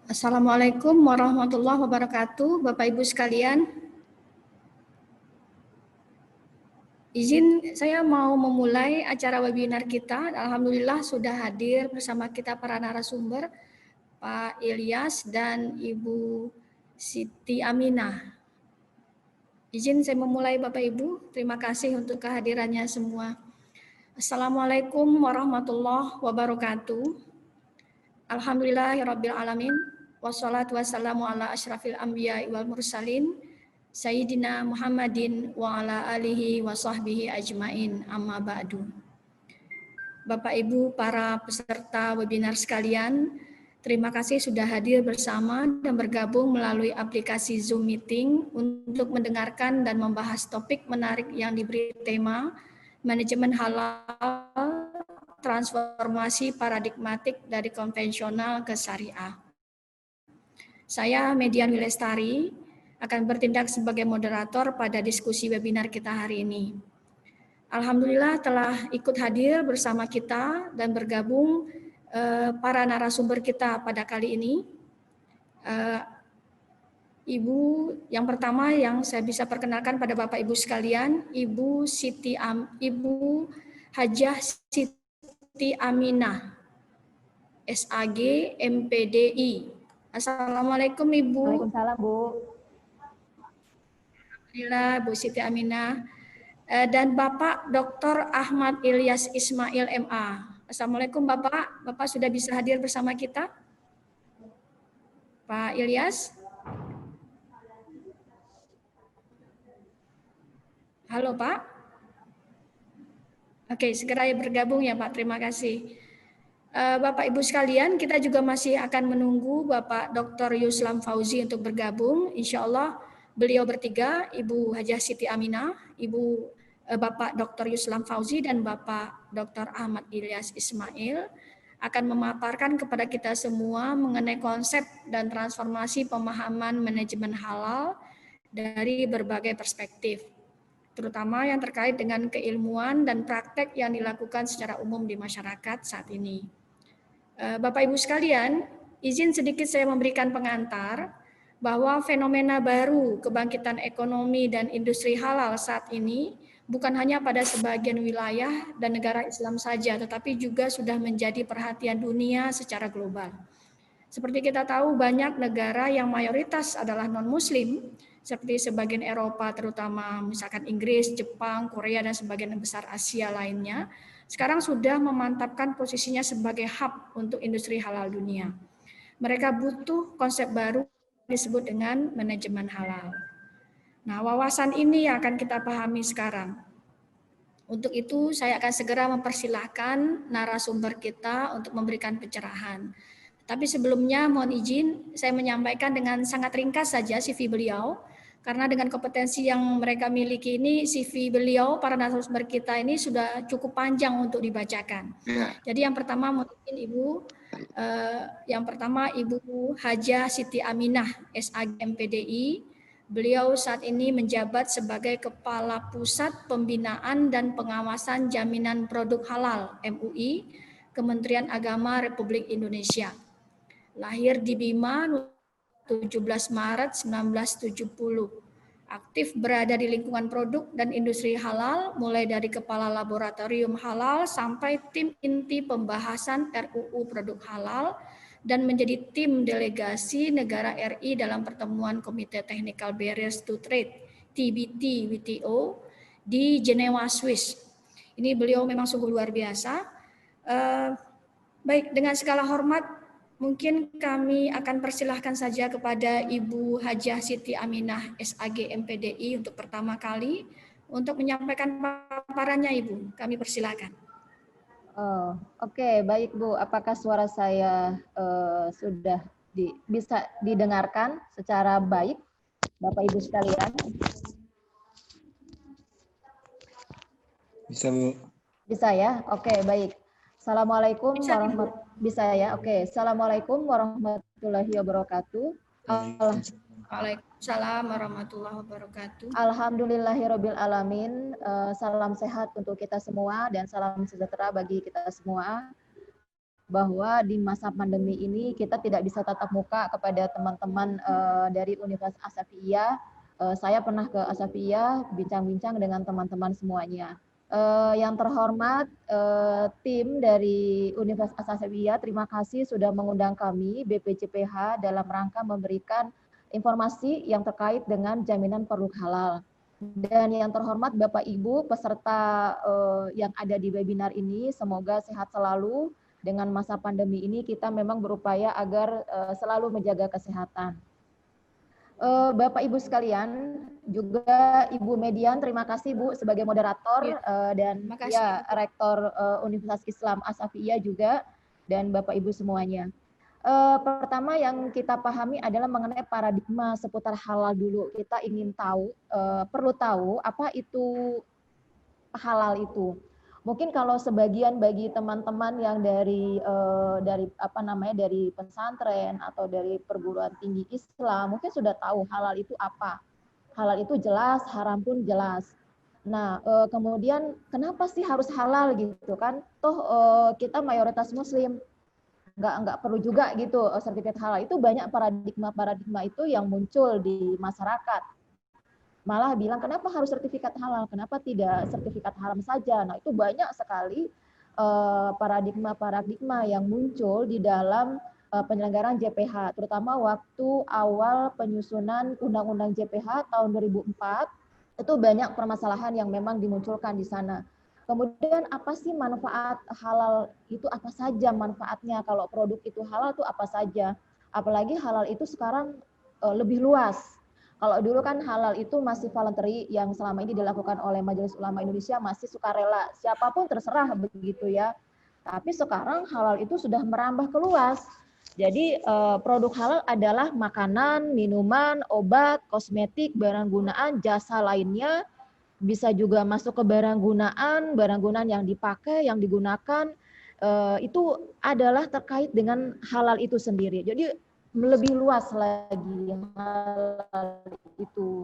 Assalamualaikum warahmatullahi wabarakatuh, Bapak Ibu sekalian. Izin saya mau memulai acara webinar kita. Alhamdulillah sudah hadir bersama kita para narasumber, Pak Ilyas dan Ibu Siti Aminah. Izin saya memulai Bapak Ibu. Terima kasih untuk kehadirannya semua. Assalamualaikum warahmatullahi wabarakatuh. Alhamdulillahirabbil alamin. Wassalatu wassalamu ala asyrafil anbiya'i wal mursalin Sayyidina Muhammadin wa ala alihi wa sahbihi ajmain, amma ba'du. Bapak Ibu para peserta webinar sekalian, terima kasih sudah hadir bersama dan bergabung melalui aplikasi Zoom Meeting untuk mendengarkan dan membahas topik menarik yang diberi tema Manajemen Halal, Transformasi Paradigmatik dari Konvensional ke Syariah. Saya Median Wilestari akan bertindak sebagai moderator pada diskusi webinar kita hari ini. Alhamdulillah telah ikut hadir bersama kita dan bergabung para narasumber kita pada kali ini. Ibu yang pertama yang saya bisa perkenalkan pada Bapak Ibu sekalian, Ibu Hajah Siti Aminah, SAG MPDI. Assalamualaikum Ibu. Waalaikumsalam Bu. Alhamdulillah Bu Siti Aminah. Dan Bapak Dr. Ahmad Ilyas Ismail MA. Assalamualaikum Bapak. Bapak sudah bisa hadir bersama kita? Pak Ilyas? Halo Pak. Oke, segera bergabung ya Pak. Terima kasih. Bapak Ibu sekalian, kita juga masih akan menunggu Bapak Dr. Yuslam Fauzi untuk bergabung. Insya Allah beliau bertiga, Ibu Hajah Siti Aminah, Bapak Dr. Yuslam Fauzi dan Bapak Dr. Ahmad Ilyas Ismail akan memaparkan kepada kita semua mengenai konsep dan transformasi pemahaman manajemen halal dari berbagai perspektif, terutama yang terkait dengan keilmuan dan praktek yang dilakukan secara umum di masyarakat saat ini. Bapak Ibu sekalian, izin sedikit saya memberikan pengantar bahwa fenomena baru kebangkitan ekonomi dan industri halal saat ini bukan hanya pada sebagian wilayah dan negara Islam saja, tetapi juga sudah menjadi perhatian dunia secara global. Seperti kita tahu, banyak negara yang mayoritas adalah non-Muslim, seperti sebagian Eropa, terutama misalkan Inggris, Jepang, Korea, dan sebagian besar Asia lainnya, sekarang sudah memantapkan posisinya sebagai hub untuk industri halal dunia. Mereka butuh konsep baru disebut dengan manajemen halal. Nah, wawasan ini yang akan kita pahami sekarang. Untuk itu, saya akan segera mempersilahkan narasumber kita untuk memberikan pencerahan. Tapi sebelumnya mohon izin saya menyampaikan dengan sangat ringkas saja CV beliau, karena dengan kompetensi yang mereka miliki ini, CV beliau, para narasumber kita ini sudah cukup panjang untuk dibacakan. Ya. Jadi yang pertama mungkin Ibu Hajah Siti Aminah, SAG MPDI. Beliau saat ini menjabat sebagai Kepala Pusat Pembinaan dan Pengawasan Jaminan Produk Halal MUI, Kementerian Agama Republik Indonesia. Lahir di Bima 17 Maret 1970. Aktif berada di lingkungan produk dan industri halal, mulai dari kepala laboratorium halal sampai tim inti pembahasan RUU produk halal dan menjadi tim delegasi negara RI dalam pertemuan Komite Technical Barriers to Trade TBT WTO di Jenewa, Swiss. Ini beliau memang sungguh luar biasa. Baik, dengan segala hormat, mungkin kami akan persilahkan saja kepada Ibu Hajah Siti Aminah, SAG MPDI untuk pertama kali untuk menyampaikan paparannya, Ibu. Kami persilahkan. Oke, baik Bu. Apakah suara saya sudah bisa didengarkan secara baik, Bapak Ibu sekalian? Bisa Bu. Bisa ya? Oke, baik. Assalamualaikum Assalamualaikum warahmatullahi wabarakatuh. Waalaikumsalam warahmatullahi wabarakatuh. Alhamdulillahirabbil alamin. Salam sehat untuk kita semua dan salam sejahtera bagi kita semua. bahwa di masa pandemi ini kita tidak bisa tatap muka kepada teman-teman dari Universitas Asafiyah. Saya pernah ke Asafiyah bincang-bincang dengan teman-teman semuanya. Yang terhormat tim dari Universitas Asafiyah, terima kasih sudah mengundang kami BPJPH dalam rangka memberikan informasi yang terkait dengan jaminan produk halal. Dan yang terhormat Bapak Ibu peserta yang ada di webinar ini, semoga sehat selalu. Dengan masa pandemi ini kita memang berupaya agar selalu menjaga kesehatan. Bapak Ibu sekalian, juga Ibu Median, terima kasih Bu sebagai moderator dan ya Rektor Universitas Islam Asafiyah juga, dan Bapak Ibu semuanya. Pertama yang kita pahami adalah mengenai paradigma seputar halal dulu. Kita ingin tahu, perlu tahu apa itu halal itu. Mungkin kalau sebagian bagi teman-teman yang dari pesantren atau dari perguruan tinggi Islam mungkin sudah tahu halal itu apa. Halal itu jelas, haram pun jelas. Nah, kemudian kenapa sih harus halal gitu kan? Toh kita mayoritas Muslim, nggak perlu juga gitu sertifikat halal. Itu banyak paradigma itu yang muncul di masyarakat. Malah bilang kenapa harus sertifikat halal, kenapa tidak sertifikat haram saja. Nah itu banyak sekali paradigma yang muncul di dalam penyelenggaraan JPH, terutama waktu awal penyusunan Undang-Undang JPH tahun 2004, itu banyak permasalahan yang memang dimunculkan di sana. Kemudian apa sih manfaat halal itu, apa saja manfaatnya, kalau produk itu halal itu apa saja, apalagi halal itu sekarang lebih luas. Kalau dulu kan halal itu masih voluntary yang selama ini dilakukan oleh Majelis Ulama Indonesia, masih sukarela, siapapun terserah begitu ya. Tapi sekarang halal itu sudah merambah ke luas. Jadi produk halal adalah makanan, minuman, obat, kosmetik, barang gunaan, jasa lainnya, bisa juga masuk ke barang gunaan yang dipakai, yang digunakan, itu adalah terkait dengan halal itu sendiri. Jadi lebih luas lagi halal itu.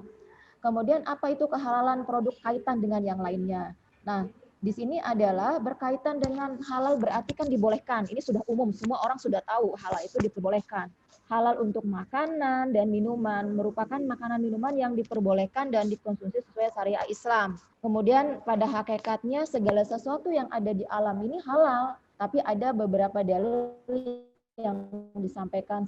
Kemudian apa itu kehalalan produk kaitan dengan yang lainnya. Nah, di sini adalah berkaitan dengan halal berarti kan dibolehkan. Ini sudah umum, semua orang sudah tahu halal itu diperbolehkan. Halal untuk makanan dan minuman merupakan makanan minuman yang diperbolehkan dan dikonsumsi sesuai syariat Islam. Kemudian pada hakikatnya segala sesuatu yang ada di alam ini halal, tapi ada beberapa dalil yang disampaikan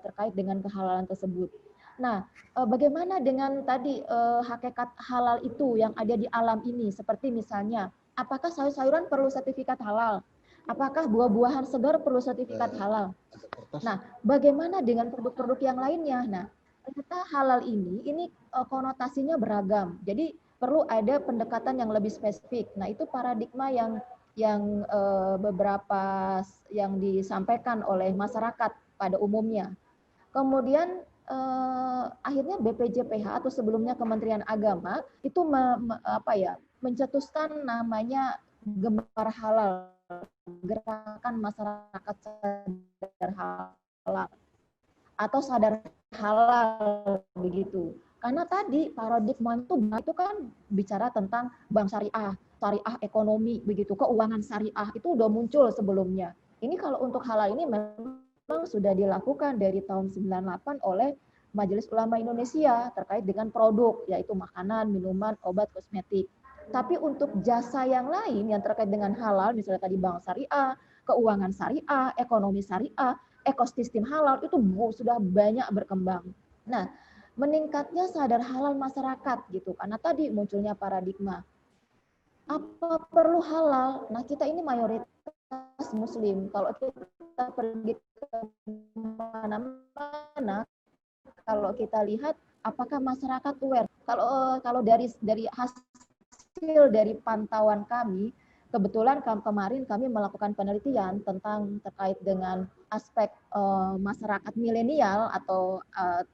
terkait dengan kehalalan tersebut. Nah, bagaimana dengan tadi hakikat halal itu yang ada di alam ini? Seperti misalnya, apakah sayur-sayuran perlu sertifikat halal? Apakah buah-buahan segar perlu sertifikat halal? Nah, bagaimana dengan produk-produk yang lainnya? Nah, ternyata halal ini konotasinya beragam. Jadi perlu ada pendekatan yang lebih spesifik. Nah, itu paradigma yang beberapa yang disampaikan oleh masyarakat pada umumnya. Kemudian akhirnya BPJPH atau sebelumnya Kementerian Agama itu mencetuskan namanya Gemar Halal, Gerakan Masyarakat Sadar Halal atau Sadar Halal begitu. Karena tadi paradigma itu kan bicara tentang bank syariah, syariah ekonomi begitu, keuangan syariah itu udah muncul sebelumnya. Ini kalau untuk halal ini memang sudah dilakukan dari tahun 98 oleh Majelis Ulama Indonesia terkait dengan produk, yaitu makanan, minuman, obat, kosmetik. Tapi untuk jasa yang lain yang terkait dengan halal, misalnya tadi bank syariah, keuangan syariah, ekonomi syariah, ekosistem halal itu sudah banyak berkembang. Nah, meningkatnya sadar halal masyarakat gitu, karena tadi munculnya paradigma. Apa perlu halal? Nah, kita ini mayoritas Muslim. Kalau kita pergi ke mana-mana, kalau kita lihat apakah masyarakat aware? Kalau dari hasil dari pantauan kami, kebetulan kemarin kami melakukan penelitian tentang terkait dengan aspek masyarakat milenial atau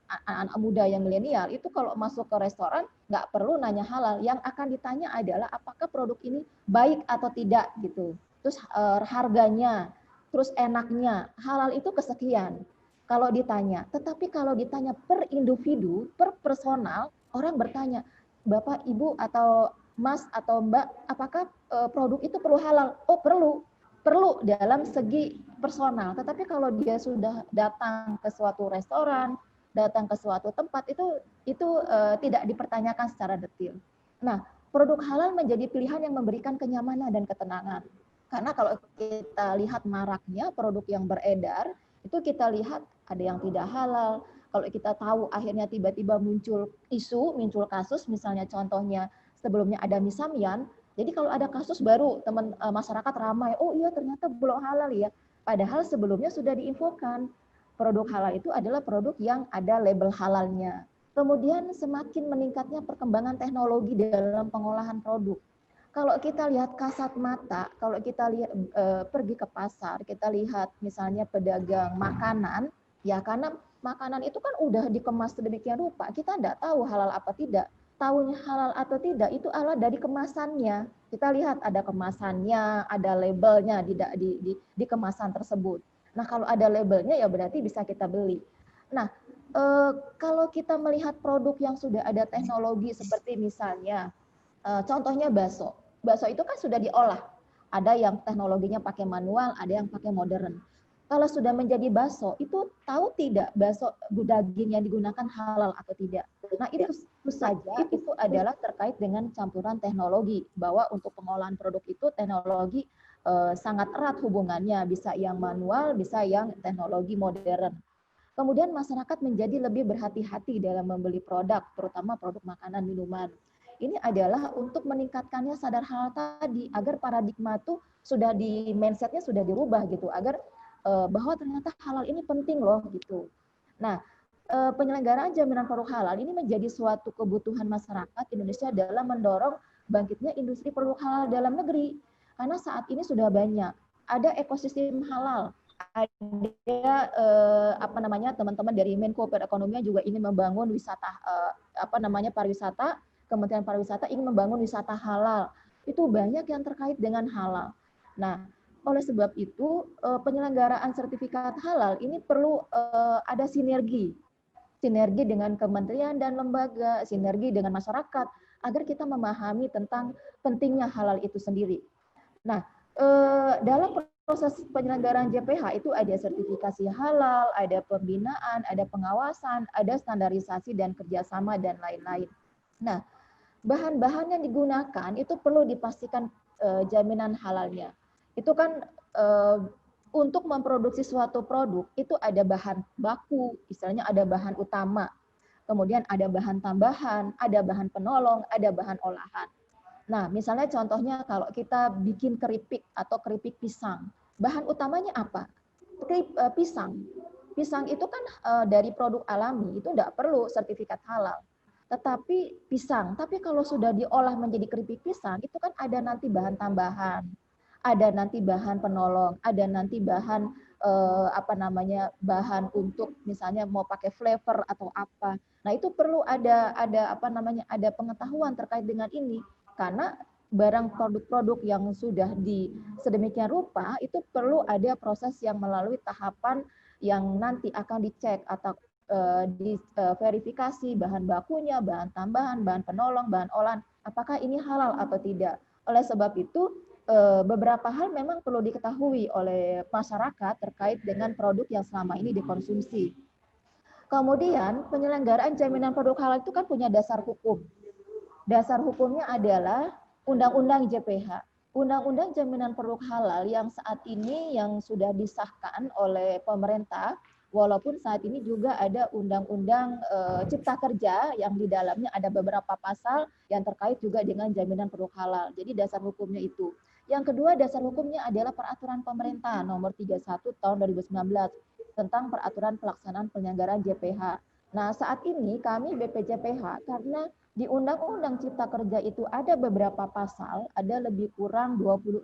anak-anak muda yang milenial, itu kalau masuk ke restoran nggak perlu nanya halal, yang akan ditanya adalah apakah produk ini baik atau tidak gitu. Terus harganya, terus enaknya, halal itu kesekian. Kalau ditanya, tetapi kalau ditanya per individu, per personal, orang bertanya, Bapak, Ibu, atau Mas, atau Mbak, apakah produk itu perlu halal? Oh, perlu. perlu dalam segi personal. Tetapi kalau dia sudah datang ke suatu restoran, datang ke suatu tempat, itu tidak dipertanyakan secara detail. Nah, produk halal menjadi pilihan yang memberikan kenyamanan dan ketenangan. Karena kalau kita lihat maraknya produk yang beredar, itu kita lihat ada yang tidak halal. Kalau kita tahu akhirnya tiba-tiba muncul isu, muncul kasus, misalnya contohnya sebelumnya ada mie samyan. Jadi kalau ada kasus baru masyarakat ramai, oh iya ternyata belum halal ya. Padahal sebelumnya sudah diinfokan produk halal itu adalah produk yang ada label halalnya. Kemudian semakin meningkatnya perkembangan teknologi dalam pengolahan produk. Kalau kita lihat kasat mata, kalau kita lihat pergi ke pasar, kita lihat misalnya pedagang makanan, ya karena makanan itu kan udah dikemas sedemikian rupa, kita tidak tahu halal apa tidak. Tahunya halal atau tidak itu adalah dari kemasannya. Kita lihat ada kemasannya, ada labelnya di kemasan tersebut. Nah kalau ada labelnya ya berarti bisa kita beli. Nah kalau kita melihat produk yang sudah ada teknologi seperti misalnya contohnya bakso. Bakso itu kan sudah diolah. Ada yang teknologinya pakai manual, ada yang pakai modern. Kalau sudah menjadi bakso, itu tahu tidak bakso daging yang digunakan halal atau tidak. Nah itu saja itu adalah terkait dengan campuran teknologi. Bahwa untuk pengolahan produk itu teknologi sangat erat hubungannya. Bisa yang manual, bisa yang teknologi modern. Kemudian masyarakat menjadi lebih berhati-hati dalam membeli produk, terutama produk makanan minuman. Ini adalah untuk meningkatkannya sadar halal tadi, agar paradigma itu sudah di mindsetnya sudah dirubah gitu, agar bahwa ternyata halal ini penting loh gitu. Nah, penyelenggaraan jaminan produk halal ini menjadi suatu kebutuhan masyarakat Indonesia dalam mendorong bangkitnya industri produk halal dalam negeri. Karena saat ini sudah banyak, ada ekosistem halal, ada teman-teman dari Menko Perekonomian juga ingin membangun wisata pariwisata. Kementerian Pariwisata ingin membangun wisata halal. Itu banyak yang terkait dengan halal. Nah, oleh sebab itu penyelenggaraan sertifikat halal ini perlu ada sinergi dengan kementerian dan lembaga, sinergi dengan masyarakat agar kita memahami tentang pentingnya halal itu sendiri. Nah, dalam proses penyelenggaraan JPH itu ada sertifikasi halal, ada pembinaan, ada pengawasan, ada standarisasi dan kerjasama dan lain-lain. Nah, bahan-bahan yang digunakan itu perlu dipastikan jaminan halalnya. Itu kan untuk memproduksi suatu produk itu ada bahan baku, istilahnya ada bahan utama, kemudian ada bahan tambahan, ada bahan penolong, ada bahan olahan. Nah, misalnya contohnya kalau kita bikin keripik atau keripik pisang, bahan utamanya apa? Pisang. Pisang itu kan dari produk alami, itu tidak perlu sertifikat halal. Tetapi pisang, tapi kalau sudah diolah menjadi keripik pisang, itu kan ada nanti bahan tambahan, ada nanti bahan penolong, ada nanti bahan bahan untuk misalnya mau pakai flavor atau apa. Nah itu perlu ada pengetahuan terkait dengan ini, karena barang produk-produk yang sudah di sedemikian rupa itu perlu ada proses yang melalui tahapan yang nanti akan dicek atau diverifikasi bahan bakunya, bahan tambahan, bahan penolong, bahan olahan, apakah ini halal atau tidak. Oleh sebab itu, beberapa hal memang perlu diketahui oleh masyarakat terkait dengan produk yang selama ini dikonsumsi. Kemudian, penyelenggaraan jaminan produk halal itu kan punya dasar hukum. Dasar hukumnya adalah Undang-Undang JPH. Undang-Undang Jaminan Produk Halal yang saat ini yang sudah disahkan oleh pemerintah, walaupun saat ini juga ada Undang-Undang Cipta Kerja yang di dalamnya ada beberapa pasal yang terkait juga dengan jaminan produk halal. Jadi dasar hukumnya itu. Yang kedua, dasar hukumnya adalah Peraturan Pemerintah Nomor 31 Tahun 2019 tentang Peraturan Pelaksanaan Penyelenggaraan JPH. Nah, saat ini kami BPJPH karena di Undang-Undang Cipta Kerja itu ada beberapa pasal, ada lebih kurang 26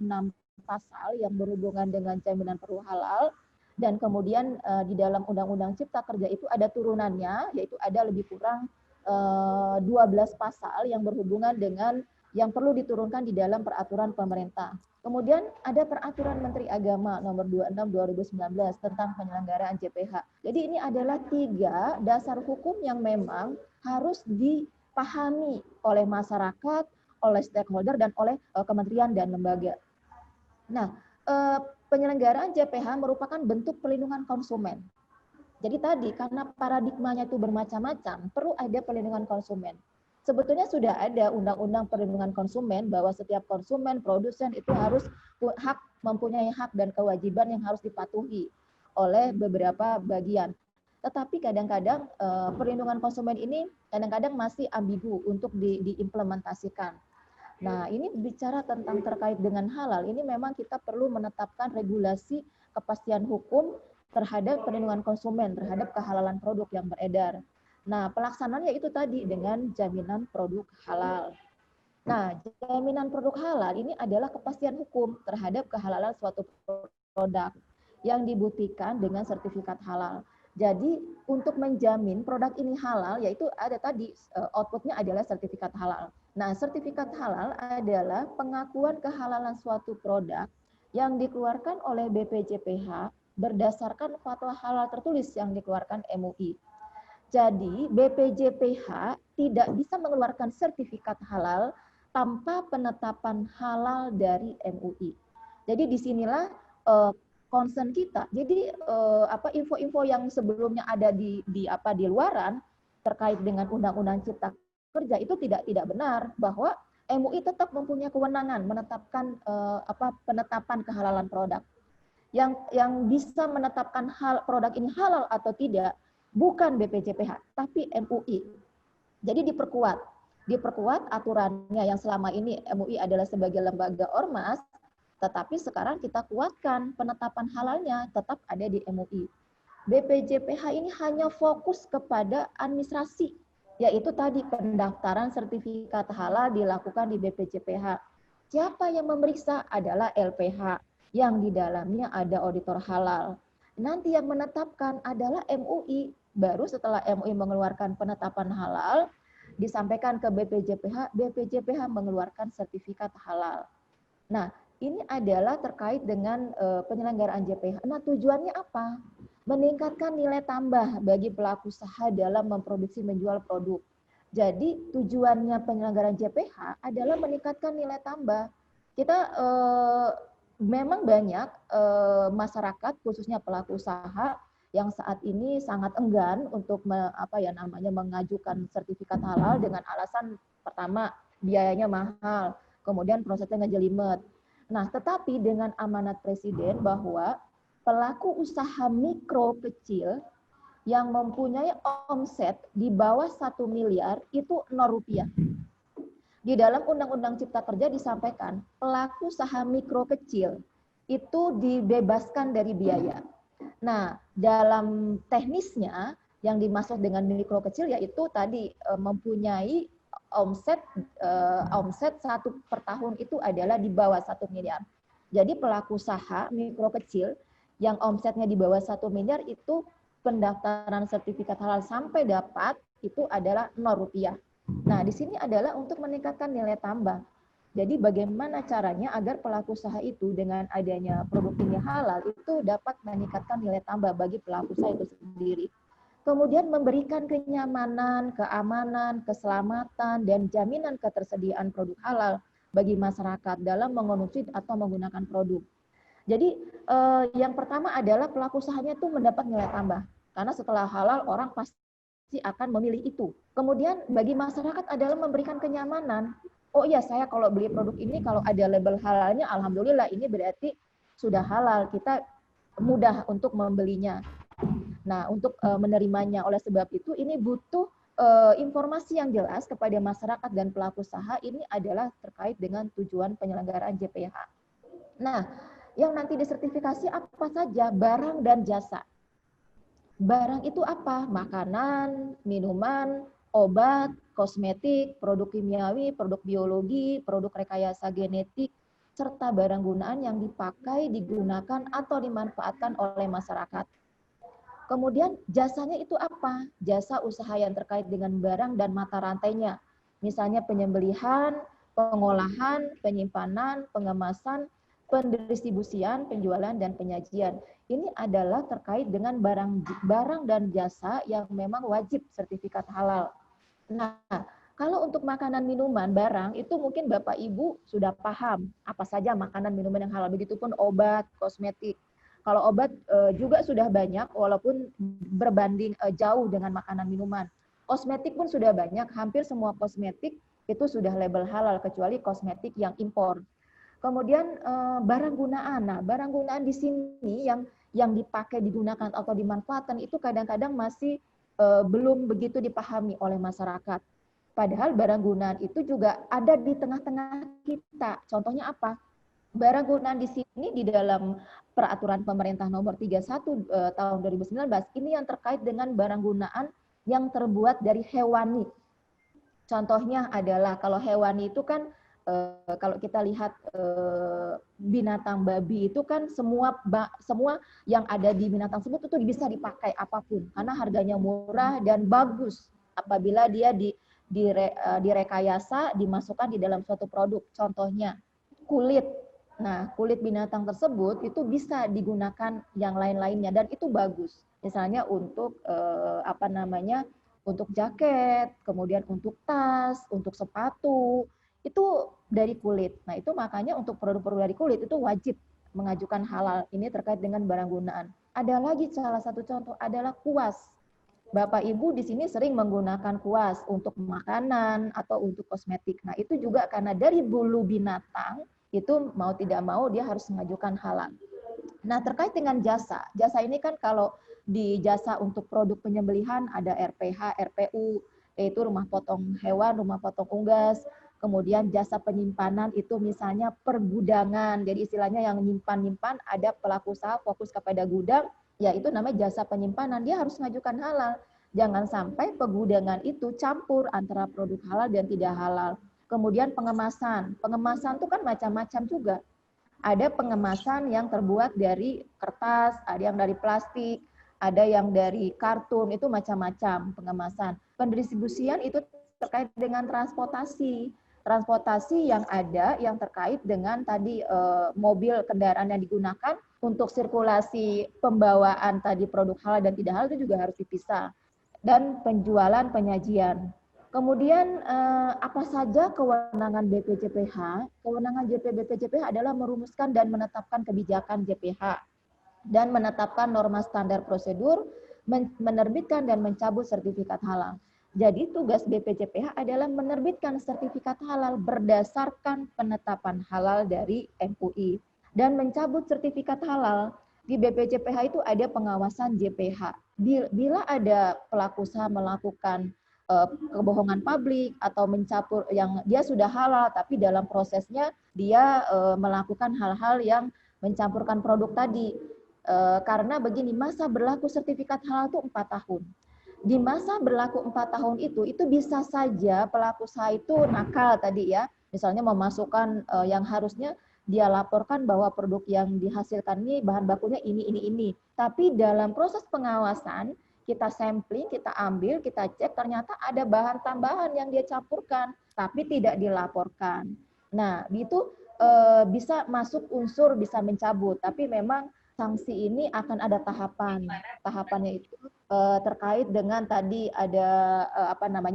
pasal yang berhubungan dengan jaminan produk halal, dan kemudian di dalam Undang-Undang Cipta Kerja itu ada turunannya, yaitu ada lebih kurang 12 pasal yang berhubungan dengan yang perlu diturunkan di dalam peraturan pemerintah. Kemudian ada Peraturan Menteri Agama Nomor 26 2019 tentang penyelenggaraan JPH. Jadi ini adalah 3 dasar hukum yang memang harus dipahami oleh masyarakat, oleh stakeholder, dan oleh kementerian dan lembaga. Nah, penyelenggaraan JPH merupakan bentuk perlindungan konsumen. Jadi tadi karena paradigmanya itu bermacam-macam, perlu ada perlindungan konsumen. Sebetulnya sudah ada undang-undang perlindungan konsumen bahwa setiap konsumen, produsen itu harus mempunyai hak dan kewajiban yang harus dipatuhi oleh beberapa bagian. Tetapi kadang-kadang perlindungan konsumen ini kadang-kadang masih ambigu untuk diimplementasikan. Nah, ini bicara tentang terkait dengan halal, ini memang kita perlu menetapkan regulasi kepastian hukum terhadap perlindungan konsumen, terhadap kehalalan produk yang beredar. Nah, pelaksanaannya itu tadi dengan jaminan produk halal. Nah, jaminan produk halal ini adalah kepastian hukum terhadap kehalalan suatu produk yang dibuktikan dengan sertifikat halal. Jadi, untuk menjamin produk ini halal, yaitu ada tadi outputnya adalah sertifikat halal. Nah, sertifikat halal adalah pengakuan kehalalan suatu produk yang dikeluarkan oleh BPJPH berdasarkan fatwa halal tertulis yang dikeluarkan MUI. Jadi BPJPH tidak bisa mengeluarkan sertifikat halal tanpa penetapan halal dari MUI. Jadi disinilah concern kita. Jadi info-info yang sebelumnya ada di luaran terkait dengan Undang-Undang Cipta Kerja itu tidak benar, bahwa MUI tetap mempunyai kewenangan menetapkan penetapan kehalalan produk. Yang bisa menetapkan produk ini halal atau tidak bukan BPJPH, tapi MUI. Jadi diperkuat aturannya yang selama ini MUI adalah sebagai lembaga ormas, tetapi sekarang kita kuatkan penetapan halalnya tetap ada di MUI. BPJPH ini hanya fokus kepada administrasi, yaitu tadi pendaftaran sertifikat halal dilakukan di BPJPH. Siapa yang memeriksa adalah LPH, yang di dalamnya ada auditor halal. Nanti yang menetapkan adalah MUI. Baru setelah MUI mengeluarkan penetapan halal, disampaikan ke BPJPH, BPJPH mengeluarkan sertifikat halal. Nah, ini adalah terkait dengan penyelenggaraan JPH. Nah, tujuannya apa? Meningkatkan nilai tambah bagi pelaku usaha dalam memproduksi menjual produk. Jadi, tujuannya penyelenggaraan JPH adalah meningkatkan nilai tambah. Kita memang banyak masyarakat, khususnya pelaku usaha, yang saat ini sangat enggan untuk mengajukan sertifikat halal dengan alasan pertama biayanya mahal, kemudian prosesnya ngejelimet. Nah, tetapi dengan amanat Presiden bahwa pelaku usaha mikro kecil yang mempunyai omset di bawah 1 miliar itu 0 rupiah. Di dalam Undang-Undang Cipta Kerja disampaikan pelaku usaha mikro kecil itu dibebaskan dari biaya. Nah, dalam teknisnya yang dimaksud dengan mikro kecil yaitu tadi mempunyai omset per tahun itu adalah di bawah 1 miliar. Jadi pelaku usaha mikro kecil yang omsetnya di bawah 1 miliar itu pendaftaran sertifikat halal sampai dapat itu adalah 0 rupiah. Nah, di sini adalah untuk meningkatkan nilai tambah. Jadi bagaimana caranya agar pelaku usaha itu dengan adanya produk ini halal itu dapat meningkatkan nilai tambah bagi pelaku usaha itu sendiri. Kemudian memberikan kenyamanan, keamanan, keselamatan, dan jaminan ketersediaan produk halal bagi masyarakat dalam mengonsumsi atau menggunakan produk. Jadi yang pertama adalah pelaku usahanya itu mendapat nilai tambah. Karena setelah halal orang pasti akan memilih itu. Kemudian bagi masyarakat adalah memberikan kenyamanan. Oh iya, saya kalau beli produk ini kalau ada label halalnya, alhamdulillah ini berarti sudah halal. Kita mudah untuk membelinya. Nah, untuk menerimanya. Oleh sebab itu, ini butuh informasi yang jelas kepada masyarakat dan pelaku usaha. Ini adalah terkait dengan tujuan penyelenggaraan JPH. Nah, yang nanti disertifikasi apa saja? Barang dan jasa. Barang itu apa? Makanan, minuman, obat, kosmetik, produk kimiawi, produk biologi, produk rekayasa genetik, serta barang gunaan yang dipakai, digunakan, atau dimanfaatkan oleh masyarakat. Kemudian jasanya itu apa? Jasa usaha yang terkait dengan barang dan mata rantainya. Misalnya penyembelihan, pengolahan, penyimpanan, pengemasan, pendistribusian, penjualan, dan penyajian. Ini adalah terkait dengan barang dan jasa yang memang wajib sertifikat halal. Nah, Kalau untuk makanan minuman barang itu mungkin Bapak Ibu sudah paham apa saja makanan minuman yang halal, begitupun obat, kosmetik. Kalau obat juga sudah banyak walaupun berbanding jauh dengan makanan minuman. Kosmetik pun sudah banyak, hampir semua kosmetik itu sudah label halal kecuali kosmetik yang impor. Kemudian barang gunaan. Nah, barang gunaan di sini yang dipakai, digunakan atau dimanfaatkan itu kadang-kadang masih belum begitu dipahami oleh masyarakat. Padahal barang gunaan itu juga ada di tengah-tengah kita. Contohnya apa? Barang gunaan di sini di dalam peraturan pemerintah nomor 31 tahun 2019 ini yang terkait dengan barang gunaan yang terbuat dari hewani. Contohnya adalah kalau hewani itu kan kalau kita lihat binatang babi itu kan semua yang ada di binatang tersebut itu bisa dipakai apapun karena harganya murah dan bagus apabila dia direkayasa dimasukkan di dalam suatu produk. Contohnya kulit. Nah, kulit binatang tersebut itu bisa digunakan yang lain-lainnya dan itu bagus. Misalnya untuk untuk jaket, kemudian untuk tas, untuk sepatu, itu dari kulit. Nah, itu makanya untuk produk-produk dari kulit itu wajib mengajukan halal. Ini terkait dengan barang gunaan. Ada lagi salah satu contoh adalah kuas. Bapak Ibu di sini sering menggunakan kuas untuk makanan atau untuk kosmetik. Nah, itu juga karena dari bulu binatang, itu mau tidak mau dia harus mengajukan halal. Nah, terkait dengan jasa. Jasa ini kan kalau di jasa untuk produk penyembelihan ada RPH, RPU, yaitu rumah potong hewan, rumah potong unggas. Kemudian jasa penyimpanan itu misalnya pergudangan. Jadi istilahnya yang nyimpan-nyimpan ada pelaku usaha fokus kepada gudang, ya itu namanya jasa penyimpanan, dia harus mengajukan halal. Jangan sampai pegudangan itu campur antara produk halal dan tidak halal. Kemudian pengemasan. Pengemasan itu kan macam-macam juga. Ada pengemasan yang terbuat dari kertas, ada yang dari plastik, ada yang dari kartun, itu macam-macam pengemasan. Pendistribusian itu terkait dengan transportasi. Transportasi yang ada yang terkait dengan tadi mobil kendaraan yang digunakan untuk sirkulasi pembawaan tadi produk halal dan tidak halal itu juga harus dipisah. Dan penjualan penyajian. Kemudian apa saja kewenangan BPJPH? Kewenangan BPJPH adalah merumuskan dan menetapkan kebijakan JPH dan menetapkan norma standar prosedur, menerbitkan dan mencabut sertifikat halal. Jadi tugas BPJPH adalah menerbitkan sertifikat halal berdasarkan penetapan halal dari MUI dan mencabut sertifikat halal. Di BPJPH itu ada pengawasan JPH. Bila ada pelaku usaha melakukan kebohongan publik atau mencampur yang dia sudah halal tapi dalam prosesnya dia melakukan hal-hal yang mencampurkan produk tadi. Karena begini, masa berlaku sertifikat halal itu 4 tahun. Di masa berlaku 4 tahun itu bisa saja pelaku usaha itu nakal tadi ya, misalnya memasukkan yang harusnya dia laporkan bahwa produk yang dihasilkan ini bahan bakunya ini. Tapi dalam proses pengawasan, kita sampling, kita ambil, kita cek, ternyata ada bahan tambahan yang dia campurkan, tapi tidak dilaporkan. Nah, itu bisa masuk unsur bisa mencabut, tapi memang sanksi ini akan ada tahapan. Tahapannya itu terkait dengan tadi ada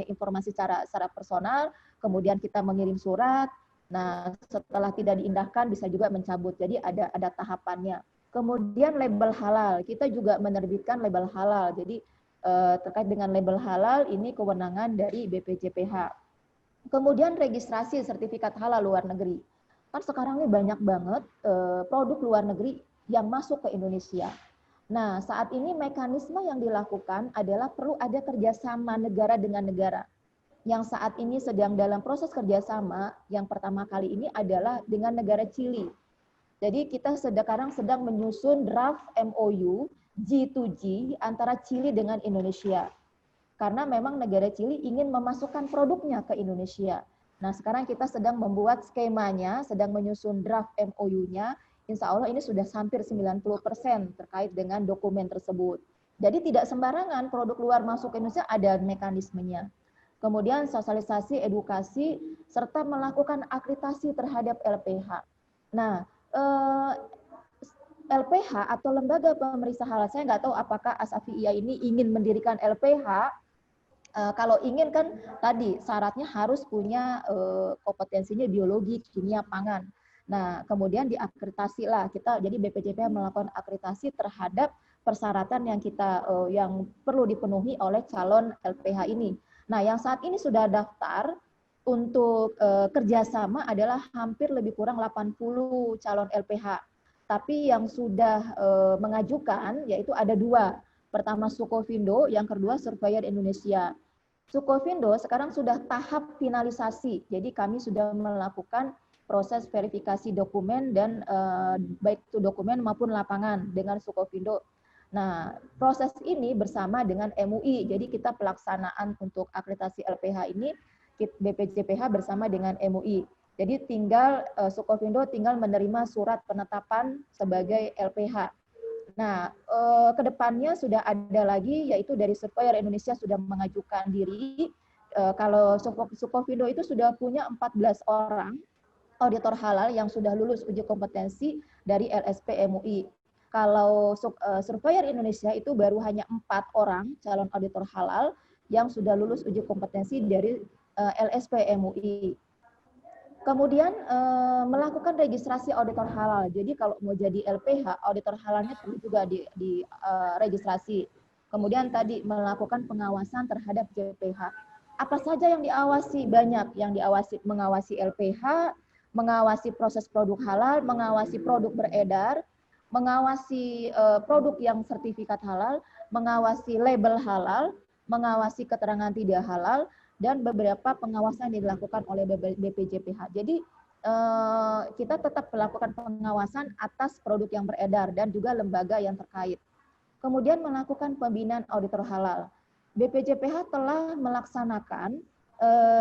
informasi secara personal, kemudian kita mengirim surat. Nah, setelah tidak diindahkan bisa juga mencabut. Jadi ada tahapannya. Kemudian label halal, kita juga menerbitkan label halal. Jadi terkait dengan label halal ini kewenangan dari BPJPH. Kemudian registrasi sertifikat halal luar negeri. Kan sekarang ini banyak banget produk luar negeri yang masuk ke Indonesia. Nah, saat ini mekanisme yang dilakukan adalah perlu ada kerjasama negara dengan negara. Yang saat ini sedang dalam proses kerjasama, yang pertama kali ini adalah dengan negara Chili. Jadi kita sekarang sedang menyusun draft MOU G2G antara Chili dengan Indonesia. Karena memang negara Chili ingin memasukkan produknya ke Indonesia. Nah, sekarang kita sedang membuat skemanya, sedang menyusun draft MOU-nya. Insya Allah ini sudah hampir 90% terkait dengan dokumen tersebut. Jadi tidak sembarangan produk luar masuk ke Indonesia, ada mekanismenya. Kemudian sosialisasi, edukasi, serta melakukan akreditasi terhadap LPH. Nah, LPH atau Lembaga Pemeriksa Halal, saya nggak tahu apakah Asafiyah ini ingin mendirikan LPH Kalau ingin kan tadi syaratnya harus punya kompetensinya biologi, kimia, pangan. Nah, kemudian diakreditasi lah kita. Jadi BPJPH melakukan akreditasi terhadap persyaratan yang kita yang perlu dipenuhi oleh calon LPH ini. Nah, yang saat ini sudah daftar untuk kerjasama adalah hampir lebih kurang 80 calon LPH. Tapi yang sudah mengajukan yaitu ada 2. Pertama Sukovindo, yang kedua Surveyor Indonesia. Sukovindo sekarang sudah tahap finalisasi, jadi kami sudah melakukan proses verifikasi dokumen dan baik itu dokumen maupun lapangan dengan Sukovindo. Nah, proses ini bersama dengan MUI, jadi kita pelaksanaan untuk akreditasi LPH ini BPJPH bersama dengan MUI. Jadi tinggal Sukovindo tinggal menerima surat penetapan sebagai LPH. Nah, kedepannya sudah ada lagi, yaitu dari Surveyor Indonesia sudah mengajukan diri. Kalau Sukovindo itu sudah punya 14 orang auditor halal yang sudah lulus uji kompetensi dari LSP MUI. Kalau Surveyor Indonesia itu baru hanya 4 orang calon auditor halal yang sudah lulus uji kompetensi dari LSP MUI. Kemudian melakukan registrasi auditor halal. Jadi kalau mau jadi LPH, auditor halalnya perlu juga di registrasi. Kemudian tadi melakukan pengawasan terhadap JPH. Apa saja yang diawasi? Banyak yang diawasi, mengawasi LPH, mengawasi proses produk halal, mengawasi produk beredar, mengawasi produk yang sertifikat halal, mengawasi label halal, mengawasi keterangan tidak halal, dan beberapa pengawasan yang dilakukan oleh BPJPH. Jadi kita tetap melakukan pengawasan atas produk yang beredar dan juga lembaga yang terkait. Kemudian melakukan pembinaan auditor halal. BPJPH telah melaksanakan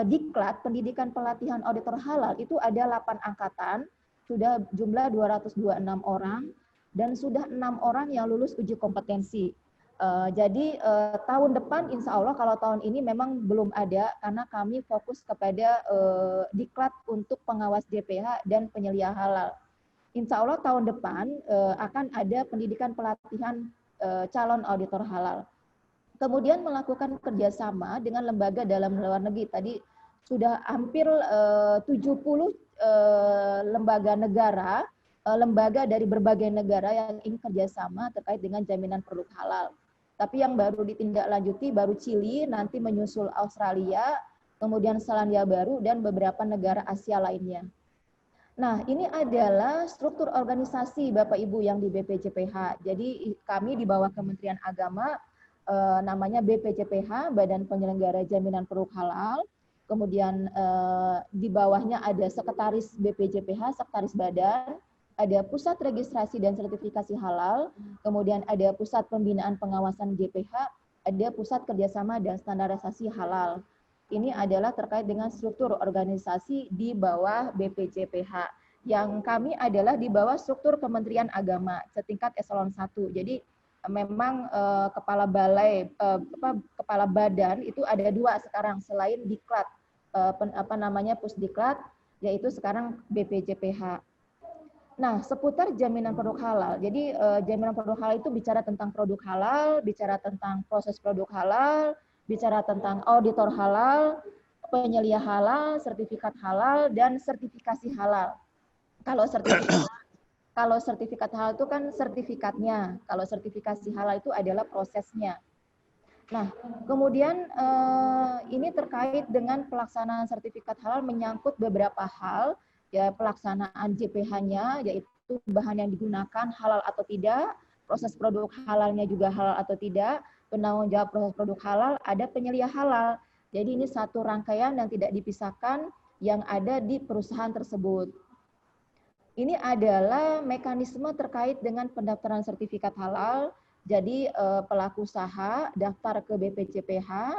diklat pendidikan pelatihan auditor halal itu ada 8 angkatan, sudah jumlah 226 orang dan sudah 6 orang yang lulus uji kompetensi. Jadi tahun depan insya Allah, kalau tahun ini memang belum ada karena kami fokus kepada diklat untuk pengawas JPH dan penyelia halal. Insya Allah tahun depan akan ada pendidikan pelatihan calon auditor halal. Kemudian melakukan kerjasama dengan lembaga dalam luar negeri. Tadi sudah hampir 70 lembaga negara, lembaga dari berbagai negara yang ingin kerjasama terkait dengan jaminan produk halal. Tapi yang baru ditindaklanjuti baru Chili, nanti menyusul Australia, kemudian Selandia Baru, dan beberapa negara Asia lainnya. Nah, ini adalah struktur organisasi Bapak Ibu yang di BPJPH. Jadi kami di bawah Kementerian Agama, namanya BPJPH, Badan Penyelenggara Jaminan Produk Halal. Kemudian di bawahnya ada Sekretaris BPJPH, Sekretaris Badan, ada Pusat Registrasi dan Sertifikasi Halal, kemudian ada Pusat Pembinaan Pengawasan JPH, ada Pusat Kerjasama dan Standarisasi Halal. Ini adalah terkait dengan struktur organisasi di bawah BPJPH. Yang kami adalah di bawah struktur Kementerian Agama, setingkat eselon 1. Jadi memang kepala balai, kepala badan itu ada 2 sekarang selain diklat, Pusdiklat, yaitu sekarang BPJPH. Nah, seputar jaminan produk halal. Jadi jaminan produk halal itu bicara tentang produk halal, bicara tentang proses produk halal, bicara tentang auditor halal, penyelia halal, sertifikat halal, dan sertifikasi halal. Kalau sertifikat halal itu kan sertifikatnya, kalau sertifikasi halal itu adalah prosesnya. Nah, kemudian ini terkait dengan pelaksanaan sertifikat halal menyangkut beberapa hal, ya pelaksanaan JPH-nya, yaitu bahan yang digunakan halal atau tidak, proses produk halalnya juga halal atau tidak, penanggung jawab proses produk halal, ada penyelia halal. Jadi ini satu rangkaian yang tidak dipisahkan yang ada di perusahaan tersebut. Ini adalah mekanisme terkait dengan pendaftaran sertifikat halal. Jadi pelaku usaha daftar ke BPJPH,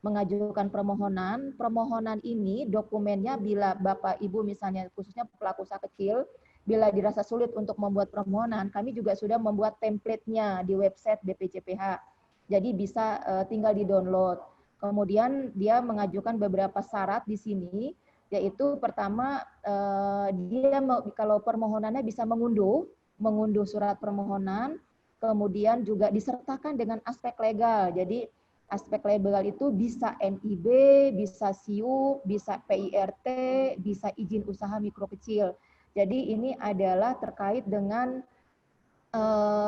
mengajukan permohonan ini dokumennya bila Bapak Ibu misalnya khususnya pelaku usaha kecil, bila dirasa sulit untuk membuat permohonan, kami juga sudah membuat template-nya di website BPJPH. Jadi bisa tinggal di-download. Kemudian dia mengajukan beberapa syarat di sini, yaitu pertama dia kalau permohonannya bisa mengunduh surat permohonan, kemudian juga disertakan dengan aspek legal. Jadi aspek legal itu bisa NIB, bisa SIUP, bisa PIRT, bisa izin usaha mikro kecil. Jadi ini adalah terkait dengan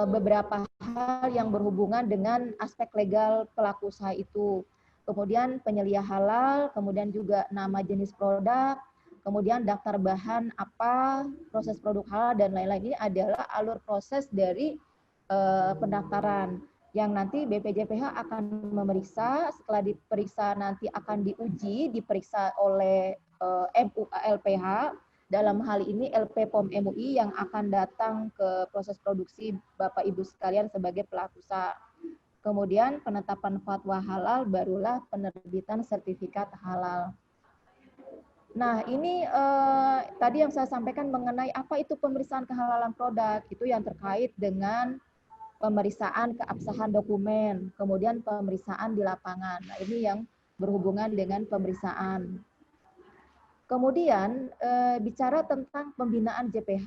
beberapa hal yang berhubungan dengan aspek legal pelaku usaha itu. Kemudian penyelia halal, kemudian juga nama jenis produk, kemudian daftar bahan apa, proses produk halal, dan lain-lain. Ini adalah alur proses dari pendaftaran yang nanti BPJPH akan memeriksa. Setelah diperiksa nanti akan diperiksa oleh LPH, dalam hal ini LP POM MUI yang akan datang ke proses produksi Bapak Ibu sekalian sebagai pelaku usaha. Kemudian penetapan fatwa halal, barulah penerbitan sertifikat halal. Nah, ini tadi yang saya sampaikan mengenai apa itu pemeriksaan kehalalan produk, itu yang terkait dengan pemeriksaan keabsahan dokumen, kemudian pemeriksaan di lapangan. Nah, ini yang berhubungan dengan pemeriksaan. Kemudian bicara tentang pembinaan JPH.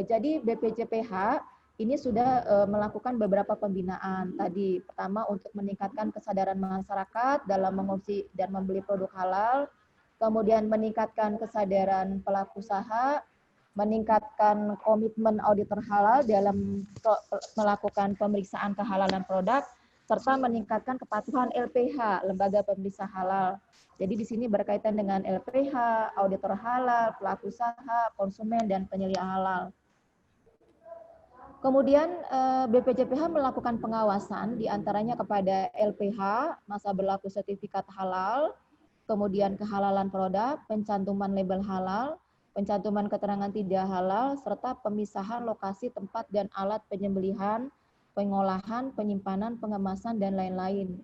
Jadi BPJPH ini sudah melakukan beberapa pembinaan tadi. Pertama, untuk meningkatkan kesadaran masyarakat dalam mengonsumsi dan membeli produk halal, kemudian meningkatkan kesadaran pelaku usaha, meningkatkan komitmen auditor halal dalam melakukan pemeriksaan kehalalan produk, serta meningkatkan kepatuhan LPH, Lembaga Pemeriksa Halal. Jadi di sini berkaitan dengan LPH, auditor halal, pelaku usaha, konsumen, dan penyelia halal. Kemudian BPJPH melakukan pengawasan diantaranya kepada LPH, masa berlaku sertifikat halal, kemudian kehalalan produk, pencantuman label halal, pencantuman keterangan tidak halal, serta pemisahan lokasi tempat dan alat penyembelihan, pengolahan, penyimpanan, pengemasan, dan lain-lain,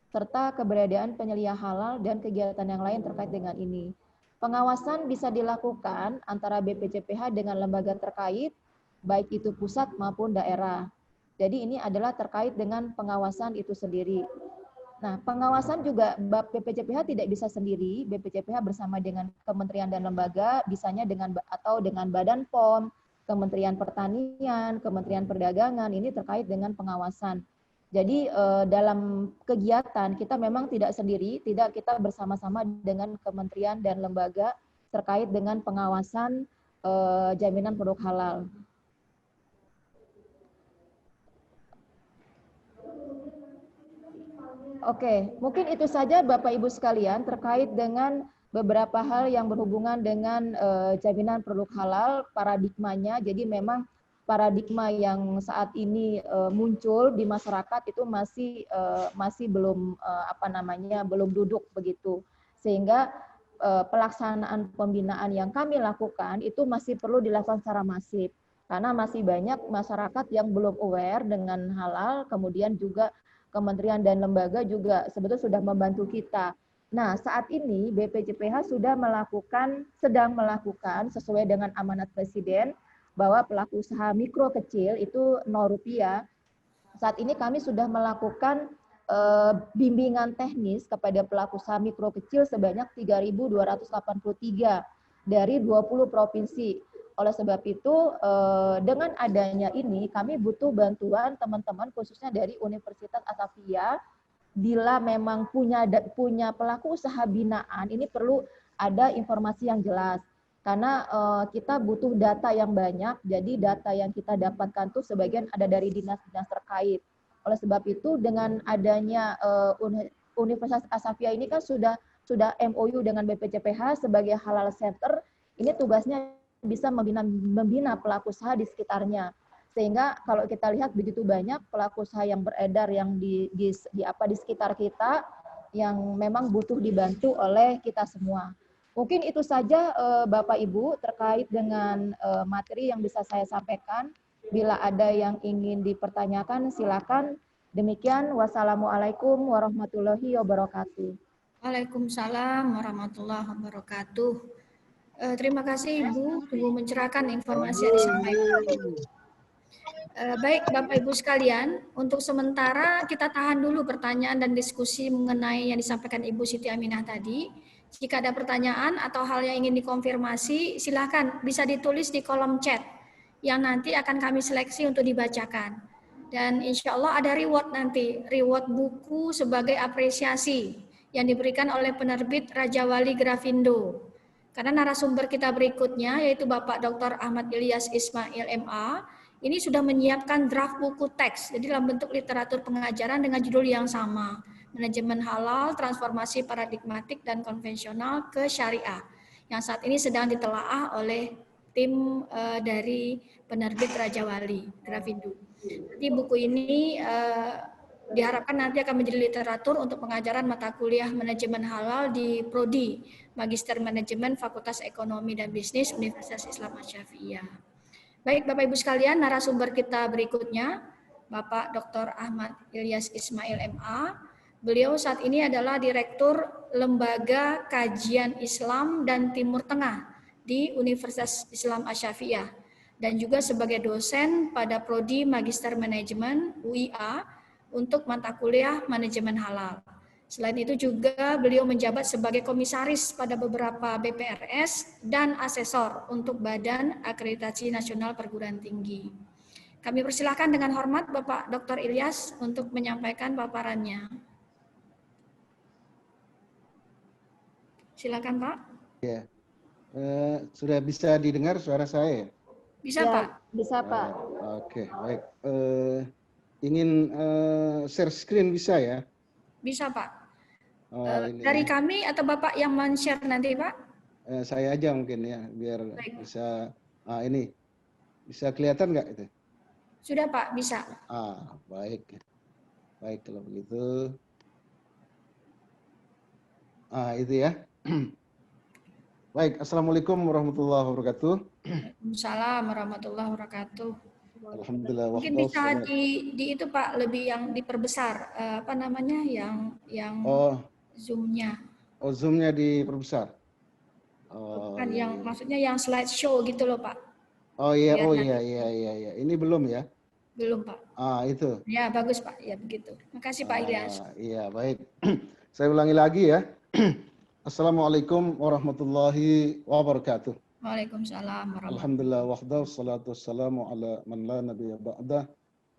serta keberadaan penyelia halal dan kegiatan yang lain terkait dengan ini. Pengawasan bisa dilakukan antara BPJPH dengan lembaga terkait, baik itu pusat maupun daerah. Jadi ini adalah terkait dengan pengawasan itu sendiri. Nah, pengawasan juga BPJPH tidak bisa sendiri. BPJPH bersama dengan kementerian dan lembaga, bisanya dengan Badan POM, Kementerian Pertanian, Kementerian Perdagangan, ini terkait dengan pengawasan. Jadi dalam kegiatan kita memang tidak sendiri, kita bersama-sama dengan kementerian dan lembaga terkait dengan pengawasan jaminan produk halal. Oke, mungkin itu saja Bapak Ibu sekalian terkait dengan beberapa hal yang berhubungan dengan jaminan produk halal, paradigmanya. Jadi memang paradigma yang saat ini muncul di masyarakat itu masih belum belum duduk begitu. Sehingga pelaksanaan pembinaan yang kami lakukan itu masih perlu dilakukan secara masif. Karena masih banyak masyarakat yang belum aware dengan halal, kemudian juga kementerian dan lembaga juga sebetulnya sudah membantu kita. Nah, saat ini BPJPH sedang melakukan sesuai dengan amanat Presiden bahwa pelaku usaha mikro kecil itu 0 rupiah. Saat ini kami sudah melakukan bimbingan teknis kepada pelaku usaha mikro kecil sebanyak 3.283 dari 20 provinsi. Oleh sebab itu, dengan adanya ini, kami butuh bantuan teman-teman khususnya dari Universitas Asafia. Bila memang punya pelaku usaha binaan, ini perlu ada informasi yang jelas. Karena kita butuh data yang banyak, jadi data yang kita dapatkan itu sebagian ada dari dinas-dinas terkait. Oleh sebab itu, dengan adanya Universitas Asafia ini kan sudah MOU dengan BPJPH sebagai halal center, ini tugasnya bisa membina pelaku usaha di sekitarnya. Sehingga kalau kita lihat begitu banyak pelaku usaha yang beredar yang di sekitar kita yang memang butuh dibantu oleh kita semua. Mungkin itu saja Bapak Ibu terkait dengan materi yang bisa saya sampaikan. Bila ada yang ingin dipertanyakan silakan. Demikian, wassalamualaikum warahmatullahi wabarakatuh. Waalaikumsalam warahmatullahi wabarakatuh. Terima kasih Ibu, Ibu mencerahkan informasi yang disampaikan. Baik Bapak Ibu sekalian, untuk sementara kita tahan dulu pertanyaan dan diskusi mengenai yang disampaikan Ibu Siti Aminah tadi. Jika ada pertanyaan atau hal yang ingin dikonfirmasi, silakan bisa ditulis di kolom chat yang nanti akan kami seleksi untuk dibacakan. Dan insya Allah ada reward nanti, reward buku sebagai apresiasi yang diberikan oleh penerbit Raja Wali Grafindo. Karena narasumber kita berikutnya yaitu Bapak Dr. Ahmad Ilyas Ismail MA, ini sudah menyiapkan draft buku teks, jadi dalam bentuk literatur pengajaran dengan judul yang sama, Manajemen Halal, Transformasi Paradigmatik dan Konvensional ke Syariah, yang saat ini sedang ditelaah oleh tim dari penerbit Raja Wali Grafindo. Jadi buku ini diharapkan nanti akan menjadi literatur untuk pengajaran mata kuliah manajemen halal di Prodi Magister Manajemen Fakultas Ekonomi dan Bisnis Universitas Islam Asy-Syafi'iyah. Baik Bapak Ibu sekalian, narasumber kita berikutnya Bapak Dr. Ahmad Ilyas Ismail MA. Beliau saat ini adalah Direktur Lembaga Kajian Islam dan Timur Tengah di Universitas Islam Asy-Syafi'iyah dan juga sebagai dosen pada Prodi Magister Manajemen UIA untuk mata kuliah Manajemen Halal. Selain itu juga beliau menjabat sebagai komisaris pada beberapa BPRS dan asesor untuk Badan Akreditasi Nasional Perguruan Tinggi. Kami persilahkan dengan hormat Bapak Dr. Ilyas untuk menyampaikan paparannya. Silakan Pak. Ya, sudah bisa didengar suara saya? Bisa Ya, Pak? bisa Pak. Oke, baik. Ingin share screen bisa ya? Bisa Pak. Ini Dari kami atau Bapak yang men-share nanti Pak? saya aja mungkin ya, biar Baik. bisa. Ini bisa kelihatan nggak itu? Sudah Pak, bisa. Baik. Baik kalau begitu. Itu ya. Baik, Assalamualaikum warahmatullahi wabarakatuh. Waalaikumsalam warahmatullahi wabarakatuh. Alhamdulillah. Mungkin bisa di itu Pak, lebih yang diperbesar, apa namanya, yang zoom-nya. Zoom-nya diperbesar. Bukan yang maksudnya yang slideshow gitu loh Pak. Iya, Biar iya. Ini belum ya? Belum Pak. Itu. Ya bagus Pak, ya begitu. Makasih Pak Ilyas. Iya, baik. Saya ulangi lagi ya. Assalamualaikum warahmatullahi wabarakatuh. Waalaikumsalam warahmatullahi Alhamdulillah wahda wassalatu wassalamu ala man la nabiyya ba'dah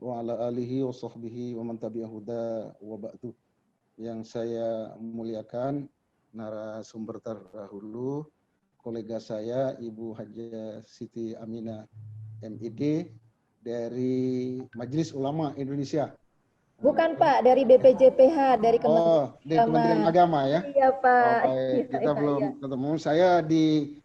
wa ala alihi wa sahbihi wa man tabi'ahu huda wa ba'du. Yang saya muliakan narasumber terdahulu, kolega saya Ibu Hajah Siti Aminah MID dari Majelis Ulama Indonesia. Bukan Pak, dari BPJPH, dari Kementerian Agama ya? Iya Pak. Baik. Kita belum ketemu. Saya di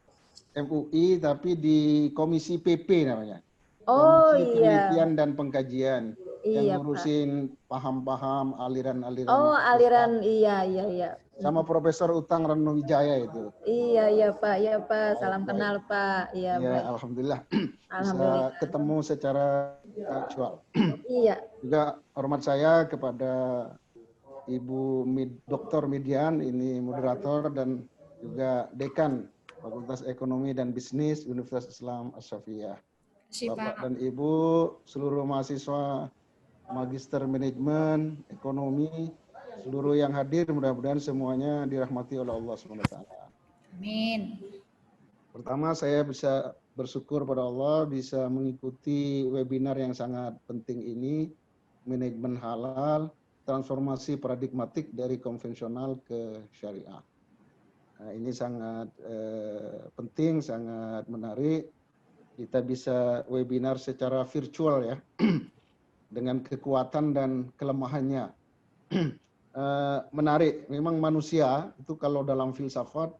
MUI tapi di Komisi PP namanya. Komisi Penelitian dan Pengkajian. Yang ngurusin paham-paham aliran-aliran. Aliran, iya. Sama Profesor Utang Ranuwijaya itu. Iya Pak. Salam kenal Pak. Iya, Alhamdulillah. Bisa ketemu secara virtual. Iya. Juga hormat saya kepada Ibu Dr. Midian, ini moderator dan juga Dekan Fakultas Ekonomi dan Bisnis Universitas Islam Asy-Syafi'iyah. Bapak dan Ibu, seluruh mahasiswa Magister Manajemen, Ekonomi, seluruh yang hadir, mudah-mudahan semuanya dirahmati oleh Allah SWT. Amin. Pertama, saya bisa bersyukur pada Allah bisa mengikuti webinar yang sangat penting ini, Manajemen Halal, Transformasi Paradigmatik dari Konvensional ke Syariah. Nah, ini sangat penting, sangat menarik. Kita bisa webinar secara virtual ya, dengan kekuatan dan kelemahannya. Menarik, memang manusia itu kalau dalam filsafat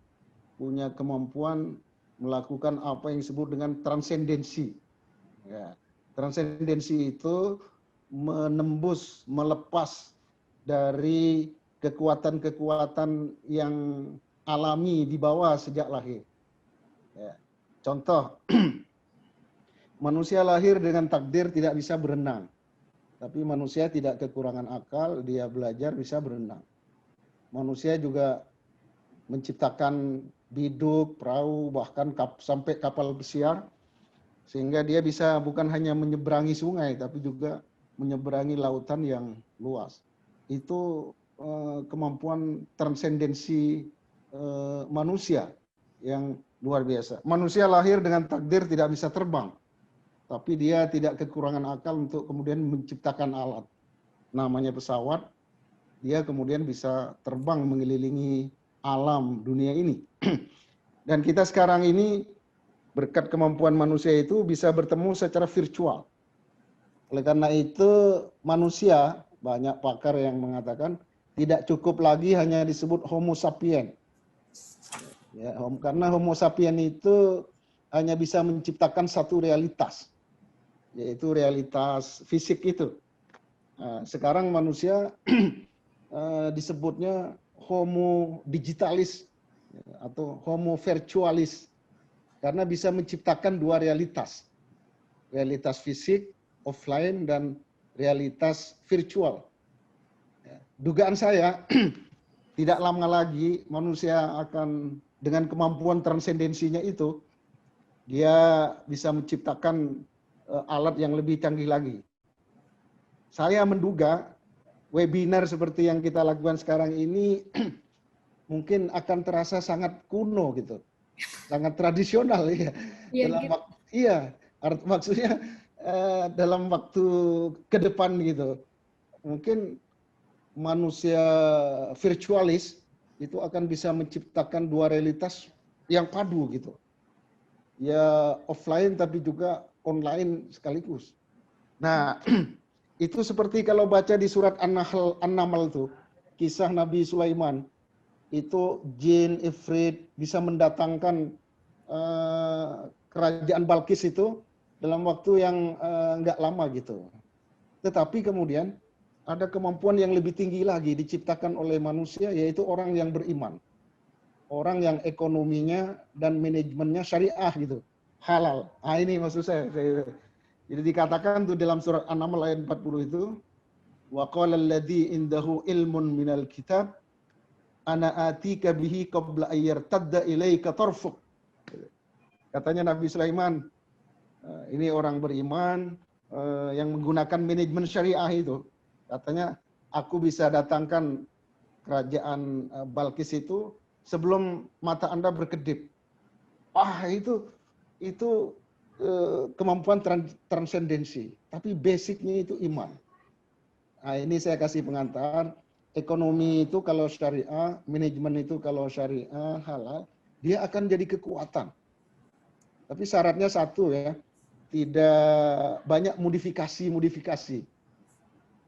punya kemampuan melakukan apa yang disebut dengan transendensi. Ya, transendensi itu menembus, melepas dari kekuatan-kekuatan yang alami di bawah sejak lahir. Ya. Contoh, manusia lahir dengan takdir tidak bisa berenang. Tapi manusia tidak kekurangan akal, dia belajar bisa berenang. Manusia juga menciptakan biduk, perahu, bahkan sampai kapal pesiar, sehingga dia bisa bukan hanya menyeberangi sungai, tapi juga menyeberangi lautan yang luas. Itu kemampuan transendensi manusia yang luar biasa. Manusia lahir dengan takdir tidak bisa terbang. tapi dia tidak kekurangan akal untuk kemudian menciptakan alat. Namanya pesawat, dia kemudian bisa terbang mengelilingi alam dunia ini. Dan kita sekarang ini berkat kemampuan manusia itu bisa bertemu secara virtual. Oleh karena itu manusia, banyak pakar yang mengatakan tidak cukup lagi hanya disebut Homo sapien. Ya, karena Homo sapien itu hanya bisa menciptakan satu realitas, yaitu realitas fisik itu. Nah, sekarang manusia disebutnya Homo digitalis atau Homo virtualis, karena bisa menciptakan dua realitas. Realitas fisik, offline, dan realitas virtual. Dugaan saya, tidak lama lagi manusia akan dengan kemampuan transendensinya itu, dia bisa menciptakan alat yang lebih canggih lagi. Saya menduga webinar seperti yang kita lakukan sekarang ini mungkin akan terasa sangat kuno gitu, sangat tradisional ya. Maksudnya dalam waktu ke depan gitu, mungkin manusia virtualis itu akan bisa menciptakan dua realitas yang padu gitu. Ya offline tapi juga online sekaligus. Nah, itu seperti kalau baca di surat An-Naml itu, kisah Nabi Sulaiman, itu jin, ifrit bisa mendatangkan kerajaan Balkis itu dalam waktu yang nggak lama gitu. Tetapi kemudian ada kemampuan yang lebih tinggi lagi diciptakan oleh manusia, yaitu orang yang beriman. Orang yang ekonominya dan manajemennya syariah gitu, halal. Nah ini maksud saya. Jadi dikatakan tuh dalam surat An-Naml ayat 40 itu, wa qala alladzi indahu ilmun minal kitab ana atika bihi qabla ayyartadda ilaika tarfuk. Katanya Nabi Sulaiman, ini orang beriman yang menggunakan manajemen syariah itu. Katanya, aku bisa datangkan kerajaan Balkis itu sebelum mata Anda berkedip. Wah, itu kemampuan transendensi. Tapi basicnya itu iman. Nah, ini saya kasih pengantar. Ekonomi itu kalau syariah, manajemen itu kalau syariah, halal, dia akan jadi kekuatan. Tapi syaratnya satu ya, tidak banyak modifikasi.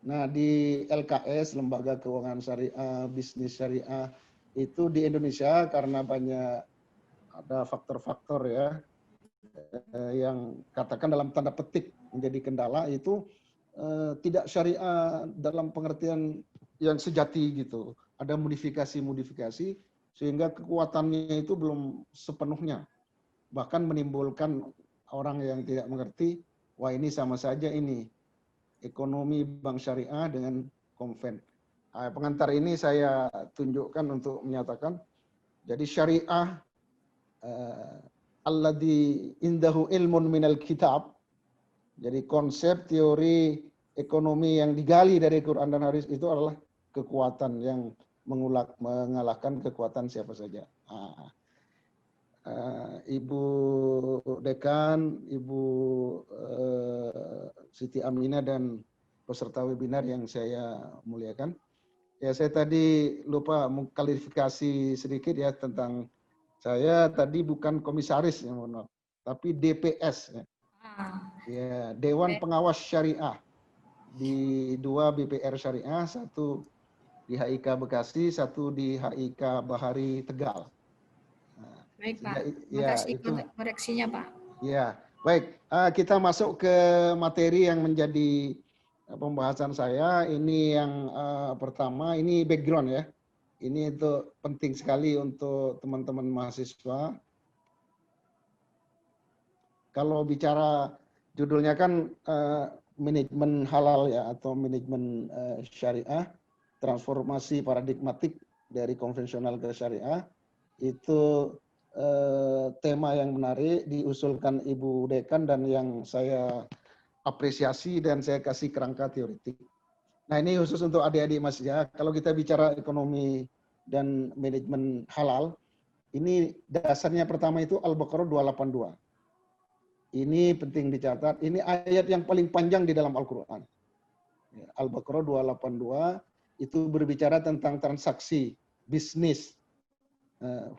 Nah, di LKS, Lembaga Keuangan Syariah, Bisnis Syariah, itu di Indonesia karena banyak ada faktor-faktor ya, yang katakan dalam tanda petik menjadi kendala, itu tidak syariah dalam pengertian yang sejati gitu. Ada modifikasi sehingga kekuatannya itu belum sepenuhnya. Bahkan menimbulkan orang yang tidak mengerti, wah ini sama saja ini ekonomi bank syariah dengan konven. Pengantar ini saya tunjukkan untuk menyatakan, jadi syariah alladzi indahu ilmun minal kitab, jadi konsep teori ekonomi yang digali dari Quran dan hadis itu adalah kekuatan yang mengalahkan kekuatan siapa saja. Ibu Dekan, Ibu Siti Aminah dan peserta webinar yang saya muliakan. Ya, saya tadi lupa mengklarifikasi sedikit ya tentang saya tadi bukan komisaris ya, mohon maaf, tapi DPS ya. Ya, Dewan Pengawas Syariah di 2 BPR Syariah, 1 di HIK Bekasi, 1 di HIK Bahari Tegal. Baik Pak, terima kasih koreksinya Pak. Ya, baik. Kita masuk ke materi yang menjadi pembahasan saya. Ini yang pertama, ini background ya. Ini itu penting sekali untuk teman-teman mahasiswa. Kalau bicara judulnya kan manajemen halal ya, atau manajemen syariah, transformasi paradigmatik dari konvensional ke syariah, itu tema yang menarik diusulkan Ibu Dekan dan yang saya apresiasi dan saya kasih kerangka teoretik. Nah ini khusus untuk adik-adik Mas ya, kalau kita bicara ekonomi dan manajemen halal, ini dasarnya pertama itu Al-Baqarah 282. Ini penting dicatat. Ini ayat yang paling panjang di dalam Al-Quran. Al-Baqarah 282 itu berbicara tentang transaksi bisnis,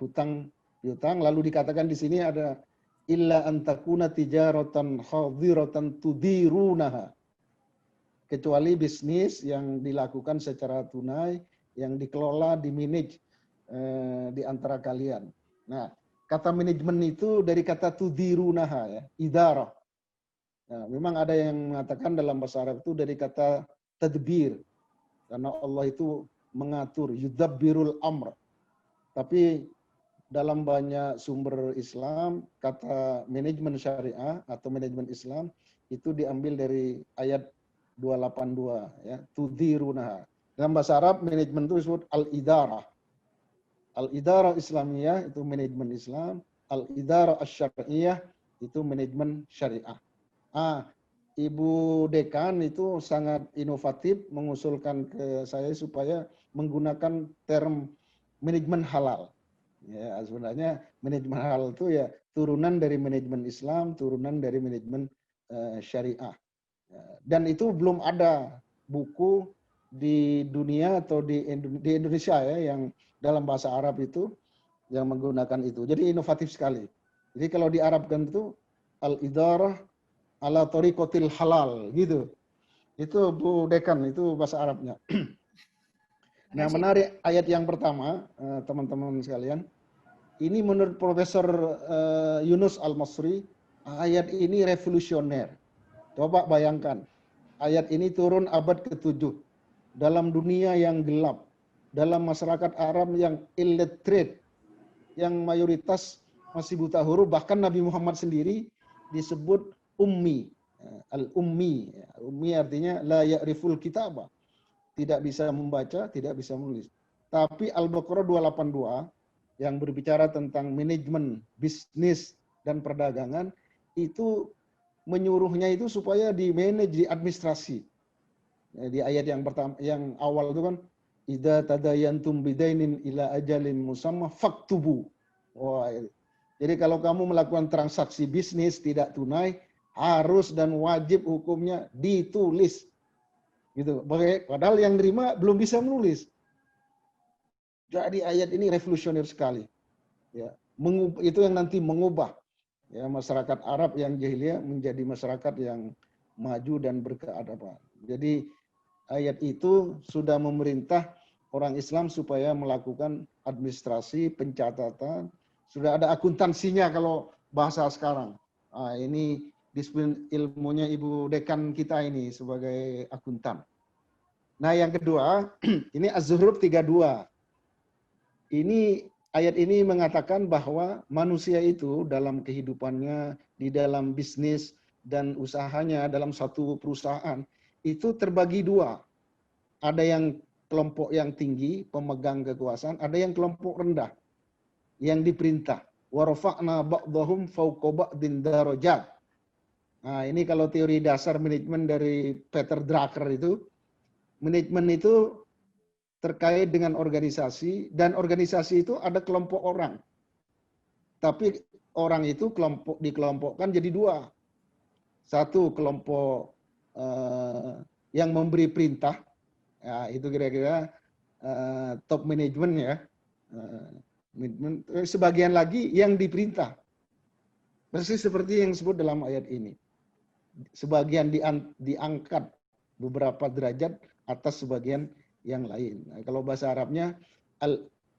hutang piutang. Lalu dikatakan di sini ada illa antakuna tijaratan hadiratan tudirunaha, kecuali bisnis yang dilakukan secara tunai, yang dikelola, dimanage di antara kalian. Nah, kata manajemen itu dari kata tudirunaha, ya, idarah. Nah, memang ada yang mengatakan dalam bahasa Arab itu dari kata tadbir, karena Allah itu mengatur, yudabbirul amr. Tapi dalam banyak sumber Islam, kata manajemen syariah atau manajemen Islam itu diambil dari ayat 282, ya, tudirunaha. Dalam bahasa Arab, manajemen itu disebut al-idarah. Al-idarah Islamiyah itu manajemen Islam, al-idarah asy-syar'iyyah itu manajemen syariah. Ibu Dekan itu sangat inovatif mengusulkan ke saya supaya menggunakan term manajemen halal. Ya, sebenarnya manajemen halal itu ya turunan dari manajemen Islam, turunan dari manajemen syariah. Dan itu belum ada buku di dunia atau di Indonesia ya yang dalam bahasa Arab itu yang menggunakan itu. Jadi inovatif sekali. Jadi kalau diarabkan itu al-idarah ala tariqatil halal gitu. Itu Bu Dekan, itu bahasa Arabnya. Nah, menarik ayat yang pertama, teman-teman sekalian. Ini menurut Profesor Yunus Al-Masri, ayat ini revolusioner. Coba bayangkan, ayat ini turun abad ke-7 dalam dunia yang gelap, dalam masyarakat Arab yang illiterate, yang mayoritas masih buta huruf, bahkan Nabi Muhammad sendiri disebut ummi, al-ummi. Ummi artinya la ya'riful kitabah, tidak bisa membaca, tidak bisa menulis. Tapi Al-Baqarah 282 yang berbicara tentang manajemen bisnis dan perdagangan itu menyuruhnya itu supaya di manage, di administrasi. Di ayat yang pertama, yang awal itu kan idza tadayantum bidainin ila ajalin musamma faktubu. Wah, jadi kalau kamu melakukan transaksi bisnis tidak tunai, harus dan wajib hukumnya ditulis. Gitu. Padahal yang nerima belum bisa menulis. Jadi ayat ini revolusioner sekali. Ya, itu yang nanti mengubah ya masyarakat Arab yang jahiliyah menjadi masyarakat yang maju dan berkeadaban. Jadi ayat itu sudah memerintah orang Islam supaya melakukan administrasi, pencatatan, sudah ada akuntansinya kalau bahasa sekarang. Ini disiplin ilmunya Ibu Dekan kita ini sebagai akuntan. Nah, yang kedua, ini Az-Zukhruf 32. Ini ayat ini mengatakan bahwa manusia itu dalam kehidupannya, di dalam bisnis dan usahanya dalam satu perusahaan itu terbagi dua. Ada yang kelompok yang tinggi, pemegang kekuasaan, ada yang kelompok rendah yang diperintah. Wa rafa'na ba'dahum fawqa ba'din darajat. Nah, ini kalau teori dasar manajemen dari Peter Drucker itu, manajemen itu terkait dengan organisasi, dan organisasi itu ada kelompok orang. Tapi orang itu dikelompokkan jadi dua. Satu kelompok yang memberi perintah, ya, itu kira-kira top management ya. Sebagian lagi yang diperintah. Persis seperti yang disebut dalam ayat ini. Sebagian diangkat beberapa derajat atas sebagian yang lain. Nah, kalau bahasa Arabnya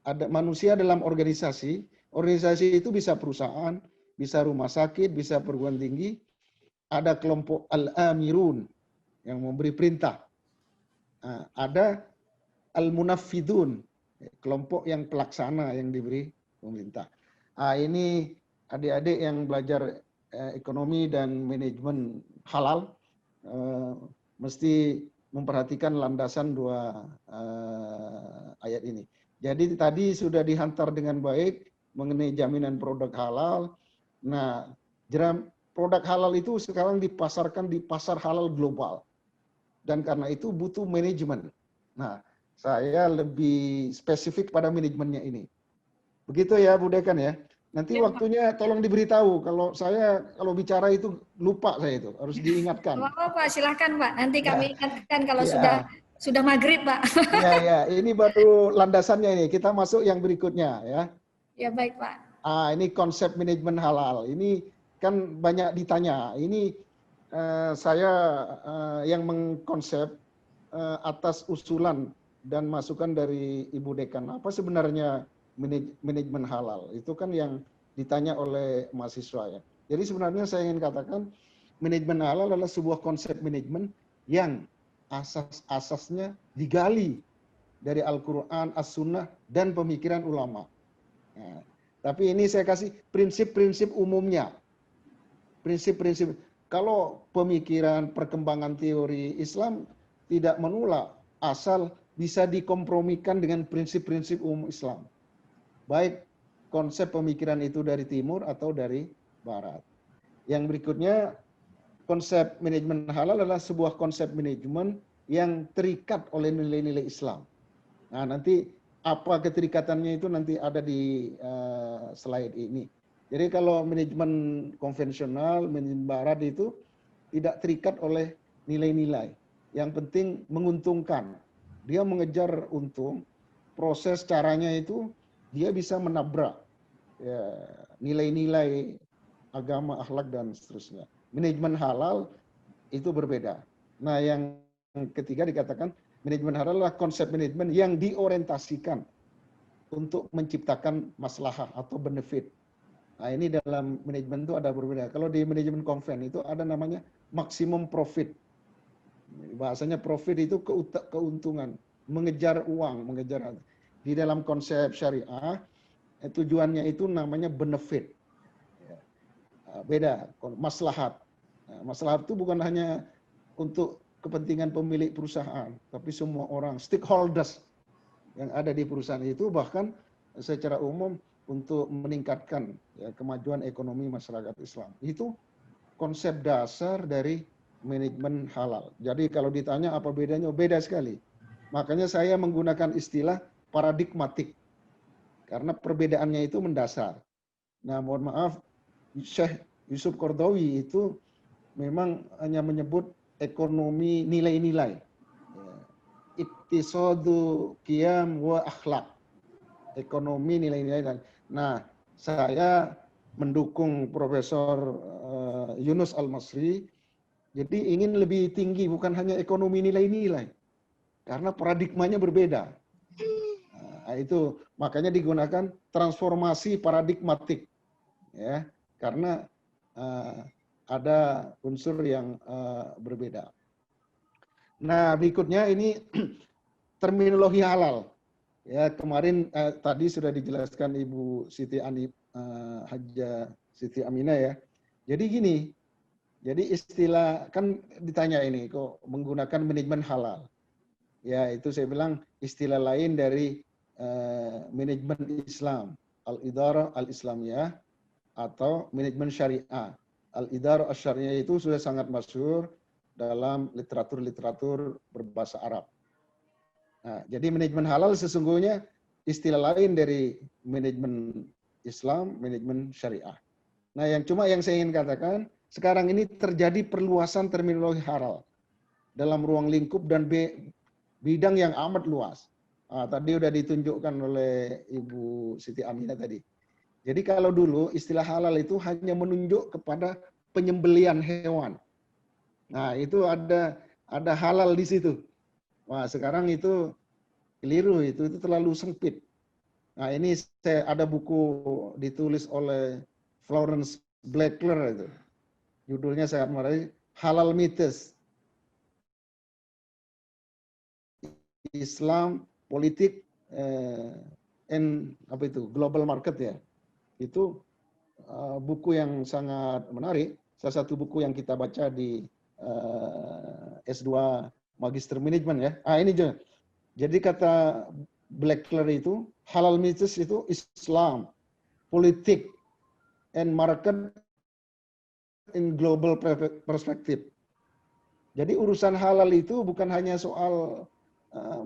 ada manusia dalam organisasi. Organisasi itu bisa perusahaan, bisa rumah sakit, bisa perguruan tinggi. Ada kelompok al-amirun yang memberi perintah. Nah, ada al-munaffidun, kelompok yang pelaksana yang diberi pemerintah. Nah, ini adik-adik yang belajar ekonomi dan manajemen halal mesti memperhatikan landasan dua ayat ini. Jadi tadi sudah dihantar dengan baik mengenai jaminan produk halal. Nah, produk halal itu sekarang dipasarkan di pasar halal global. Dan karena itu butuh manajemen. Nah, saya lebih spesifik pada manajemennya ini. Begitu ya Bu Dekan ya. Nanti Ya, Pak. waktunya tolong diberitahu. Kalau bicara itu lupa saya itu, harus diingatkan. Oh, Pak, silahkan Pak. Nanti Ya, kami ingatkan kalau ya, sudah maghrib Pak. ya, ya. Ini baru landasannya ini. Kita masuk yang berikutnya ya. Ya baik Pak. Ini konsep manajemen halal. Ini kan banyak ditanya. Ini saya yang mengkonsep atas usulan dan masukan dari Ibu Dekan. Apa sebenarnya manajemen halal? Itu kan yang ditanya oleh mahasiswa ya. Jadi sebenarnya saya ingin katakan manajemen halal adalah sebuah konsep manajemen yang asasnya digali dari Al-Quran, As-Sunnah, dan pemikiran ulama. Nah, tapi ini saya kasih prinsip-prinsip umumnya. Prinsip-prinsip. Kalau pemikiran perkembangan teori Islam tidak menolak, asal bisa dikompromikan dengan prinsip-prinsip umum Islam. Baik konsep pemikiran itu dari timur atau dari barat. Yang berikutnya, konsep manajemen halal adalah sebuah konsep manajemen yang terikat oleh nilai-nilai Islam. Nah, nanti apa keterikatannya itu nanti ada di slide ini. Jadi kalau manajemen konvensional, manajemen barat itu tidak terikat oleh nilai-nilai. Yang penting menguntungkan. Dia mengejar untung, proses caranya itu dia bisa menabrak ya, nilai-nilai agama, akhlak, dan seterusnya. Manajemen halal itu berbeda. Nah, yang ketiga dikatakan manajemen halal adalah konsep manajemen yang diorientasikan untuk menciptakan maslahah atau benefit. Nah, ini dalam manajemen itu ada berbeda. Kalau di manajemen konven itu ada namanya maksimum profit. Bahasanya profit itu keuntungan, mengejar uang, mengejar. Di dalam konsep syariah, tujuannya itu namanya benefit. Beda, maslahat. Nah, maslahat itu bukan hanya untuk kepentingan pemilik perusahaan, tapi semua orang, stakeholders yang ada di perusahaan itu, bahkan secara umum untuk meningkatkan ya, kemajuan ekonomi masyarakat Islam. Itu konsep dasar dari manajemen halal. Jadi kalau ditanya apa bedanya, beda sekali. Makanya saya menggunakan istilah paradigmatik, karena perbedaannya itu mendasar. Nah, mohon maaf, Syekh Yusuf Qaradawi itu memang hanya menyebut ekonomi nilai-nilai. Iktisadu qiyam wa akhlak. Ekonomi nilai-nilai. Nah, saya mendukung Profesor Yunus Al-Masri, jadi ingin lebih tinggi, bukan hanya ekonomi nilai-nilai. Karena paradigmanya berbeda. Nah, itu makanya digunakan transformasi paradigmatik. Ya, karena ada unsur yang berbeda. Nah, berikutnya ini terminologi halal. Ya, kemarin tadi sudah dijelaskan Ibu Siti Hajjah Siti Aminah ya. Jadi gini, jadi istilah kan ditanya ini kok menggunakan manajemen halal. Ya, itu saya bilang istilah lain dari manajemen Islam, al-idarah al-islamiyah atau manajemen syariah. Al-idarah asy-syariah itu sudah sangat masyhur dalam literatur-literatur berbahasa Arab. Nah, jadi manajemen halal sesungguhnya istilah lain dari manajemen Islam, manajemen syariah. Nah, yang saya ingin katakan, sekarang ini terjadi perluasan terminologi halal dalam ruang lingkup dan bidang yang amat luas. Tadi sudah ditunjukkan oleh Ibu Siti Aminah tadi. Jadi kalau dulu istilah halal itu hanya menunjuk kepada penyembelian hewan. Nah, itu ada halal di situ. Wah, sekarang itu keliru, itu terlalu sempit. Nah, ini ada buku ditulis oleh Florence Blackler itu. Judulnya sangat menarik, Halal Myths. Islam, politik, global market ya. Itu buku yang sangat menarik. Salah satu buku yang kita baca di S2 Magister Management ya. Ini juga. Jadi kata Blackler itu, halal myths itu Islam, politik, and market in global perspective. Jadi urusan halal itu bukan hanya soal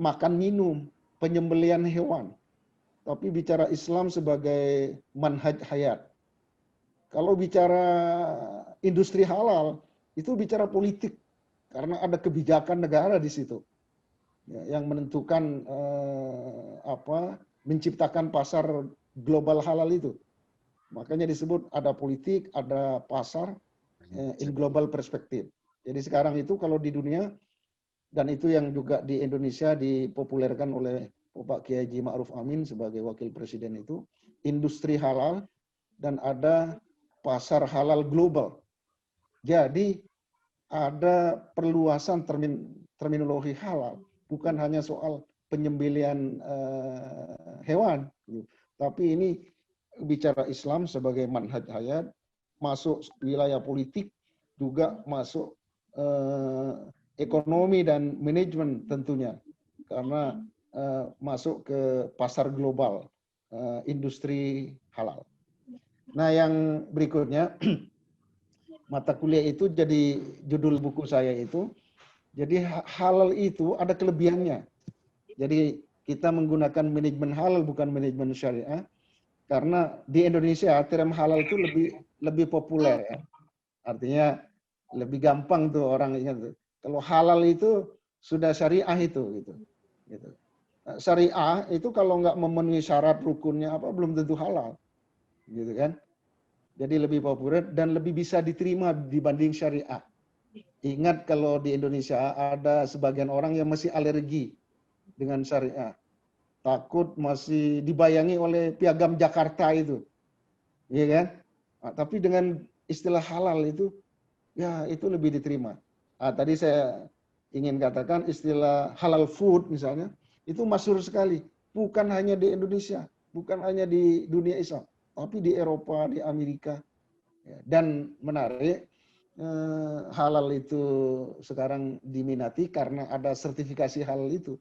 makan minum, penyembelian hewan. tapi bicara Islam sebagai manhaj hayat. Kalau bicara industri halal, itu bicara politik, karena ada kebijakan negara di situ yang menentukan menciptakan pasar global halal itu. Makanya disebut ada politik, ada pasar in global perspective. Jadi sekarang itu kalau di dunia, dan itu yang juga di Indonesia dipopulerkan oleh Pak Kiai Haji Ma'ruf Amin sebagai wakil presiden itu, industri halal dan ada pasar halal global. Jadi ada perluasan terminologi halal, bukan hanya soal penyembelihan hewan, tapi ini bicara Islam sebagai manhaj hayat, masuk wilayah politik, juga masuk ekonomi dan manajemen tentunya, karena masuk ke pasar global industri halal. Nah, yang berikutnya, mata kuliah itu jadi judul buku saya itu. Jadi halal itu ada kelebihannya. Jadi kita menggunakan manajemen halal bukan manajemen syariah, karena di Indonesia term halal itu lebih populer ya. Artinya lebih gampang tuh orang ingat. Kalau halal itu sudah syariah itu gitu. Syariah itu kalau nggak memenuhi syarat rukunnya apa belum tentu halal. Gitu kan. Jadi lebih populer dan lebih bisa diterima dibanding syariah. Ingat kalau di Indonesia ada sebagian orang yang masih alergi dengan syariah. Takut masih dibayangi oleh piagam Jakarta itu. Iya kan? Nah, tapi dengan istilah halal itu, ya itu lebih diterima. Nah, tadi saya ingin katakan istilah halal food misalnya, itu masyhur sekali. Bukan hanya di Indonesia, bukan hanya di dunia Islam, tapi di Eropa, di Amerika. Dan menarik, halal itu sekarang diminati karena ada sertifikasi halal itu.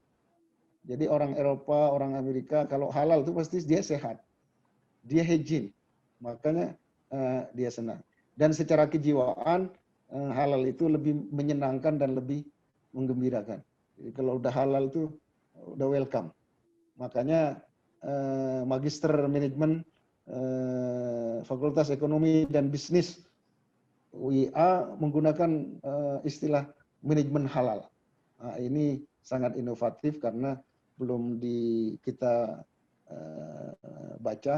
Jadi orang Eropa, orang Amerika, kalau halal itu pasti dia sehat, dia hygiene, makanya dia senang. Dan secara kejiwaan, halal itu lebih menyenangkan dan lebih menggembirakan. Jadi kalau udah halal itu udah welcome. Makanya Magister Manajemen Fakultas Ekonomi dan Bisnis UIA menggunakan istilah manajemen halal. Nah, ini sangat inovatif karena belum kita baca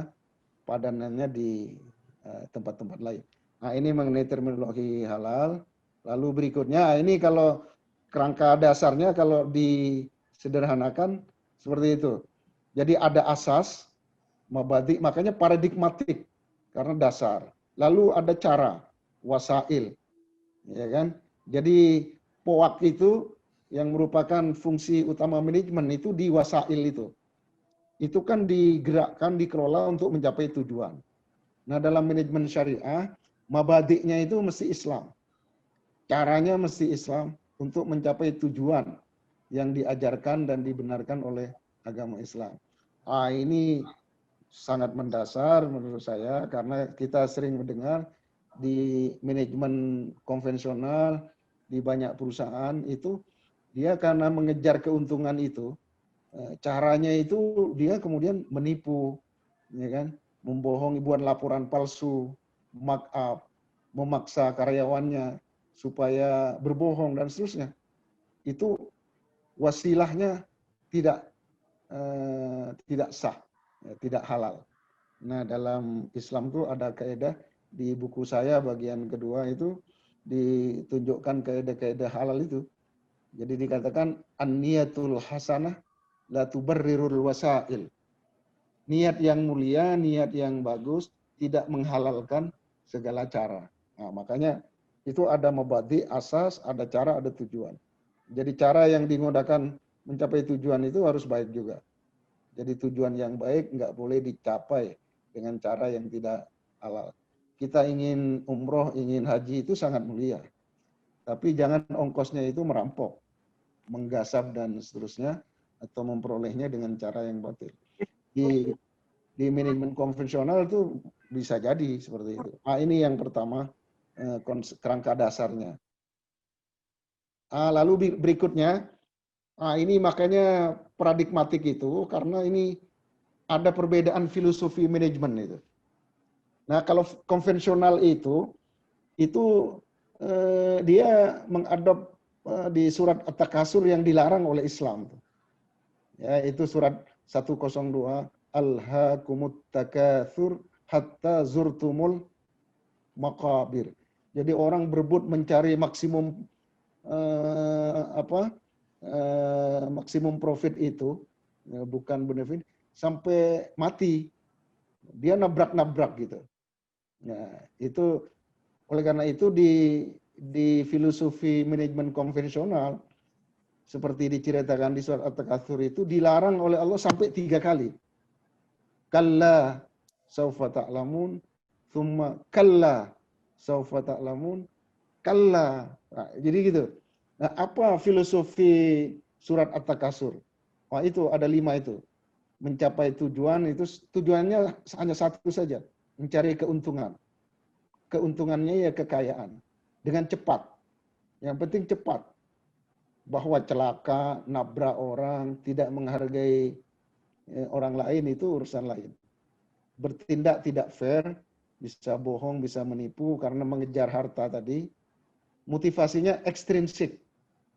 padanannya di tempat-tempat lain. Nah, ini mengenai terminologi halal. Lalu berikutnya, ini kalau kerangka dasarnya kalau disederhanakan seperti itu. Jadi ada asas, mabadi, makanya paradigmatik karena dasar. Lalu ada cara, wasail, ya kan? Jadi POAK itu yang merupakan fungsi utama manajemen itu di wasail itu. Itu kan digerakkan, dikelola untuk mencapai tujuan. Nah, dalam manajemen syariah, mabadiknya itu mesti Islam. Caranya mesti Islam untuk mencapai tujuan yang diajarkan dan dibenarkan oleh agama Islam. Ini sangat mendasar menurut saya karena kita sering mendengar di manajemen konvensional, di banyak perusahaan itu, dia karena mengejar keuntungan itu, caranya itu dia kemudian menipu, ya kan, membohongi, buat laporan palsu, markup, memaksa karyawannya supaya berbohong dan seterusnya. Itu wasilahnya tidak sah, tidak halal. Nah, dalam Islam itu ada kaidah di buku saya bagian kedua itu ditunjukkan kaidah-kaidah halal itu. Jadi dikatakan an-niyatul hasanah la tubarrirul wasail. Niat yang mulia, niat yang bagus tidak menghalalkan segala cara. Nah, makanya itu ada mabadi, asas, ada cara, ada tujuan. Jadi cara yang digunakan mencapai tujuan itu harus baik juga. Jadi tujuan yang baik nggak boleh dicapai dengan cara yang tidak halal. Kita ingin umroh, ingin haji itu sangat mulia. Tapi jangan ongkosnya itu merampok, menggasap dan seterusnya, atau memperolehnya dengan cara yang batil. Di manajemen konvensional itu bisa jadi seperti itu. Ini yang pertama, kerangka dasarnya. Lalu berikutnya, ini makanya paradigmatik itu karena ini ada perbedaan filosofi manajemen itu. Nah, kalau konvensional itu dia mengadop di surat At-Takasur yang dilarang oleh Islam. Ya, itu surat 102, Alhaakumut takatsur hatta zurtumul maqabir. Jadi orang berebut mencari maksimum maksimum profit itu, ya, bukan benefit, sampai mati. Dia nabrak-nabrak gitu. Nah, itu oleh karena itu di filosofi manajemen konvensional seperti diceritakan di surat At-Takatsur itu dilarang oleh Allah sampai 3 kali. Kalla saufa ta'lamun, thumma kalla saufa ta'lamun, kalla. Nah, jadi gitu. Nah, apa filosofi surat At-Takatsur? Wah, itu ada 5 itu. Mencapai tujuan itu tujuannya hanya satu saja, mencari keuntungan. Keuntungannya ya kekayaan dengan cepat. Yang penting cepat. Bahwa celaka, nabrak orang, tidak menghargai orang lain itu urusan lain. Bertindak tidak fair, bisa bohong, bisa menipu karena mengejar harta tadi. Motivasinya ekstrinsik.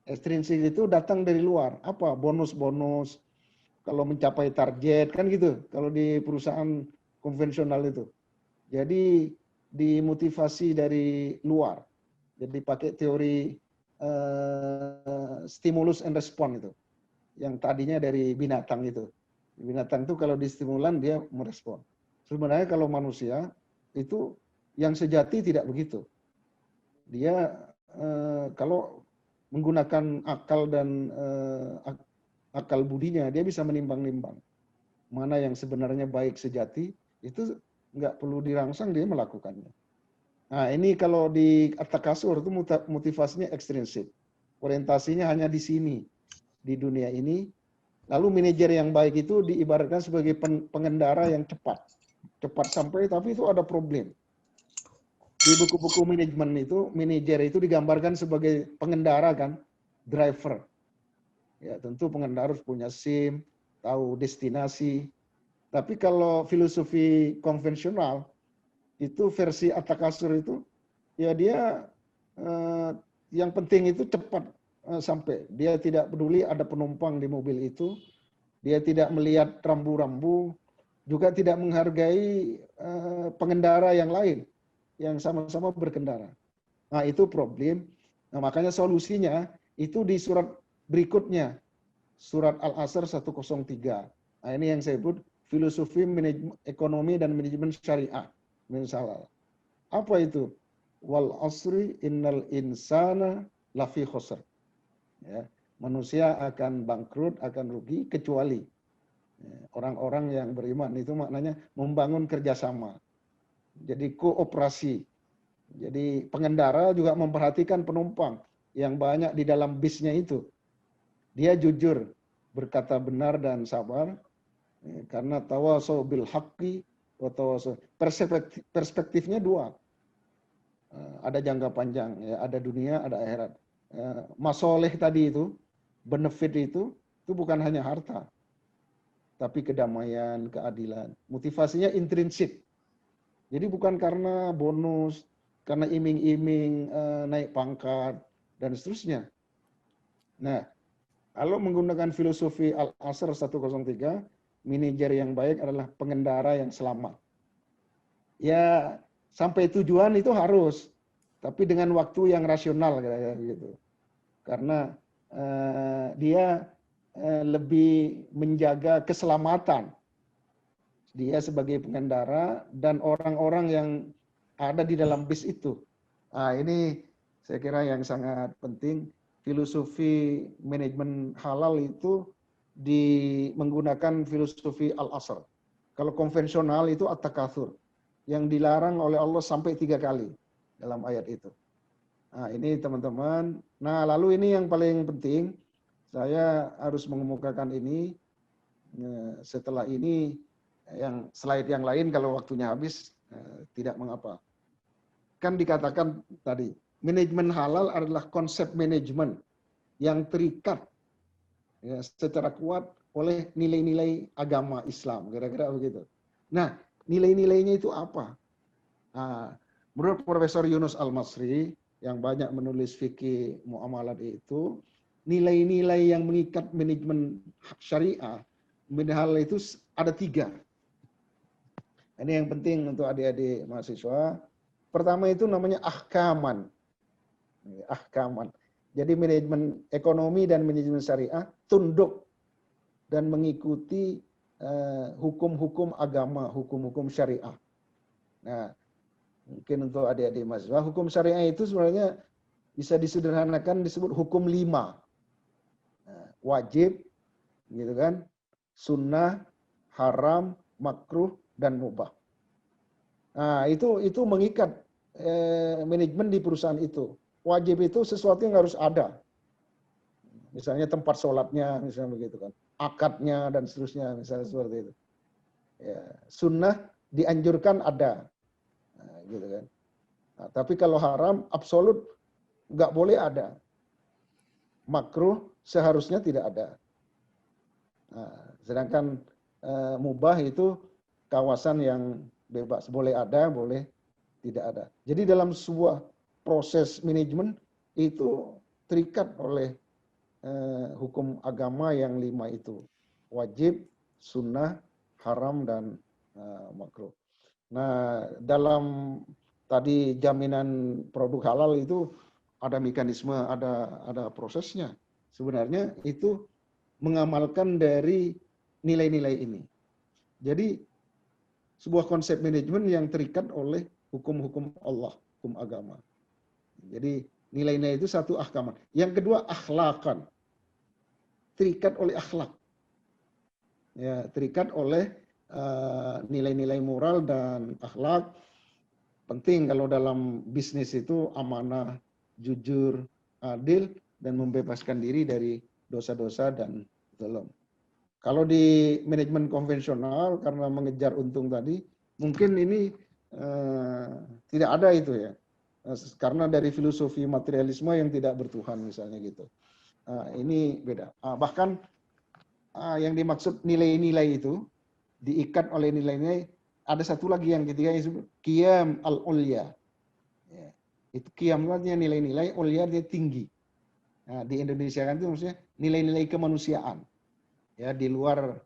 Ekstrinsik itu datang dari luar. Apa? Bonus-bonus. Kalau mencapai target, kan gitu. Kalau di perusahaan konvensional itu. Jadi dimotivasi dari luar. Jadi pakai teori stimulus and response itu. Yang tadinya dari binatang itu. Binatang itu kalau distimulan dia merespon. Sebenarnya kalau manusia itu yang sejati tidak begitu. Dia kalau menggunakan akal dan akal budinya, dia bisa menimbang-nimbang. Mana yang sebenarnya baik sejati, itu nggak perlu dirangsang, dia melakukannya. Nah, ini kalau di At-Takasur itu motivasinya ekstrinsik. Orientasinya hanya di sini, di dunia ini. Lalu manajer yang baik itu diibaratkan sebagai pengendara yang cepat. Cepat sampai, tapi itu ada problem. Di buku-buku manajemen itu, manajer itu digambarkan sebagai pengendara kan, driver. Ya, tentu pengendara harus punya SIM, tahu destinasi. Tapi kalau filosofi konvensional, itu versi At-Takasur itu, ya dia yang penting itu cepat sampai. Dia tidak peduli ada penumpang di mobil itu, dia tidak melihat rambu-rambu, juga tidak menghargai pengendara yang lain yang sama-sama berkendara. Nah, itu problem. Nah, makanya solusinya itu di surat berikutnya, surat Al-Asr 103. Nah, ini yang saya sebut filosofi ekonomi dan manajemen syariah. Misalnya, apa itu? Wal asri innal insana lafi khusr. Ya, manusia akan bangkrut, akan rugi kecuali orang-orang yang beriman. Itu maknanya membangun kerjasama. Jadi kooperasi. Jadi pengendara juga memperhatikan penumpang yang banyak di dalam bisnya itu. Dia jujur, berkata benar dan sabar, karena tawasau bil haqqi wa tawasau. Perspektifnya dua. Ada jangka panjang, ya, ada dunia, ada akhirat. Masoleh tadi itu, benefit itu bukan hanya harta, tapi kedamaian, keadilan. Motivasinya intrinsik. Jadi bukan karena bonus, karena iming-iming naik pangkat, dan seterusnya. Nah, kalau menggunakan filosofi Al-Asr 103, manajer yang baik adalah pengendara yang selamat. Ya, sampai tujuan itu harus, tapi dengan waktu yang rasional gitu. Karena dia lebih menjaga keselamatan dia sebagai pengendara dan orang-orang yang ada di dalam bis itu. Nah, ini saya kira yang sangat penting. Filosofi manajemen halal itu menggunakan filosofi Al-Asr. Kalau konvensional itu At-Takatsur, yang dilarang oleh Allah sampai 3 kali dalam ayat itu. Nah, ini teman-teman. Nah, lalu ini yang paling penting, saya harus mengemukakan ini. Setelah ini, yang slide yang lain kalau waktunya habis, tidak mengapa. Kan dikatakan tadi, manajemen halal adalah konsep manajemen yang terikat ya, secara kuat oleh nilai-nilai agama Islam, kira-kira begitu. Nah, nilai-nilainya itu apa? Nah, menurut Profesor Yunus Al-Masri yang banyak menulis fikih muamalat itu, nilai-nilai yang mengikat manajemen syariah, hal itu ada 3. Ini yang penting untuk adik-adik mahasiswa. Pertama itu namanya ahkaman. Ahkaman. Jadi manajemen ekonomi dan manajemen syariah tunduk dan mengikuti hukum-hukum agama, hukum-hukum syariah. Nah, mungkin untuk adik-adik mahasiswa, hukum syariah itu sebenarnya bisa disederhanakan disebut hukum 5. Wajib, gitu kan, sunnah, haram, makruh, dan mubah. Nah, itu mengikat manajemen di perusahaan itu. Wajib itu sesuatu yang harus ada. Misalnya tempat sholatnya, misalnya begitu kan. Akadnya dan seterusnya, misalnya seperti itu. Ya, sunnah dianjurkan ada. Nah, gitu kan. Nah, tapi kalau haram, absolut nggak boleh ada. Makruh seharusnya tidak ada. Nah, sedangkan mubah itu kawasan yang bebas, boleh ada, boleh tidak ada. Jadi dalam sebuah proses manajemen itu terikat oleh hukum agama yang 5 itu. Wajib, sunnah, haram, dan makruh. Nah, dalam tadi jaminan produk halal itu ada mekanisme, ada prosesnya. Sebenarnya itu mengamalkan dari nilai-nilai ini. Jadi sebuah konsep manajemen yang terikat oleh hukum-hukum Allah, hukum agama. Jadi nilai-nilai itu satu ahkaman. Yang kedua akhlakan. Terikat oleh akhlak. Ya, terikat oleh nilai-nilai moral dan akhlak. Penting kalau dalam bisnis itu amanah, jujur, adil, dan membebaskan diri dari dosa-dosa dan zalim. Kalau di manajemen konvensional karena mengejar untung tadi, mungkin ini tidak ada itu ya. Karena dari filosofi materialisme yang tidak bertuhan misalnya gitu. Ini beda. Bahkan yang dimaksud nilai-nilai itu diikat oleh nilai-nilai. Ada satu lagi yang ketiga yang disebut qiyam al-ulya. Ya, itu qiyam artinya nilai-nilai, ulya dia tinggi. Nah, di Indonesia kan itu maksudnya nilai-nilai kemanusiaan. Ya, di luar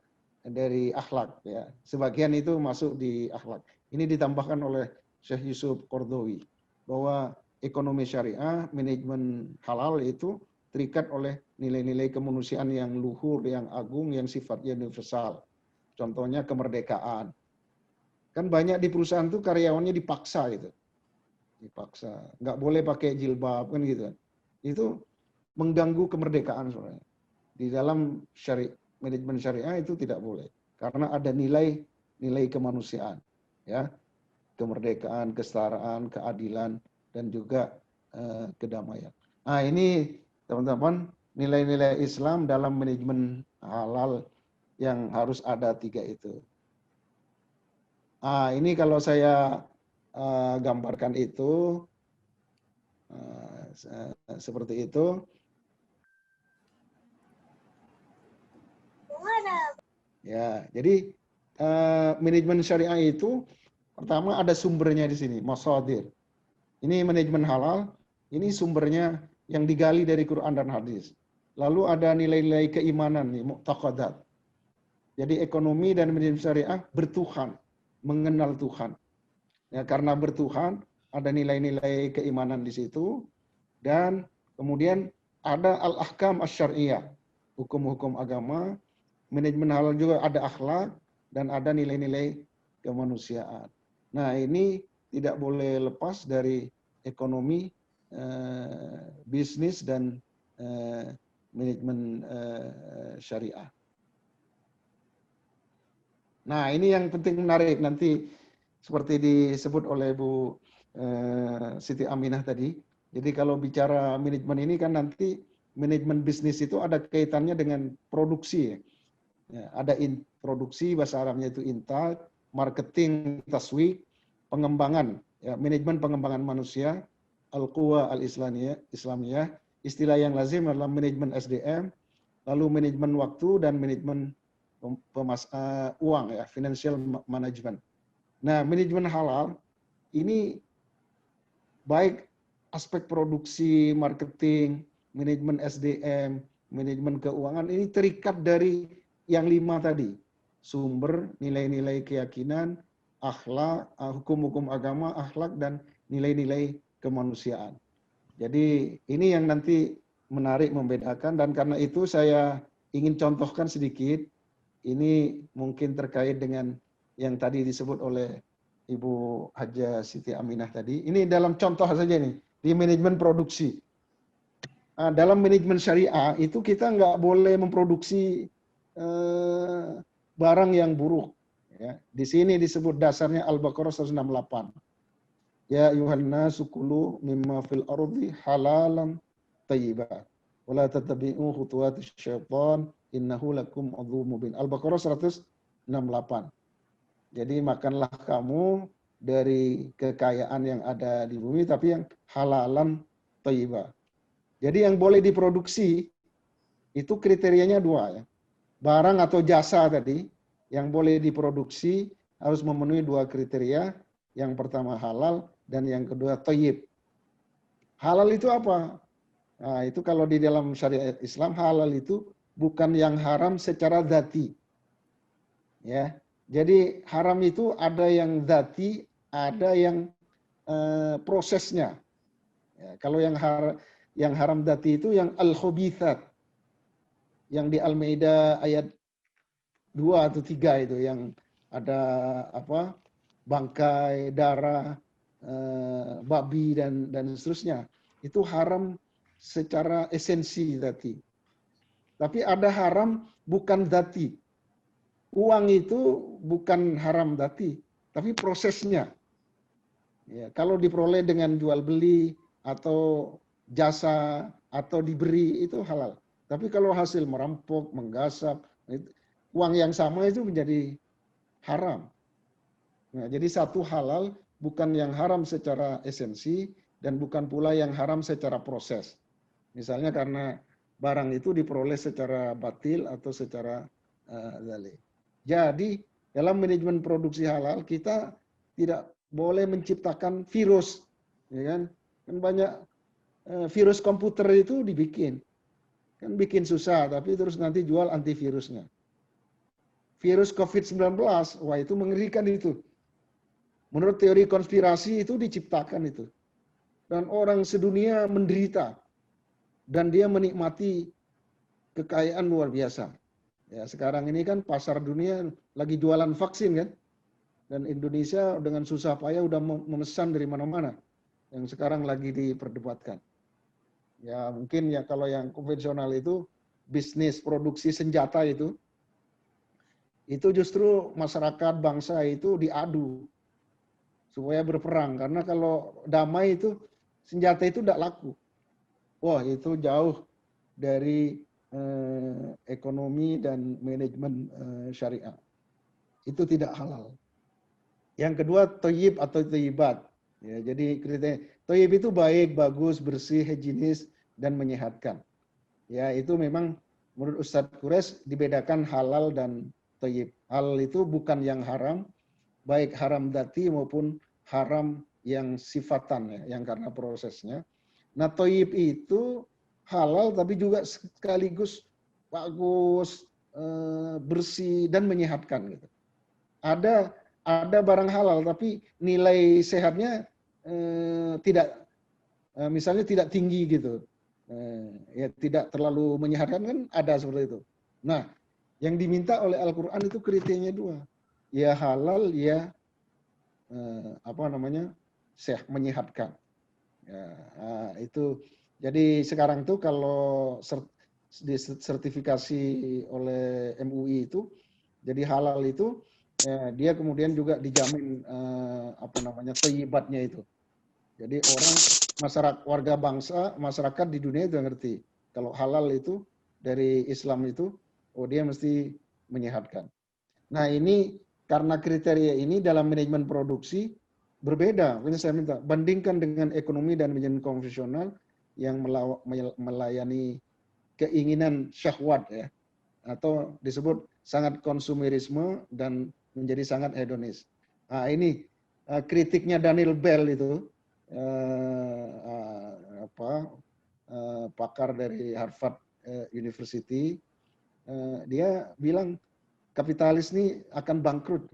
dari akhlak ya. Sebagian itu masuk di akhlak. Ini ditambahkan oleh Syekh Yusuf Qaradawi bahwa ekonomi syariah, manajemen halal itu terikat oleh nilai-nilai kemanusiaan yang luhur, yang agung, yang sifatnya universal. Contohnya kemerdekaan. Kan banyak di perusahaan tuh karyawannya dipaksa gitu. Dipaksa. Nggak boleh pakai jilbab kan gitu kan. Itu mengganggu kemerdekaan sebenarnya. Di dalam manajemen syariah itu tidak boleh. Karena ada nilai kemanusiaan. Ya. Kemerdekaan, kesetaraan, keadilan, dan juga kedamaian. Nah ini teman-teman nilai-nilai Islam dalam manajemen halal yang harus ada 3 itu. Nah ini kalau saya gambarkan itu seperti itu. Ya, jadi manajemen syariah itu pertama ada sumbernya di sini, masadir. Ini manajemen halal, ini sumbernya yang digali dari Quran dan hadis. Lalu ada nilai-nilai keimanan nih, mu'taqadat. Jadi ekonomi dan manajemen syariah bertuhan, mengenal Tuhan. Ya, karena bertuhan ada nilai-nilai keimanan di situ dan kemudian ada al-ahkam asy-syar'iyyah, hukum-hukum agama, manajemen halal juga ada akhlak dan ada nilai-nilai kemanusiaan. Nah, ini tidak boleh lepas dari ekonomi, bisnis, dan manajemen syariah. Nah, ini yang penting menarik nanti seperti disebut oleh Bu Siti Aminah tadi. Jadi kalau bicara manajemen ini kan nanti manajemen bisnis itu ada kaitannya dengan produksi. Ya, ada produksi, bahasa Arabnya itu intaj, marketing, taswik, pengembangan, ya, manajemen pengembangan manusia, al-quwa al-islamiyah, istilah yang lazim adalah manajemen SDM, lalu manajemen waktu dan manajemen uang ya, financial management. Nah, manajemen halal ini baik aspek produksi, marketing, manajemen SDM, manajemen keuangan ini terikat dari yang 5 tadi. Sumber, nilai-nilai keyakinan, akhlak, hukum-hukum agama, akhlak, dan nilai-nilai kemanusiaan. Jadi ini yang nanti menarik membedakan, dan karena itu saya ingin contohkan sedikit. Ini mungkin terkait dengan yang tadi disebut oleh Ibu Haja Siti Aminah tadi. Ini dalam contoh saja nih, di manajemen produksi. Dalam manajemen syariah itu kita nggak boleh memproduksi barang yang buruk. Ya. Di sini disebut dasarnya Al-Baqarah 168. Ya ayuhan nasu kulu mimma fil ardi halalan thayyiban. Wala tattabi'u khutuwatis syaitan innahu lakum adzuum mubin. Al-Baqarah 168. Jadi makanlah kamu dari kekayaan yang ada di bumi, tapi yang halalan thayyibah. Jadi yang boleh diproduksi itu kriterianya 2 ya. Barang atau jasa tadi yang boleh diproduksi harus memenuhi 2 kriteria. Yang pertama halal dan yang kedua thayyib. Halal itu apa? Nah, itu kalau di dalam syariat Islam halal itu bukan yang haram secara dzati. Ya. Jadi haram itu ada yang dzati, ada yang prosesnya. Ya, kalau yang haram dzati itu yang al-khabithat. Yang di Al-Maidah ayat 2 atau 3 itu yang ada apa? Bangkai, darah, babi dan seterusnya. Itu haram secara esensi dzati. Tapi ada haram bukan dzati. Uang itu bukan haram dzati, tapi prosesnya. Ya, kalau diperoleh dengan jual beli atau jasa atau diberi itu halal. Tapi kalau hasil merampok, menggasap, uang yang sama itu menjadi haram. Nah, jadi satu halal bukan yang haram secara esensi dan bukan pula yang haram secara proses. Misalnya karena barang itu diperoleh secara batil atau secara zalim. Jadi dalam manajemen produksi halal kita tidak boleh menciptakan virus, ya kan? Kan banyak virus komputer itu dibikin, kan bikin susah, tapi terus nanti jual antivirusnya. Virus COVID-19, wah itu mengerikan itu. Menurut teori konspirasi itu diciptakan itu, dan orang sedunia menderita, dan dia menikmati kekayaan luar biasa. Ya, sekarang ini kan pasar dunia lagi jualan vaksin kan, dan Indonesia dengan susah payah udah memesan dari mana-mana, yang sekarang lagi diperdebatkan. Ya mungkin ya kalau yang konvensional itu bisnis produksi senjata itu justru masyarakat bangsa itu diadu supaya berperang, karena kalau damai itu senjata itu tidak laku. Wah itu jauh dari ekonomi dan manajemen syariah. Itu tidak halal. Yang kedua thayyib atau thayyibat. Ya, jadi kriteria thayyib itu baik, bagus, bersih, higienis dan menyehatkan. Ya, itu memang menurut Ustadz Quraisy dibedakan halal dan thayyib. Halal itu bukan yang haram, baik haram dzati maupun haram yang sifatan ya, yang karena prosesnya. Nah, thayyib itu halal tapi juga sekaligus bagus, bersih dan menyehatkan gitu. Ada barang halal tapi nilai sehatnya tidak, misalnya tidak tinggi gitu, ya tidak terlalu menyehatkan, kan ada seperti itu. Nah, yang diminta oleh Al-Quran itu kriterianya 2, ya halal, ya menyehatkan. Ya, itu. Jadi sekarang tuh kalau disertifikasi oleh MUI itu jadi halal itu, ya, dia kemudian juga dijamin thayyibatnya itu. Jadi orang warga bangsa, masyarakat di dunia itu ngerti kalau halal itu dari Islam itu, oh dia mesti menyehatkan. Nah ini karena kriteria ini dalam manajemen produksi berbeda. Ini saya minta bandingkan dengan ekonomi dan manajemen konvensional yang melayani keinginan syahwat ya, atau disebut sangat konsumerisme dan menjadi sangat hedonis. Nah, ini kritiknya Daniel Bell itu pakar dari Harvard University, dia bilang kapitalis ini akan bangkrut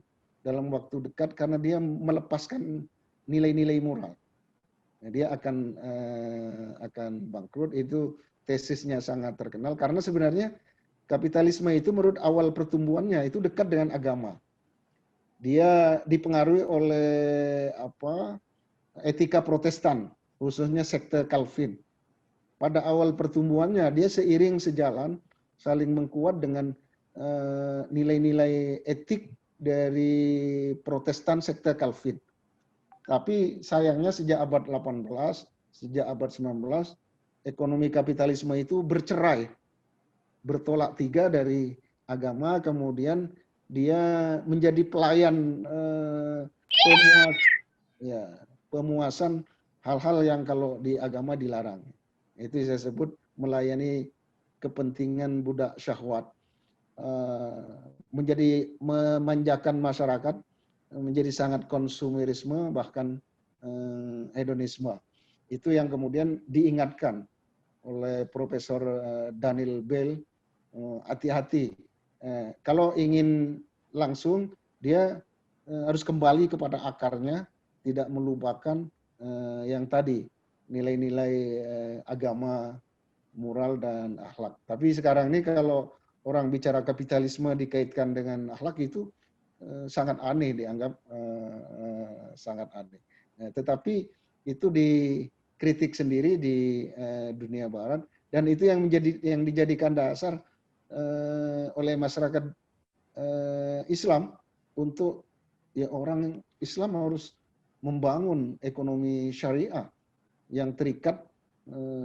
dalam waktu dekat karena dia melepaskan nilai-nilai moral. Dia akan bangkrut. Itu tesisnya sangat terkenal karena sebenarnya kapitalisme itu menurut awal pertumbuhannya itu dekat dengan agama. Dia dipengaruhi oleh etika Protestan, khususnya sekte Calvin. Pada awal pertumbuhannya dia seiring sejalan saling mengkuat dengan nilai-nilai etik dari Protestan sekte Calvin. Tapi sayangnya sejak abad 18, sejak abad 19, ekonomi kapitalisme itu bercerai, bertolak tiga dari agama, kemudian dia menjadi pelayan pemuasan hal-hal yang kalau di agama dilarang. Itu saya sebut melayani kepentingan budak syahwat, menjadi memanjakan masyarakat, menjadi sangat konsumerisme, bahkan hedonisme. Itu yang kemudian diingatkan oleh Profesor Daniel Bell, hati-hati. Kalau ingin langsung, dia harus kembali kepada akarnya, tidak melupakan yang tadi, nilai-nilai agama, moral, dan akhlak. Tapi sekarang ini kalau orang bicara kapitalisme dikaitkan dengan akhlak itu sangat aneh, dianggap sangat aneh. Tetapi itu dikritik sendiri di dunia barat, dan itu yang dijadikan dasar oleh masyarakat Islam untuk orang Islam harus membangun ekonomi syariah yang terikat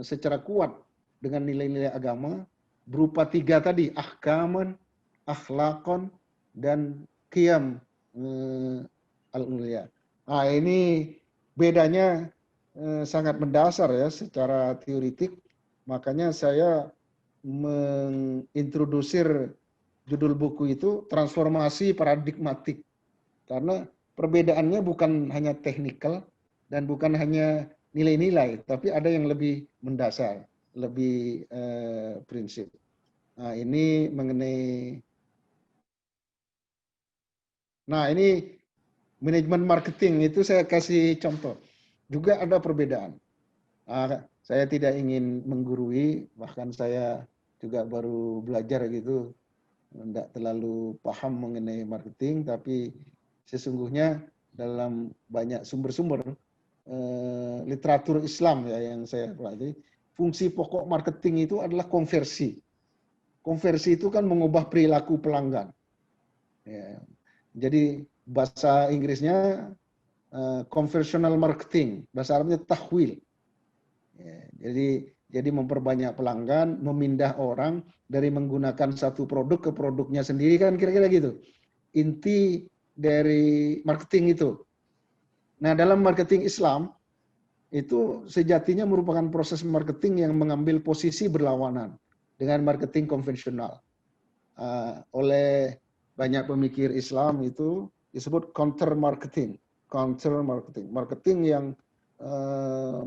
secara kuat dengan nilai-nilai agama berupa tiga tadi, ahkaman, akhlakon, dan qiyam al-ulia. Nah, ini bedanya sangat mendasar ya secara teoritik. Makanya saya mengintrodusir judul buku itu transformasi paradigmatik. Karena perbedaannya bukan hanya teknikal dan bukan hanya nilai-nilai, tapi ada yang lebih mendasar, lebih prinsip. Nah, ini mengenai, nah ini manajemen marketing itu saya kasih contoh. Juga ada perbedaan. Saya tidak ingin menggurui, bahkan saya juga baru belajar gitu, tidak terlalu paham mengenai marketing, tapi sesungguhnya dalam banyak sumber-sumber literatur Islam ya yang saya pelajari, fungsi pokok marketing itu adalah konversi. Konversi itu kan mengubah perilaku pelanggan. Ya. Jadi bahasa Inggrisnya conversational marketing, bahasa Arabnya tahwil. Ya, jadi memperbanyak pelanggan, memindah orang dari menggunakan satu produk ke produknya sendiri, kan kira-kira gitu. Inti dari marketing itu. Nah, dalam marketing Islam itu sejatinya merupakan proses marketing yang mengambil posisi berlawanan dengan marketing konvensional. Oleh banyak pemikir Islam itu disebut counter marketing. Counter marketing, marketing yang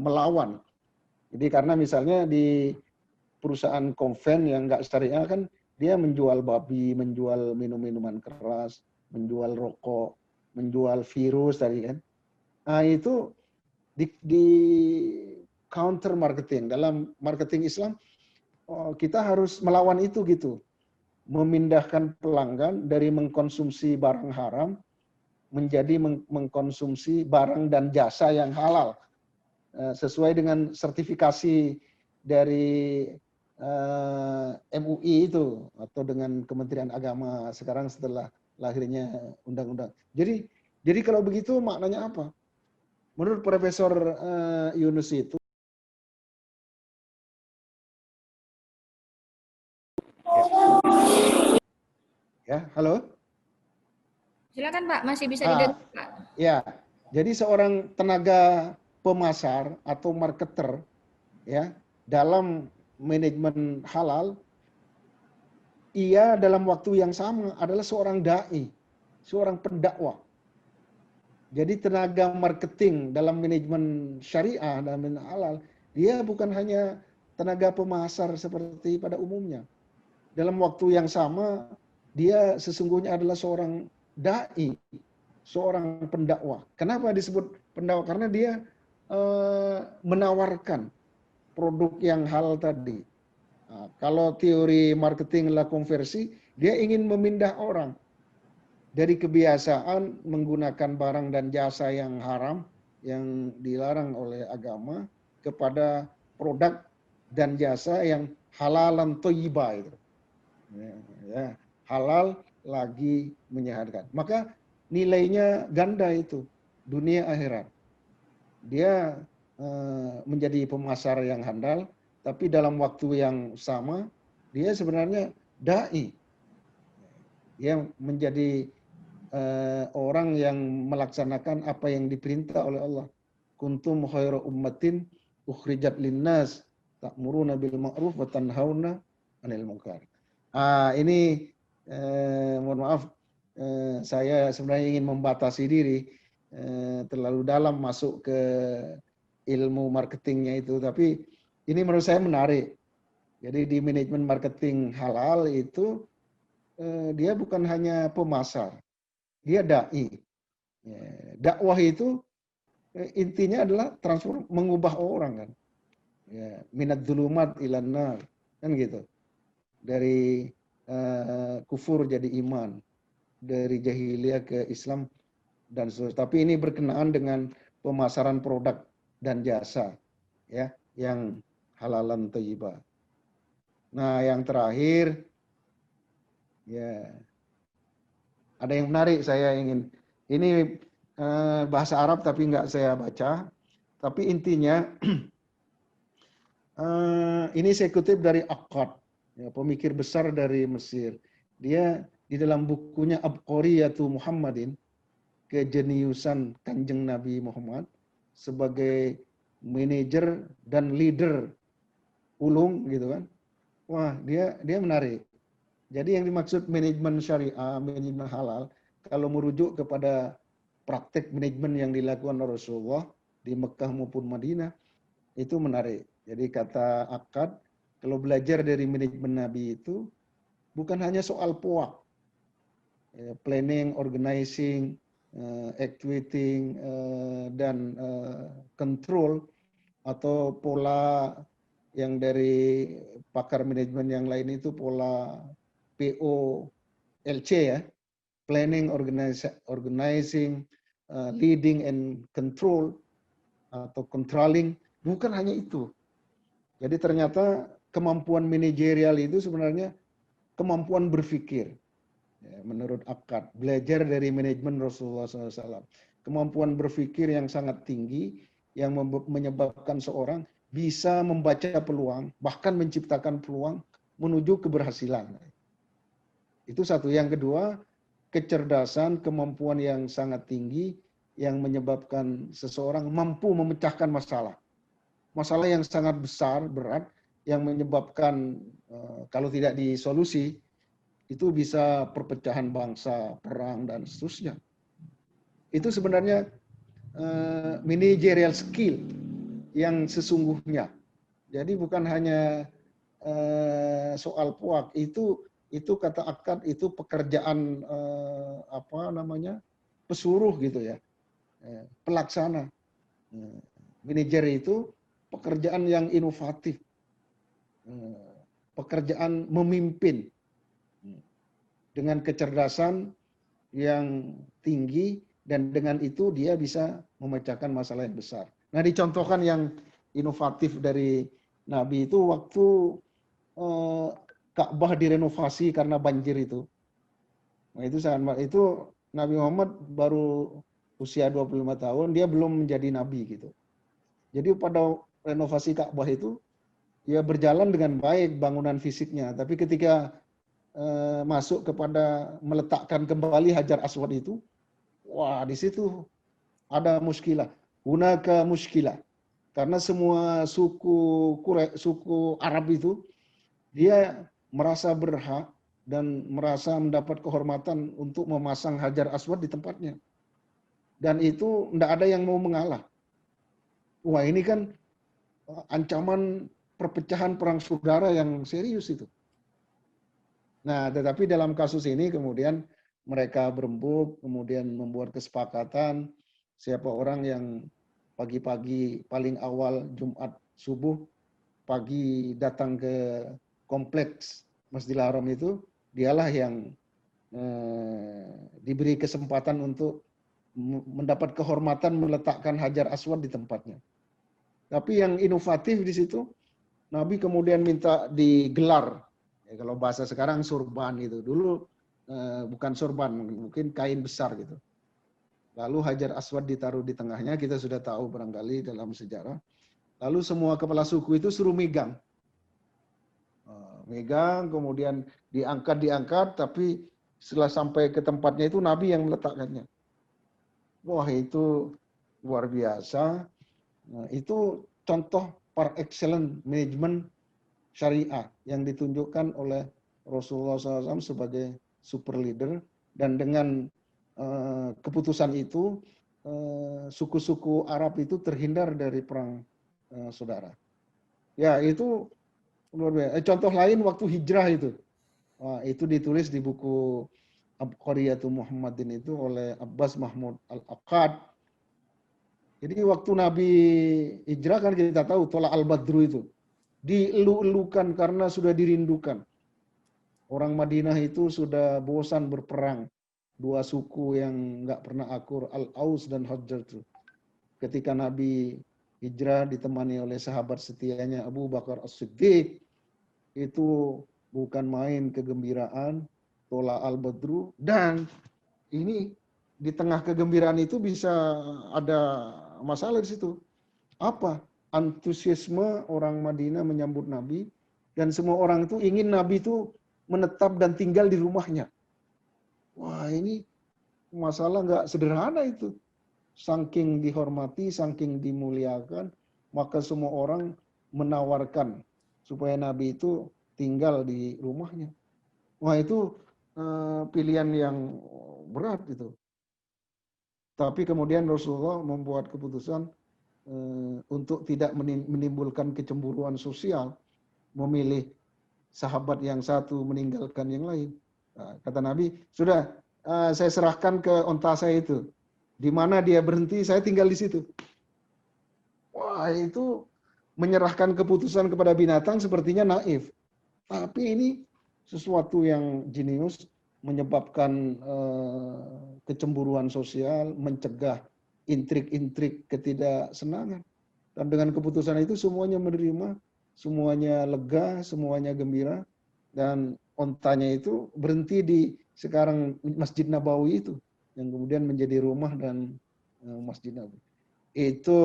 melawan. Jadi karena misalnya di perusahaan konven yang nggak syariah kan dia menjual babi, menjual minum-minuman keras, menjual rokok, menjual virus tadi kan. Nah itu di counter marketing. Dalam marketing Islam kita harus melawan itu gitu. Memindahkan pelanggan dari mengkonsumsi barang haram menjadi mengkonsumsi barang dan jasa yang halal. Sesuai dengan sertifikasi dari MUI itu atau dengan Kementerian Agama sekarang setelah lahirnya undang-undang. Jadi kalau begitu maknanya apa? Menurut Profesor Yunus itu ya, halo? Silakan Pak, masih bisa didengar Pak. Ya, jadi seorang tenaga pemasar atau marketer ya dalam manajemen halal ia dalam waktu yang sama adalah seorang dai, seorang pendakwah. Jadi tenaga marketing dalam manajemen syariah, dalam manajemen halal, dia bukan hanya tenaga pemasar seperti pada umumnya. Dalam waktu yang sama, dia sesungguhnya adalah seorang dai, seorang pendakwah. Kenapa disebut pendakwah? Karena dia menawarkan produk yang halal tadi. Nah, kalau teori marketing adalah konversi, dia ingin memindah orang dari kebiasaan menggunakan barang dan jasa yang haram, yang dilarang oleh agama, kepada produk dan jasa yang halalan thayyibah itu. Ya, halal lagi menyehatkan. Maka nilainya ganda itu, dunia akhirat. Dia menjadi pemasar yang handal, tapi dalam waktu yang sama dia sebenarnya dai. Dia menjadi orang yang melaksanakan apa yang diperintah oleh Allah. Kuntum khairu ummatin ukhrijat linnas ta'muruna bil ma'ruf wa tanhauna 'anil munkar. Ini mohon maaf, saya sebenarnya ingin membatasi diri, terlalu dalam masuk ke ilmu marketingnya itu, tapi ini menurut saya menarik. Jadi di manajemen marketing halal itu dia bukan hanya pemasar, dia dai. Dakwah itu intinya adalah transform, mengubah orang kan. Ya, minat dzulumat ilan nar, kan gitu. Dari kufur jadi iman, dari jahiliyah ke Islam dan seterusnya. Tapi ini berkenaan dengan pemasaran produk dan jasa, ya, yang halalan thayyibah. Nah, yang terakhir, ya, ada yang menarik saya ingin, ini bahasa Arab tapi nggak saya baca, tapi intinya ini saya kutip dari Akkad, ya, pemikir besar dari Mesir. Dia di dalam bukunya Abqariyatu Muhammadin, kejeniusan Kanjeng Nabi Muhammad sebagai manajer dan leader ulung gitu kan. Wah, dia menarik. Jadi yang dimaksud manajemen syariah, manajemen halal, kalau merujuk kepada praktek manajemen yang dilakukan Rasulullah di Mekah maupun Madinah, itu menarik. Jadi kata Akkad, kalau belajar dari manajemen Nabi itu bukan hanya soal puak, planning, organizing, actuating, dan control, atau pola yang dari pakar manajemen yang lain itu pola POLC ya, planning, organizing, leading and control atau controlling, bukan hanya itu. Jadi ternyata kemampuan manajerial itu sebenarnya kemampuan berpikir. Ya, menurut Akkad, belajar dari manajemen Rasulullah SAW. Kemampuan berpikir yang sangat tinggi yang menyebabkan seorang bisa membaca peluang, bahkan menciptakan peluang menuju keberhasilan. Itu satu. Yang kedua, kecerdasan, kemampuan yang sangat tinggi yang menyebabkan seseorang mampu memecahkan masalah. Masalah yang sangat besar, berat, yang menyebabkan kalau tidak disolusi, itu bisa perpecahan bangsa, perang, dan seterusnya. Itu sebenarnya managerial skill yang sesungguhnya. Jadi bukan hanya soal puak, itu kata Akkad itu pekerjaan pesuruh gitu ya, pelaksana. Manajer itu pekerjaan yang inovatif, pekerjaan memimpin dengan kecerdasan yang tinggi, dan dengan itu dia bisa memecahkan masalah yang besar. Nah, dicontohkan yang inovatif dari Nabi itu waktu Ka'bah direnovasi karena banjir itu. Nah, itu Nabi Muhammad baru usia 25 tahun, dia belum menjadi nabi gitu. Jadi pada renovasi Ka'bah itu ya berjalan dengan baik bangunan fisiknya, tapi ketika masuk kepada meletakkan kembali Hajar Aswad itu, wah di situ ada muskilah, hunaka muskilah. Karena semua suku Arab itu dia merasa berhak dan merasa mendapat kehormatan untuk memasang Hajar Aswad di tempatnya. Dan itu tidak ada yang mau mengalah. Wah, ini kan ancaman perpecahan perang saudara yang serius itu. Nah, tetapi dalam kasus ini kemudian mereka berembuk, kemudian membuat kesepakatan siapa orang yang pagi-pagi paling awal Jumat subuh pagi datang ke kompleks Masjidil Haram itu, dialah yang diberi kesempatan untuk mendapat kehormatan meletakkan Hajar Aswad di tempatnya. Tapi yang inovatif di situ, Nabi kemudian minta digelar. Ya, kalau bahasa sekarang surban gitu. Dulu bukan surban, mungkin kain besar gitu. Lalu Hajar Aswad ditaruh di tengahnya, kita sudah tahu barangkali dalam sejarah. Lalu semua kepala suku itu suruh megang. Megang, kemudian diangkat, tapi setelah sampai ke tempatnya itu Nabi yang meletakkannya. Wah, itu luar biasa. Nah, itu contoh par excellence manajemen syariah yang ditunjukkan oleh Rasulullah SAW sebagai super leader, dan dengan keputusan itu suku-suku Arab itu terhindar dari perang saudara. Ya, itu luar biasa. Contoh lain waktu hijrah itu. Itu ditulis di buku Abqariyatul Muhammadin itu oleh Abbas Mahmud Al-Aqad. Jadi waktu Nabi hijrah kan kita tahu Tola al-Badru itu dielu-elukan karena sudah dirindukan. Orang Madinah itu sudah bosan berperang. Dua suku yang nggak pernah akur, Al-Aus dan Hajjaj itu. Ketika Nabi hijrah ditemani oleh sahabat setianya Abu Bakar As-Siddiq, itu bukan main kegembiraan, Tola al-Badru, dan ini di tengah kegembiraan itu bisa ada masalah di situ. Apa? Antusiasme orang Madinah menyambut Nabi, dan semua orang itu ingin Nabi itu menetap dan tinggal di rumahnya. Wah, ini masalah nggak sederhana itu. Saking dihormati, saking dimuliakan, maka semua orang menawarkan supaya Nabi itu tinggal di rumahnya. Wah, itu pilihan yang berat itu. Tapi kemudian Rasulullah membuat keputusan untuk tidak menimbulkan kecemburuan sosial, memilih sahabat yang satu meninggalkan yang lain. Nah, kata Nabi, sudah saya serahkan ke onta saya itu. Di mana dia berhenti, saya tinggal di situ. Wah, itu menyerahkan keputusan kepada binatang sepertinya naif. Tapi ini sesuatu yang jenius, menyebabkan kecemburuan sosial, mencegah intrik-intrik ketidaksenangan. Dan dengan keputusan itu semuanya menerima, semuanya lega, semuanya gembira, dan ontanya itu berhenti di sekarang Masjid Nabawi itu, yang kemudian menjadi rumah dan Masjid Nabawi. Itu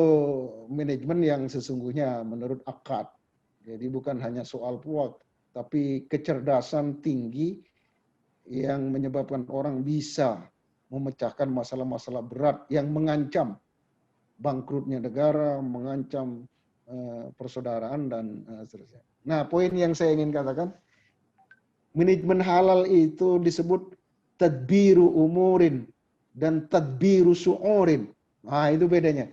manajemen yang sesungguhnya menurut akad. Jadi bukan hanya soal puak, tapi kecerdasan tinggi yang menyebabkan orang bisa memecahkan masalah-masalah berat yang mengancam bangkrutnya negara, mengancam persaudaraan, dan seterusnya. Nah, poin yang saya ingin katakan, manajemen halal itu disebut tadbiru umurin dan tadbiru su'urin. Nah, itu bedanya.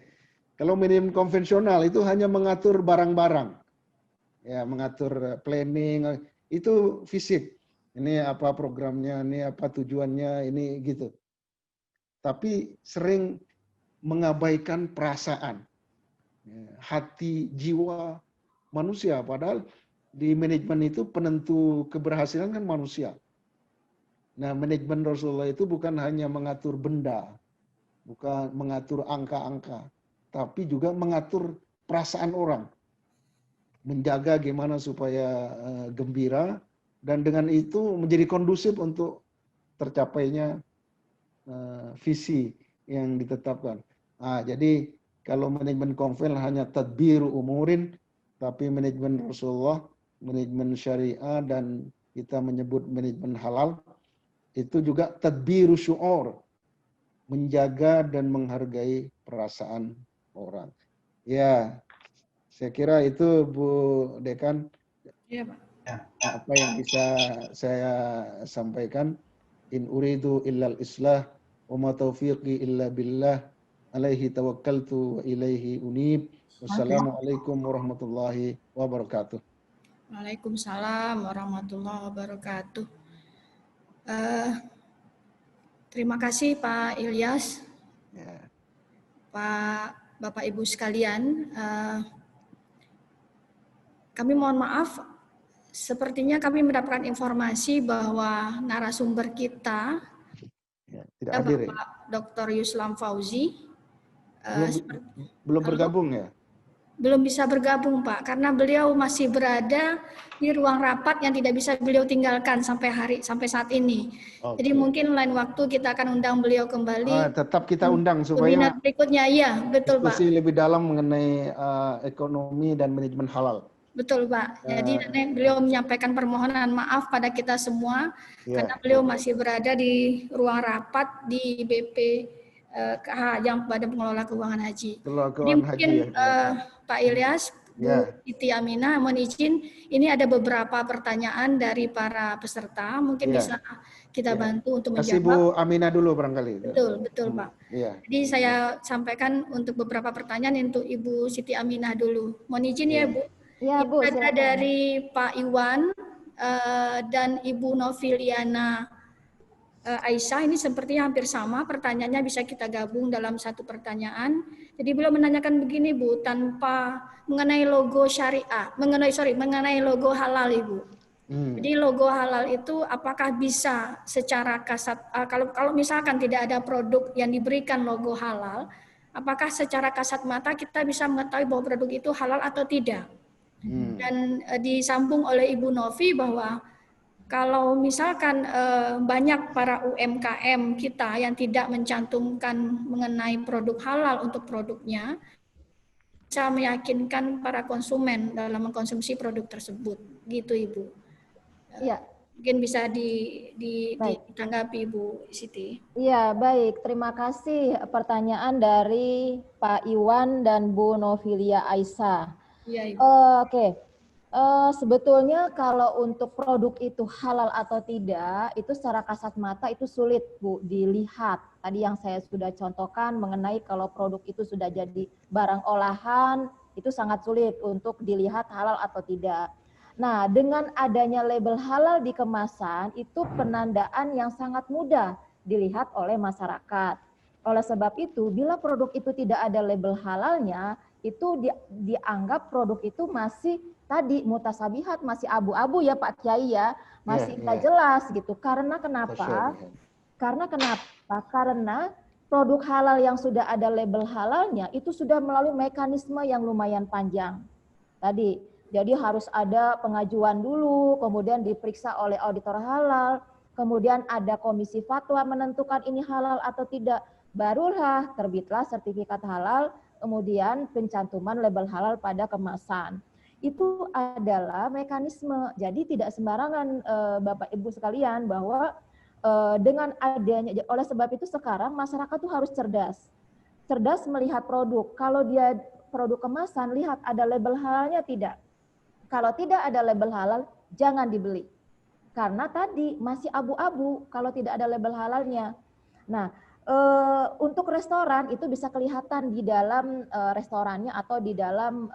Kalau manajemen konvensional itu hanya mengatur barang-barang. Ya, mengatur planning, itu fisik. Ini apa programnya, ini apa tujuannya, ini gitu. Tapi sering mengabaikan perasaan, hati, jiwa manusia. Padahal di manajemen itu penentu keberhasilan kan manusia. Nah, manajemen Rasulullah itu bukan hanya mengatur benda, bukan mengatur angka-angka, tapi juga mengatur perasaan orang. Menjaga gimana supaya gembira, dan dengan itu menjadi kondusif untuk tercapainya visi yang ditetapkan. Nah, jadi kalau manajemen konvensional hanya tadbiru umurin, tapi manajemen Rasulullah, manajemen syariah, dan kita menyebut manajemen halal, itu juga tadbiru syu'ur, menjaga dan menghargai perasaan orang. Ya, saya kira itu Bu Dekan. Iya, Pak. Apa yang bisa saya sampaikan, in uridu illal islah wa ma taufiqi illa billah alaihi tawakkaltu wa ilaihi unib. Wassalamualaikum warahmatullahi wabarakatuh. Waalaikumsalam warahmatullahi wabarakatuh. Terima kasih Pak Ilyas, Ya. Bapak Ibu sekalian. Kami mohon maaf, sepertinya kami mendapatkan informasi bahwa narasumber kita, Tidak hadir ya? Bapak Dr. Yuslam Fauzi, Belum bergabung ya? belum bisa bergabung Pak, karena beliau masih berada di ruang rapat yang tidak bisa beliau tinggalkan sampai saat ini. Okay. Jadi mungkin lain waktu kita akan undang beliau kembali. Tetap kita undang supaya webinar berikutnya, iya betul diskusi Pak. lebih dalam mengenai ekonomi dan manajemen halal. Betul Pak. Jadi beliau menyampaikan permohonan maaf pada kita semua karena beliau masih berada di ruang rapat di BP KH yang Badan Pengelola Keuangan Haji. Jadi mungkin Pak Ilyas, Bu Siti Aminah, mohon izin, ini ada beberapa pertanyaan dari para peserta, mungkin bisa kita bantu untuk menjawab. Kasih Bu Aminah dulu barangkali. Betul Pak. Jadi saya sampaikan untuk beberapa pertanyaan untuk Ibu Siti Aminah dulu. Mohon izin ya Bu. Ya, Bu, ada dari Pak Iwan dan Ibu Noviliana Aisyah, ini sepertinya hampir sama pertanyaannya, bisa kita gabung dalam satu pertanyaan. Jadi beliau menanyakan begini Bu, tanpa mengenai logo syariah, mengenai logo halal Ibu. Jadi logo halal itu apakah bisa secara kasat, kalau misalkan tidak ada produk yang diberikan logo halal, apakah secara kasat mata kita bisa mengetahui bahwa produk itu halal atau tidak? Dan disambung oleh Ibu Novi bahwa kalau misalkan banyak para UMKM kita yang tidak mencantumkan mengenai produk halal untuk produknya, bisa meyakinkan para konsumen dalam mengkonsumsi produk tersebut. Gitu Ibu. Iya. Mungkin bisa ditanggapi Ibu Siti. Iya, baik. Terima kasih pertanyaan dari Pak Iwan dan Bu Novilia Aisyah. Iya, Ibu. Oke. Sebetulnya kalau untuk produk itu halal atau tidak, itu secara kasat mata itu sulit Bu dilihat. Tadi yang saya sudah contohkan mengenai kalau produk itu sudah jadi barang olahan, itu sangat sulit untuk dilihat halal atau tidak. Nah, dengan adanya label halal di kemasan, itu penandaan yang sangat mudah dilihat oleh masyarakat. Oleh sebab itu, bila produk itu tidak ada label halalnya, itu dianggap produk itu masih tadi mutasabihat, masih abu-abu ya Pak Kiai ya, masih tidak jelas gitu. Karena kenapa? Karena produk halal yang sudah ada label halalnya itu sudah melalui mekanisme yang lumayan panjang. Tadi, jadi harus ada pengajuan dulu, kemudian diperiksa oleh auditor halal, kemudian ada komisi fatwa menentukan ini halal atau tidak, barulah terbitlah sertifikat halal, kemudian pencantuman label halal pada kemasan. Itu adalah mekanisme. Jadi tidak sembarangan Bapak Ibu sekalian bahwa dengan adanya, oleh sebab itu sekarang masyarakat tuh harus cerdas. Cerdas melihat produk. Kalau dia produk kemasan, lihat ada label halalnya tidak. Kalau tidak ada label halal, jangan dibeli. Karena tadi masih abu-abu kalau tidak ada label halalnya. Nah, untuk restoran itu bisa kelihatan di dalam restorannya atau di dalam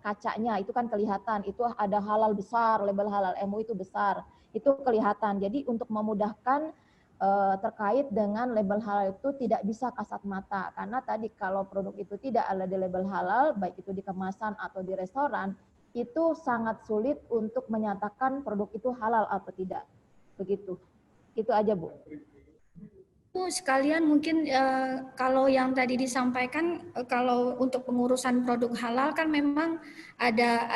kacanya itu kan kelihatan, itu ada halal besar, label halal MUI itu besar, itu kelihatan. Jadi untuk memudahkan terkait dengan label halal itu tidak bisa kasat mata, karena tadi kalau produk itu tidak ada di label halal, baik itu di kemasan atau di restoran, itu sangat sulit untuk menyatakan produk itu halal atau tidak. Begitu. Itu aja Bu. Sekalian mungkin kalau yang tadi disampaikan, kalau untuk pengurusan produk halal kan memang ada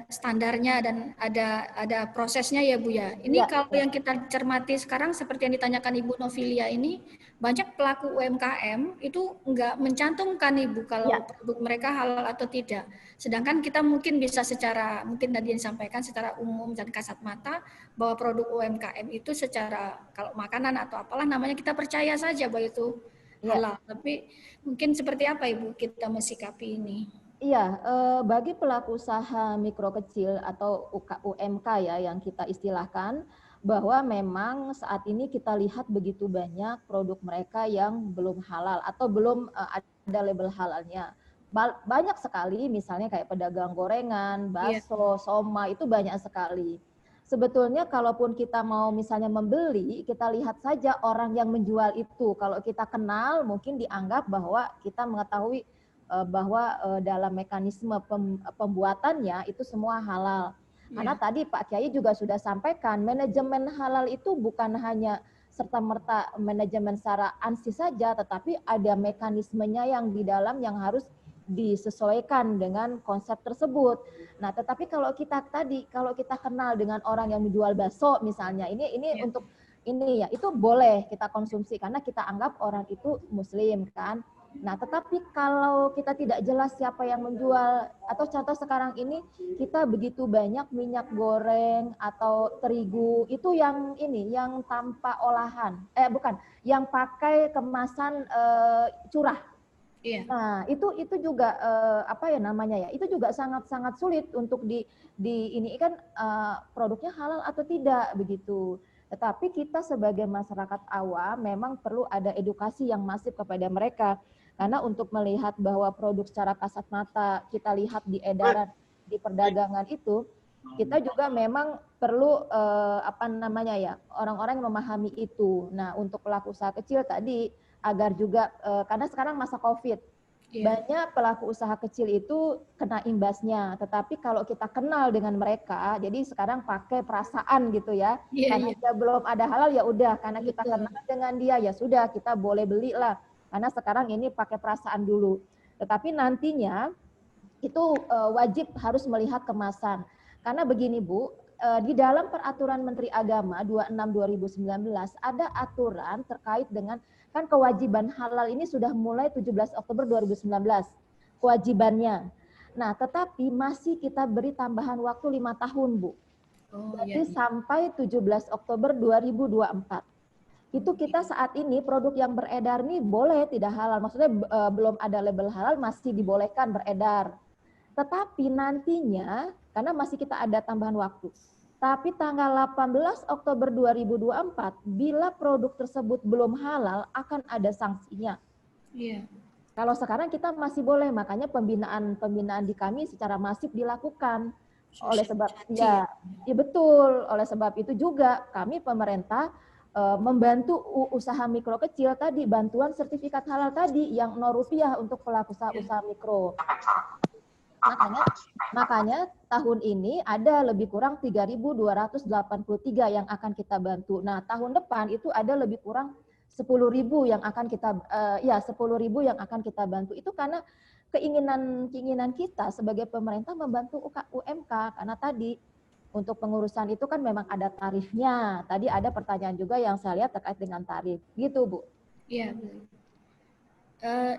standarnya dan ada prosesnya ya Bu ya. Ini kalau yang kita cermati sekarang seperti yang ditanyakan Ibu Novilia ini, banyak pelaku UMKM itu enggak mencantumkan Ibu kalau produk mereka halal atau tidak. Sedangkan kita mungkin bisa mungkin tadi yang disampaikan secara umum dan kasat mata bahwa produk UMKM itu secara kalau makanan atau apalah namanya kita percaya saja bahwa itu halal. Tapi mungkin seperti apa Ibu kita mensikapi ini? Iya, bagi pelaku usaha mikro kecil atau UMK ya yang kita istilahkan, bahwa memang saat ini kita lihat begitu banyak produk mereka yang belum halal atau belum ada label halalnya. Banyak sekali, misalnya kayak pedagang gorengan, Iya. bakso, soma, itu banyak sekali. Sebetulnya kalaupun kita mau misalnya membeli, kita lihat saja orang yang menjual itu. Kalau kita kenal, mungkin dianggap bahwa kita mengetahui bahwa dalam mekanisme pembuatannya itu semua halal. Karena Iya. tadi Pak Kiai juga sudah sampaikan, manajemen halal itu bukan hanya serta-merta manajemen secara ANSI saja, tetapi ada mekanismenya yang di dalam yang harus disesuaikan dengan konsep tersebut. Nah, tetapi kalau kita kenal dengan orang yang menjual bakso misalnya, ini Iya. untuk ini ya, itu boleh kita konsumsi karena kita anggap orang itu muslim kan. Nah, tetapi kalau kita tidak jelas siapa yang menjual, atau contoh sekarang ini kita begitu banyak minyak goreng atau terigu itu yang tanpa olahan, bukan, yang pakai kemasan curah. Iya. Nah, itu juga apa ya namanya ya? Itu juga sangat-sangat sulit untuk ini kan produknya halal atau tidak begitu. Tetapi kita sebagai masyarakat awam memang perlu ada edukasi yang masif kepada mereka. Karena untuk melihat bahwa produk secara kasat mata kita lihat di edaran di perdagangan itu, kita juga memang perlu apa namanya ya, orang-orang yang memahami itu. Nah, untuk pelaku usaha kecil tadi agar juga karena sekarang masa Covid, Iya. banyak pelaku usaha kecil itu kena imbasnya. Tetapi kalau kita kenal dengan mereka, jadi sekarang pakai perasaan gitu ya. Iya. Karena Iya. dia belum ada halal ya udah, karena kita Betul. kenal dengan dia ya sudah kita boleh beli lah. Karena sekarang ini pakai perasaan dulu. Tetapi nantinya itu wajib harus melihat kemasan. Karena begini Bu, di dalam peraturan Menteri Agama 26/2019 ada aturan terkait dengan kan kewajiban halal ini sudah mulai 17 Oktober 2019 kewajibannya. Nah, tetapi masih kita beri tambahan waktu 5 tahun, Bu. Oh, iya. Jadi sampai 17 Oktober 2024. Itu kita saat ini produk yang beredar nih boleh tidak halal. Maksudnya belum ada label halal masih dibolehkan beredar. Tetapi nantinya, karena masih kita ada tambahan waktu, tapi tanggal 18 Oktober 2024, bila produk tersebut belum halal, akan ada sanksinya. Iya. Kalau sekarang kita masih boleh, makanya pembinaan di kami secara masif dilakukan. Oleh sebab Sosialisasi. ya betul. Oleh sebab itu juga kami pemerintah membantu usaha mikro kecil tadi, bantuan sertifikat halal tadi yang Rp0 untuk pelaku usaha mikro. Makanya tahun ini ada lebih kurang 3.283 yang akan kita bantu. Nah, tahun depan itu ada lebih kurang 10.000 yang akan kita 10.000 yang akan kita bantu. Itu karena keinginan kita sebagai pemerintah membantu UMK karena tadi untuk pengurusan itu kan memang ada tarifnya. Tadi ada pertanyaan juga yang saya lihat terkait dengan tarif. Gitu, Bu. Iya.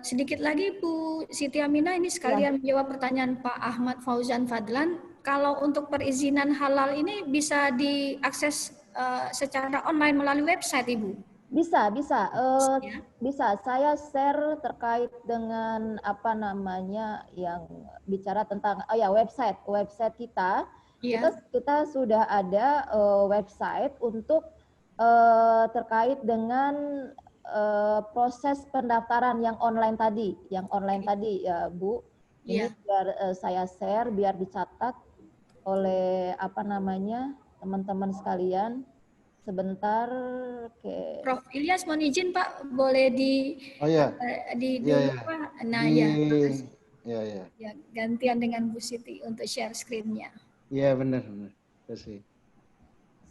Sedikit lagi Bu Siti Aminah ini sekalian menjawab pertanyaan Pak Ahmad Fauzan Fadlan. Kalau untuk perizinan halal ini bisa diakses secara online melalui website Ibu? Bisa. Ya. Bisa. Saya share terkait dengan apa namanya yang bicara tentang website kita. Iya. Kita sudah ada website untuk terkait dengan proses pendaftaran yang online tadi ya Bu. Ini Iya. biar saya share biar dicatat oleh apa namanya teman-teman sekalian. Sebentar, oke. Prof Ilyas mohon izin Pak, boleh Oh ya, di iya dulu ya. Pak. Nah Di ya, makasih. ya ya. Ya, gantian dengan Bu Siti untuk share screen-nya. Iya benar benar. Kasih.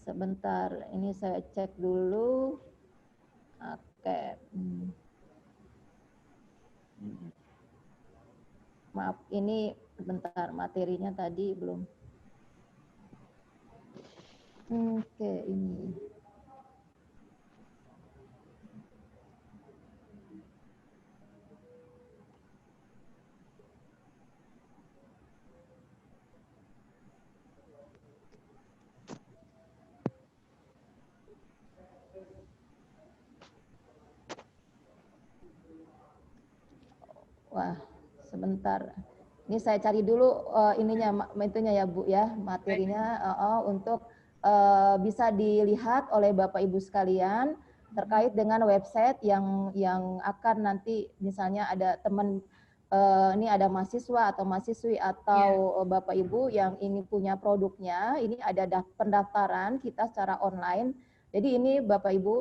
Sebentar, ini saya cek dulu. Oke. Maaf, ini bentar materinya tadi belum. Oke, ini. Wah, sebentar. Ini saya cari dulu itunya ya Bu ya, materinya untuk bisa dilihat oleh Bapak Ibu sekalian terkait dengan website yang akan nanti misalnya ada teman ini ada mahasiswa atau mahasiswi atau Bapak Ibu yang ingin punya produknya, ini ada pendaftaran kita secara online. Jadi ini Bapak Ibu,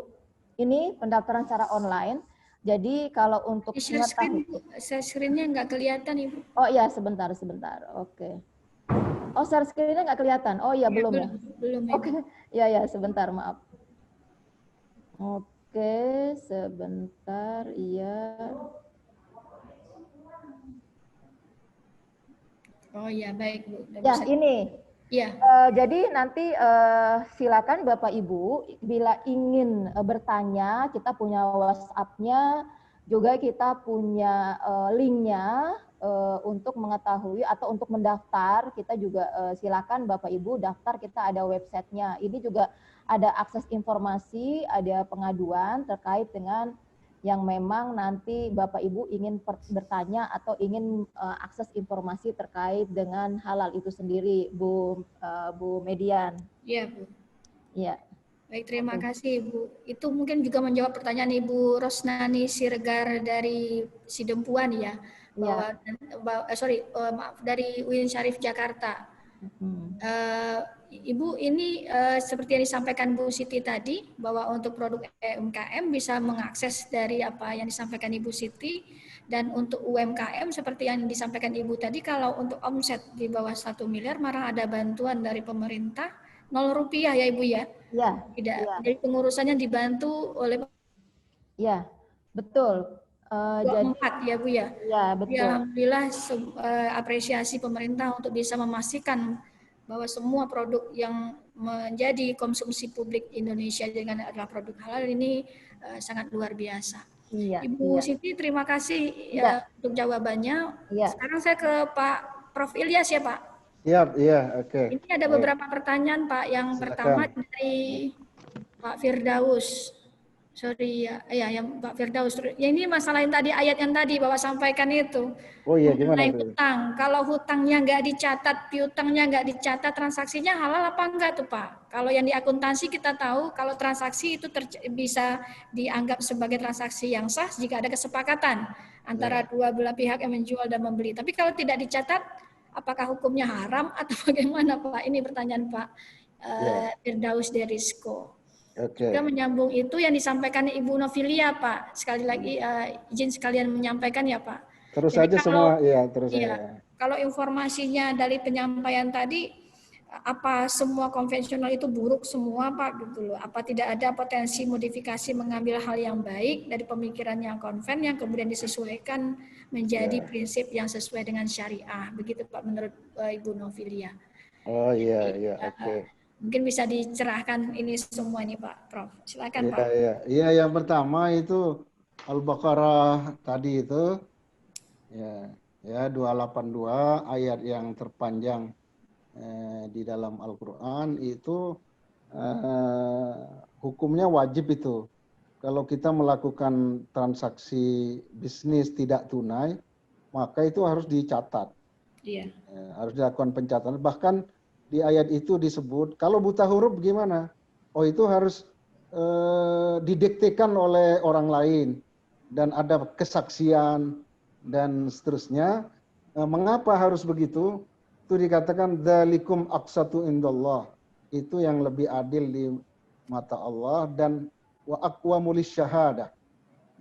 ini pendaftaran secara online. Jadi kalau untuk Share screen-nya nggak kelihatan Ibu. Oh iya, sebentar. Oke. Oh, share screen-nya nggak kelihatan. Oh iya, belum ya. Belum. Oke, ya, sebentar, maaf. Oke, sebentar, iya. Oh iya, baik Bu. Ya, ini. Iya. Jadi nanti silakan Bapak Ibu bila ingin bertanya, kita punya WhatsApp-nya, juga kita punya link-nya untuk mengetahui atau untuk mendaftar. Kita juga silakan Bapak Ibu daftar, kita ada website-nya. Ini juga ada akses informasi, ada pengaduan terkait dengan yang memang nanti Bapak Ibu ingin bertanya atau ingin akses informasi terkait dengan halal itu sendiri, Bu Median. Iya, Bu. Iya. Baik, terima kasih, Bu. Itu mungkin juga menjawab pertanyaan Ibu Rosnani Siregar dari Sidempuan ya, maaf, dari UIN Syarif Jakarta. Ibu, ini seperti yang disampaikan Bu Siti tadi, bahwa untuk produk UMKM bisa mengakses dari apa yang disampaikan Ibu Siti, dan untuk UMKM seperti yang disampaikan Ibu tadi, kalau untuk omset di bawah 1 miliar, malah ada bantuan dari pemerintah 0 rupiah ya Ibu ya? Iya. Tidak, jadi pengurusannya dibantu oleh. Iya, betul. 24 ya Bu ya? Iya, betul. Ya, alhamdulillah apresiasi pemerintah untuk bisa memastikan bahwa semua produk yang menjadi konsumsi publik Indonesia dengan adalah produk halal ini sangat luar biasa. Iya, Ibu Siti, terima kasih untuk jawabannya. Iya. Sekarang saya ke Pak Prof. Ilyas ya Pak. Iya, oke. Ini ada beberapa pertanyaan Pak. Yang pertama dari Pak Firdaus. Yang Pak Firdaus. Ya, ini masalah yang tadi, ayat yang tadi Bapak sampaikan itu. Oh iya, gimana itu? Hutang. Kalau hutangnya nggak dicatat, piutangnya nggak dicatat, transaksinya halal apa enggak tuh Pak? Kalau yang di akuntansi kita tahu, kalau transaksi itu bisa dianggap sebagai transaksi yang sah jika ada kesepakatan antara dua belah pihak yang menjual dan membeli. Tapi kalau tidak dicatat, apakah hukumnya haram atau bagaimana Pak? Ini pertanyaan Pak Firdaus Derisko. Juga menyambung itu yang disampaikan Ibu Novilia Pak. Sekali lagi izin sekalian menyampaikan ya Pak. Terus saja semua, terus saja. Kalau informasinya dari penyampaian tadi, apa semua konvensional itu buruk semua Pak gitu loh? Apa tidak ada potensi modifikasi mengambil hal yang baik dari pemikiran yang konven yang kemudian disesuaikan menjadi prinsip yang sesuai dengan syariah? Begitu Pak menurut Ibu Novilia. Oh iya, oke. Mungkin bisa dicerahkan ini semua ini Pak Prof. Silakan Pak. Iya, yang pertama itu Al-Baqarah tadi itu ya 282 ayat yang terpanjang di dalam Al-Qur'an itu hukumnya wajib itu. Kalau kita melakukan transaksi bisnis tidak tunai, maka itu harus dicatat. Iya. Harus dilakukan pencatatan. Bahkan di ayat itu disebut, kalau buta huruf gimana? Oh itu harus didiktekan oleh orang lain dan ada kesaksian dan seterusnya. Mengapa harus begitu? Itu dikatakan dzalikum aqsatu indallah. Itu yang lebih adil di mata Allah dan wa aqwamul syahadah.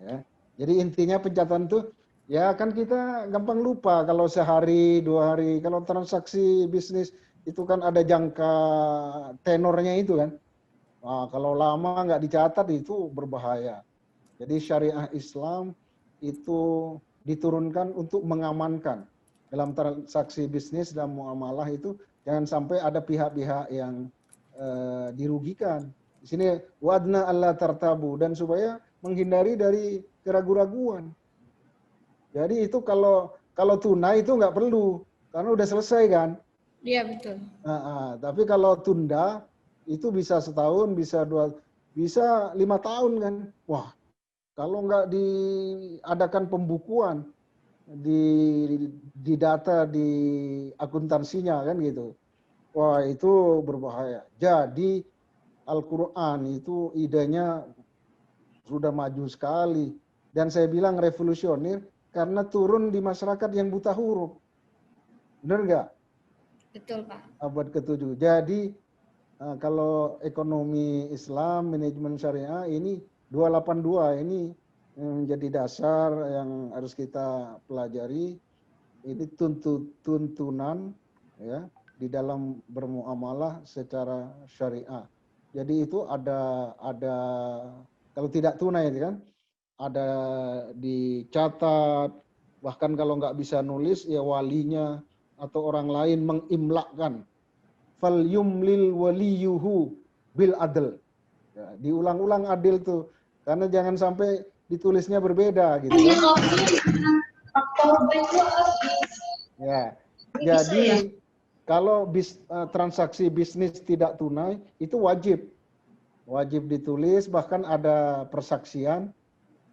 Ya. Jadi intinya pencatatan itu ya kan kita gampang lupa kalau sehari, 2 hari, kalau transaksi bisnis itu kan ada jangka tenornya itu kan. Nah, kalau lama nggak dicatat itu berbahaya. Jadi syariah Islam itu diturunkan untuk mengamankan dalam transaksi bisnis dan muamalah itu jangan sampai ada pihak-pihak yang dirugikan. Di sini wadna alla tartabu dan supaya menghindari dari keraguan-raguan. Jadi itu kalau tunai itu nggak perlu karena udah selesai kan. Iya betul. Tapi kalau tunda itu bisa setahun, bisa 5 tahun kan. Wah, kalau nggak diadakan pembukuan di data di akuntansinya kan gitu. Wah, itu berbahaya. Jadi Al-Quran itu idenya sudah maju sekali. Dan saya bilang revolusioner karena turun di masyarakat yang buta huruf. Benar nggak? Betul, Pak. Abad ke-7. Jadi kalau ekonomi Islam, manajemen syariah ini 282 ini menjadi dasar yang harus kita pelajari. Ini tuntunan ya di dalam bermuamalah secara syariah. Jadi itu ada kalau tidak tunai kan ada dicatat, bahkan kalau nggak bisa nulis ya walinya atau orang lain mengimlakkan. Fal yumlil waliyuhu bil adl. Ya, diulang-ulang adil tuh, karena jangan sampai ditulisnya berbeda gitu kan. Ya, jadi kalau transaksi bisnis tidak tunai itu wajib ditulis, bahkan ada persaksian.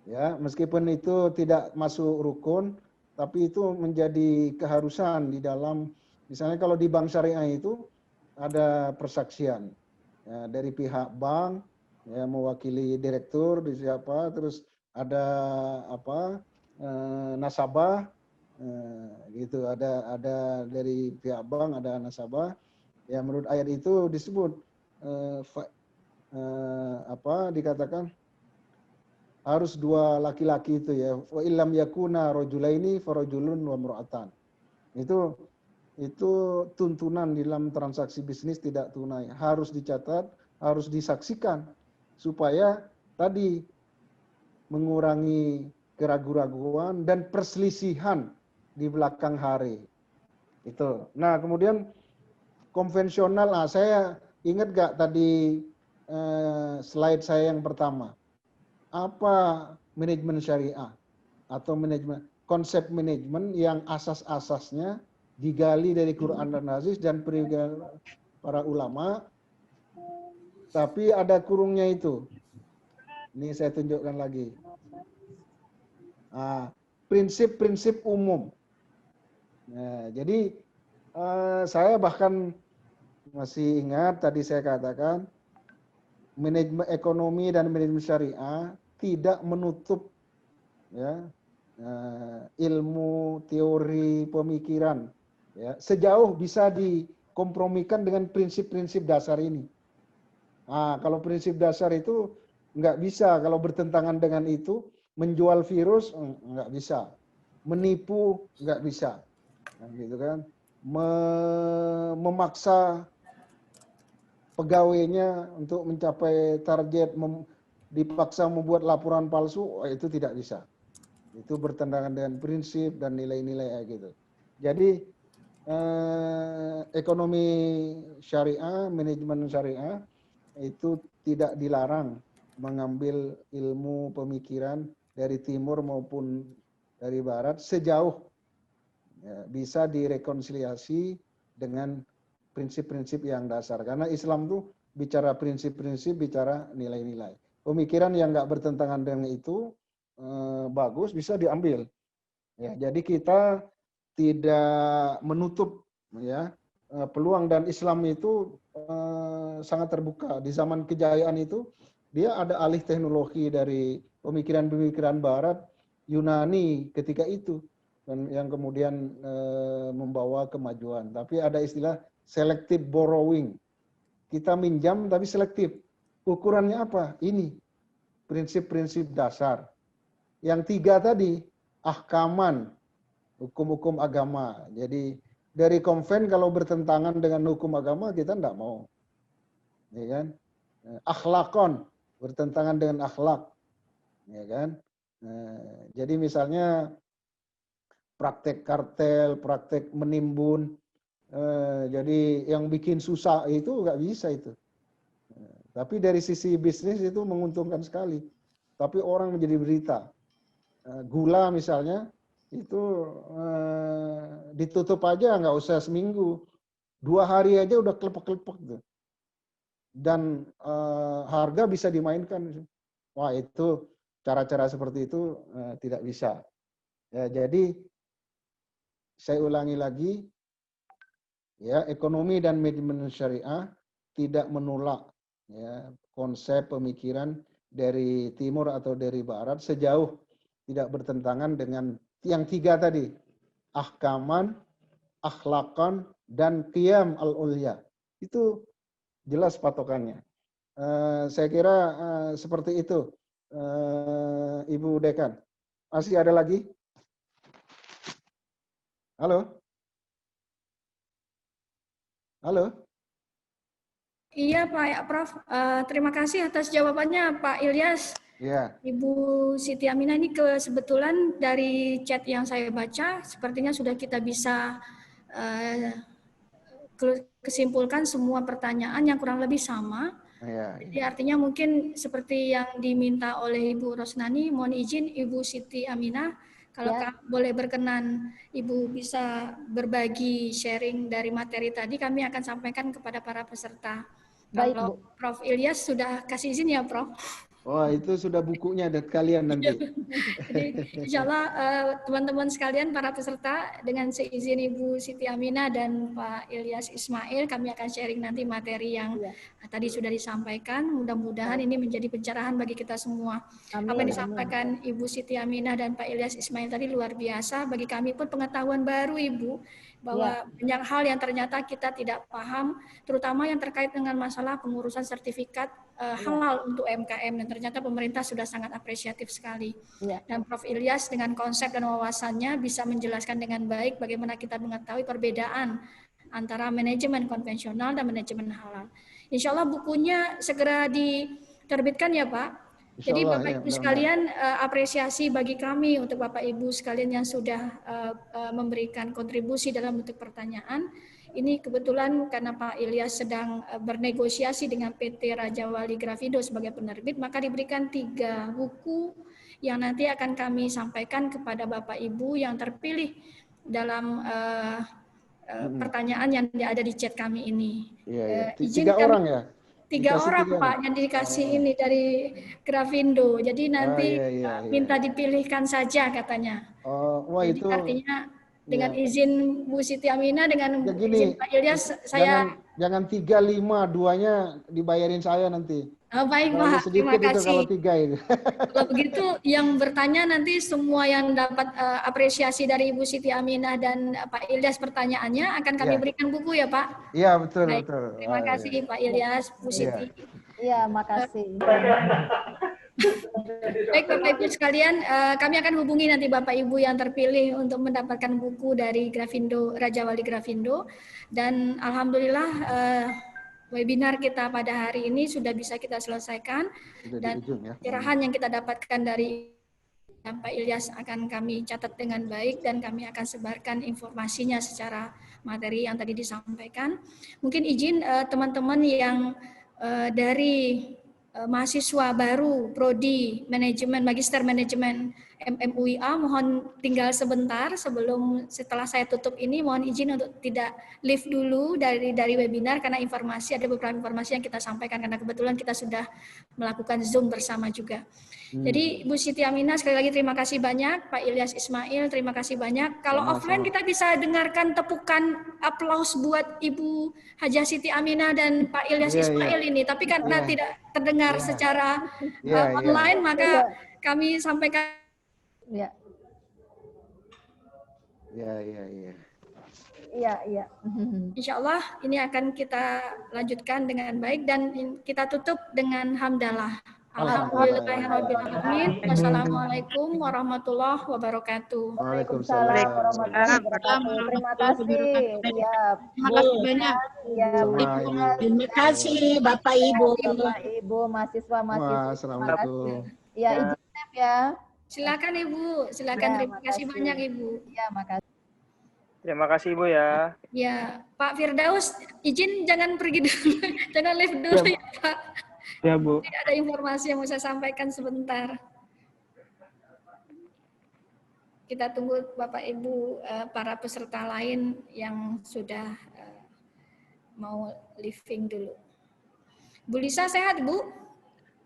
Ya, meskipun itu tidak masuk rukun, tapi itu menjadi keharusan di dalam, misalnya kalau di bank syariah itu ada persaksian ya, dari pihak bank ya, mewakili direktur di siapa, terus ada apa nasabah gitu, ada dari pihak bank, ada nasabah. Ya menurut ayat itu disebut apa dikatakan harus dua laki-laki itu ya. Wa illam yakuna rajulaini farajulun wa imra'atan. Itu tuntunan di dalam transaksi bisnis tidak tunai. Harus dicatat, harus disaksikan supaya tadi mengurangi keraguan-raguan dan perselisihan di belakang hari. Itu. Nah, kemudian konvensional, saya ingat gak tadi slide saya yang pertama. Apa manajemen syariah atau manajemen konsep manajemen yang asas-asasnya digali dari Quran dan hadis dan para ulama, tapi ada kurungnya itu. Ini saya tunjukkan lagi. Prinsip-prinsip umum. Nah, jadi saya bahkan masih ingat tadi saya katakan manajemen ekonomi dan manajemen syariah tidak menutup ya ilmu teori pemikiran ya, sejauh bisa dikompromikan dengan prinsip-prinsip dasar ini. Nah, kalau prinsip dasar itu nggak bisa, kalau bertentangan dengan itu menjual virus nggak bisa, menipu nggak bisa, nah, gitu kan, memaksa pegawainya untuk mencapai target, dipaksa membuat laporan palsu, itu tidak bisa. Itu bertentangan dengan prinsip dan nilai-nilai gitu. Jadi ekonomi syariah, manajemen syariah itu tidak dilarang mengambil ilmu pemikiran dari timur maupun dari barat sejauh ya, bisa direkonsiliasi dengan prinsip-prinsip yang dasar. Karena Islam tuh bicara prinsip-prinsip, bicara nilai-nilai. Pemikiran yang nggak bertentangan dengan itu bagus, bisa diambil. Ya, jadi kita tidak menutup ya peluang, dan Islam itu sangat terbuka. Di zaman kejayaan itu dia ada alih teknologi dari pemikiran-pemikiran Barat, Yunani ketika itu, dan yang kemudian membawa kemajuan. Tapi ada istilah selective borrowing. Kita minjam tapi selektif. Ukurannya apa? Ini prinsip-prinsip dasar. Yang tiga tadi, ahkaman, hukum-hukum agama. Jadi dari konven kalau bertentangan dengan hukum agama kita enggak mau. Ya kan? Akhlakon, bertentangan dengan akhlak. Ya kan? Jadi misalnya praktek kartel, praktek menimbun, jadi yang bikin susah itu nggak bisa itu. Tapi dari sisi bisnis itu menguntungkan sekali. Tapi orang menjadi berita. Gula misalnya itu ditutup aja nggak usah seminggu, 2 hari aja udah kelepek-kelepek tuh. Dan harga bisa dimainkan. Wah, itu cara-cara seperti itu tidak bisa. Ya, jadi saya ulangi lagi, ya, ekonomi dan manajemen syariah tidak menolak ya, konsep pemikiran dari timur atau dari barat sejauh tidak bertentangan dengan yang tiga tadi, ahkaman, akhlakan, dan qiyam al-ulya. Itu jelas patokannya. Saya kira seperti itu, Ibu Dekan. Masih ada lagi? Halo? Halo? Iya Pak Prof, terima kasih atas jawabannya Pak Ilyas. Ya. Ibu Siti Aminah, ini kebetulan dari chat yang saya baca, sepertinya sudah kita bisa kesimpulkan semua pertanyaan yang kurang lebih sama. Ya, Jadi artinya mungkin seperti yang diminta oleh Ibu Rosnani, mohon izin Ibu Siti Aminah, kalau boleh berkenan Ibu bisa berbagi sharing dari materi tadi, kami akan sampaikan kepada para peserta. Baik, Kalau Bu. Prof Ilyas sudah kasih izin ya Prof? Oh, itu sudah bukunya dari kalian nanti. Jadi insya Allah teman-teman sekalian para peserta dengan seizin Ibu Siti Aminah dan Pak Ilyas Ismail, kami akan sharing nanti materi yang tadi sudah disampaikan. Mudah-mudahan ini menjadi pencerahan bagi kita semua. Amin, Apa yang disampaikan Ibu Siti Aminah dan Pak Ilyas Ismail tadi luar biasa. Bagi kami pun pengetahuan baru Ibu, bahwa banyak hal yang ternyata kita tidak paham, terutama yang terkait dengan masalah pengurusan sertifikat halal untuk UMKM, dan ternyata pemerintah sudah sangat apresiatif sekali. Dan Prof Ilyas dengan konsep dan wawasannya bisa menjelaskan dengan baik bagaimana kita mengetahui perbedaan antara manajemen konvensional dan manajemen halal. Insya Allah bukunya segera diterbitkan ya Pak. Jadi Bapak Ibu sekalian, apresiasi bagi kami untuk Bapak Ibu sekalian yang sudah memberikan kontribusi dalam bentuk pertanyaan. Ini kebetulan karena Pak Ilyas sedang bernegosiasi dengan PT Raja Wali Grafindo sebagai penerbit, maka diberikan 3 buku yang nanti akan kami sampaikan kepada Bapak Ibu yang terpilih dalam pertanyaan yang ada di chat kami ini. Iya. Izin 3 kami, orang ya? 3 orang Pak yang dikasih ini dari Grafindo. Jadi nanti minta dipilihkan saja katanya. Wah, jadi itu artinya dengan izin Bu Siti Aminah, dengan izin Pak Ilyas, saya jangan 3, 5, 2-nya dibayarin saya nanti. baik Terlalu Pak, terima sedikit itu kasih. kalau 3 itu. Kalau begitu yang bertanya nanti semua yang dapat apresiasi dari Ibu Siti Aminah dan Pak Ilyas pertanyaannya akan kami berikan buku ya Pak. Iya, betul, Baik, betul. terima kasih Pak Ilyas, Bu Siti. Iya, makasih. Baik Bapak Ibu sekalian, kami akan hubungi nanti Bapak Ibu yang terpilih untuk mendapatkan buku dari Grafindo, Raja Wali Grafindo. Dan alhamdulillah webinar kita pada hari ini sudah bisa kita selesaikan, dan pencerahan yang kita dapatkan dari Pak Ilyas akan kami catat dengan baik dan kami akan sebarkan informasinya secara materi yang tadi disampaikan. Mungkin izin teman-teman yang dari mahasiswa baru prodi manajemen, magister manajemen MMUIA, mohon tinggal sebentar setelah saya tutup ini, mohon izin untuk tidak live dulu dari webinar karena ada beberapa informasi yang kita sampaikan karena kebetulan kita sudah melakukan Zoom bersama juga. Jadi Bu Siti Aminah sekali lagi terima kasih banyak, Pak Ilyas Ismail terima kasih banyak. Kalau offline kita bisa dengarkan tepukan aplaus buat Ibu Hajah Siti Aminah dan Pak Ilyas Ismail ini, tapi karena tidak terdengar secara online, maka kami sampaikan. Iya. Insya Allah ini akan kita lanjutkan dengan baik dan kita tutup dengan hamdalah. Alhamdulillahirrahmanirrahim. Wassalamualaikum warahmatullahi wabarakatuh. Waalaikumsalam warahmatullahi wabarakatuh. Terima kasih. Ya, terima kasih banyak. Ya, terima kasih Bapak Ibu. Bapak Ibu, mahasiswa. Assalamualaikum. Ya, izin ya. Silakan Ibu, silakan. Terima kasih banyak Ibu. Ya, makasih. Terima kasih Ibu ya. Ya, Pak Firdaus, izin jangan pergi dulu, jangan live dulu ya Pak. Ya Bu. Tidak ada informasi yang mau saya sampaikan sebentar. Kita tunggu Bapak Ibu para peserta lain yang sudah mau living dulu. Bu Lisa sehat Bu?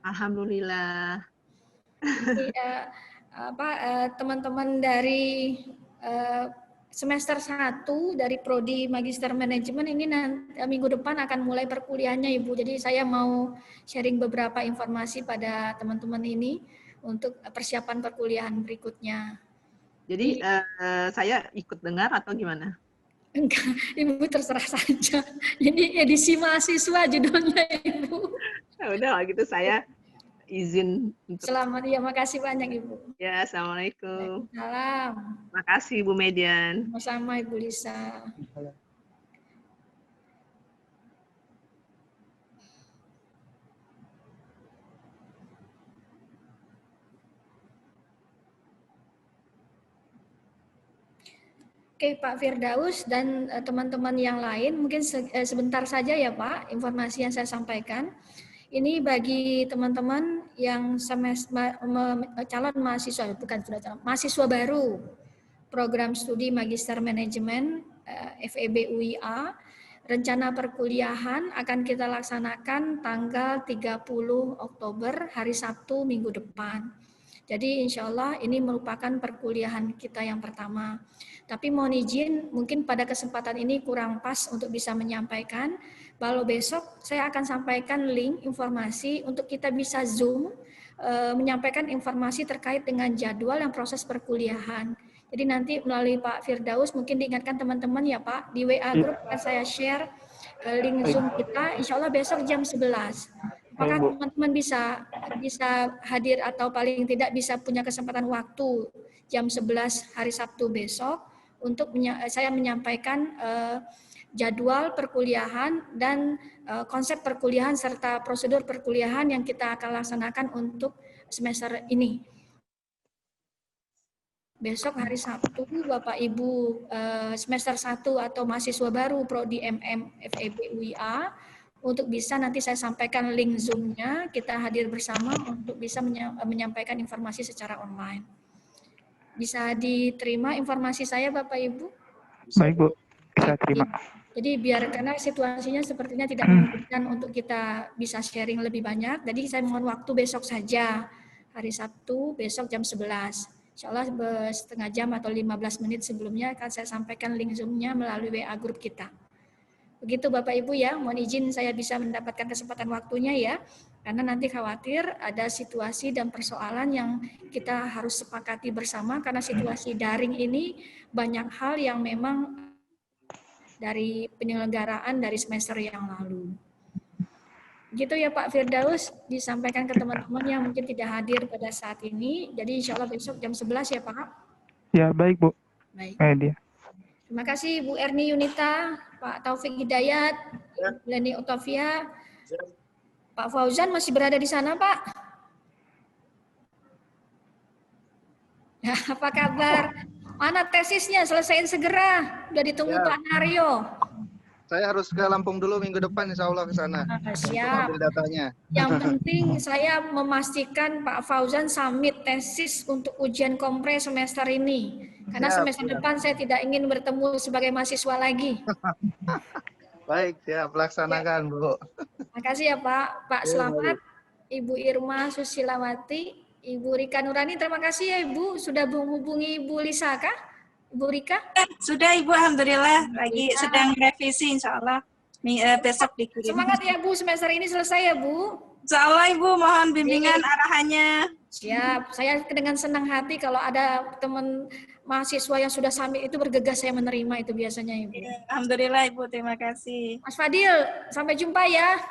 Alhamdulillah. Teman-teman dari semester 1 dari Prodi Magister Manajemen ini nanti, minggu depan akan mulai perkuliahannya Ibu. Jadi saya mau sharing beberapa informasi pada teman-teman ini untuk persiapan perkuliahan berikutnya. Jadi saya ikut dengar atau gimana? Enggak, Ibu terserah saja. Ini edisi mahasiswa judulnya Ibu. Ya udah kalau gitu saya izin untuk Selamat, ya makasih banyak Ibu. ya. Assalamualaikum. Salam. Makasih Bu Median. Sama-sama Ibu Lisa. Oke Pak Firdaus dan teman-teman yang lain, mungkin sebentar saja ya Pak informasi yang saya sampaikan. Ini bagi teman-teman yang calon mahasiswa, bukan sudah calon, mahasiswa baru program studi Magister Manajemen FEB UIA. Rencana perkuliahan akan kita laksanakan tanggal 30 Oktober hari Sabtu minggu depan. Jadi insya Allah ini merupakan perkuliahan kita yang pertama. Tapi mohon izin mungkin pada kesempatan ini kurang pas untuk bisa menyampaikan. Kalau besok saya akan sampaikan link informasi untuk kita bisa Zoom menyampaikan informasi terkait dengan jadwal yang proses perkuliahan. Jadi nanti melalui Pak Firdaus mungkin diingatkan teman-teman ya Pak, di WA Group akan saya share link Zoom kita insya Allah besok jam 11. Apakah teman-teman bisa hadir atau paling tidak bisa punya kesempatan waktu jam 11 hari Sabtu besok untuk saya menyampaikan jadwal perkuliahan dan konsep perkuliahan serta prosedur perkuliahan yang kita akan laksanakan untuk semester ini. Besok hari Sabtu Bapak Ibu semester 1 atau mahasiswa baru Prodi MM FEB UIA untuk bisa nanti saya sampaikan link Zoom-nya, kita hadir bersama untuk bisa menyampaikan informasi secara online. Bisa diterima informasi saya Bapak Ibu? Baik Bu, bisa terima. Jadi biar karena situasinya sepertinya tidak memungkinkan untuk kita bisa sharing lebih banyak, jadi saya mohon waktu besok saja, hari Sabtu besok jam 11. Insya Allah setengah jam atau 15 menit sebelumnya akan saya sampaikan link Zoom-nya melalui WA grup kita. Begitu Bapak Ibu ya, mohon izin saya bisa mendapatkan kesempatan waktunya ya, karena nanti khawatir ada situasi dan persoalan yang kita harus sepakati bersama, karena situasi daring ini banyak hal yang memang dari penyelenggaraan dari semester yang lalu. Gitu ya Pak Firdaus, disampaikan ke teman-teman yang mungkin tidak hadir pada saat ini, jadi insya Allah besok jam 11 ya Pak. Ya baik Bu. Baik. Dia. Terima kasih Bu Erni Yunita, Pak Taufik Hidayat, Bu Leni Otavia, Pak Fauzan masih berada di sana Pak? Ya, apa kabar? Mana tesisnya? Selesaiin segera. Udah ditunggu ya. Pak Naryo. Saya harus ke Lampung dulu minggu depan, insya Allah ke sana. Siap. Ambil datanya. Yang penting saya memastikan Pak Fauzan submit tesis untuk ujian kompre semester ini. Karena siap, semester depan saya tidak ingin bertemu sebagai mahasiswa lagi. Baik, siap. Laksanakan, ya. Bu. Makasih ya Pak. Pak selamat. Ibu Irma Susilawati. Ibu Rika Nurani, terima kasih ya Ibu. Sudah menghubungi Ibu Lisa kah? Ibu Rika? Sudah Ibu, Alhamdulillah. Lagi sedang revisi insya Allah. Besok dikirim. Semangat ya Bu, semester ini selesai ya Bu. Insya Allah Ibu, mohon bimbingan arahannya. Siap, saya dengan senang hati kalau ada teman mahasiswa yang sudah submit itu bergegas saya menerima itu biasanya Ibu. Alhamdulillah Ibu, terima kasih. Mas Fadil, sampai jumpa ya.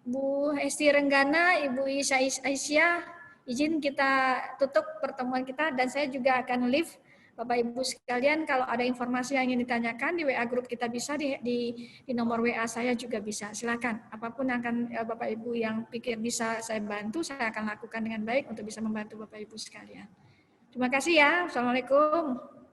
Bu Hesti Renggana, Ibu Isya Aisyah, izin kita tutup pertemuan kita dan saya juga akan live. Bapak Ibu sekalian, kalau ada informasi yang ingin ditanyakan di WA grup kita bisa di nomor WA saya juga bisa. Silakan. Apapun yang akan Bapak Ibu yang pikir bisa saya bantu, saya akan lakukan dengan baik untuk bisa membantu Bapak Ibu sekalian. Terima kasih ya. Assalamualaikum.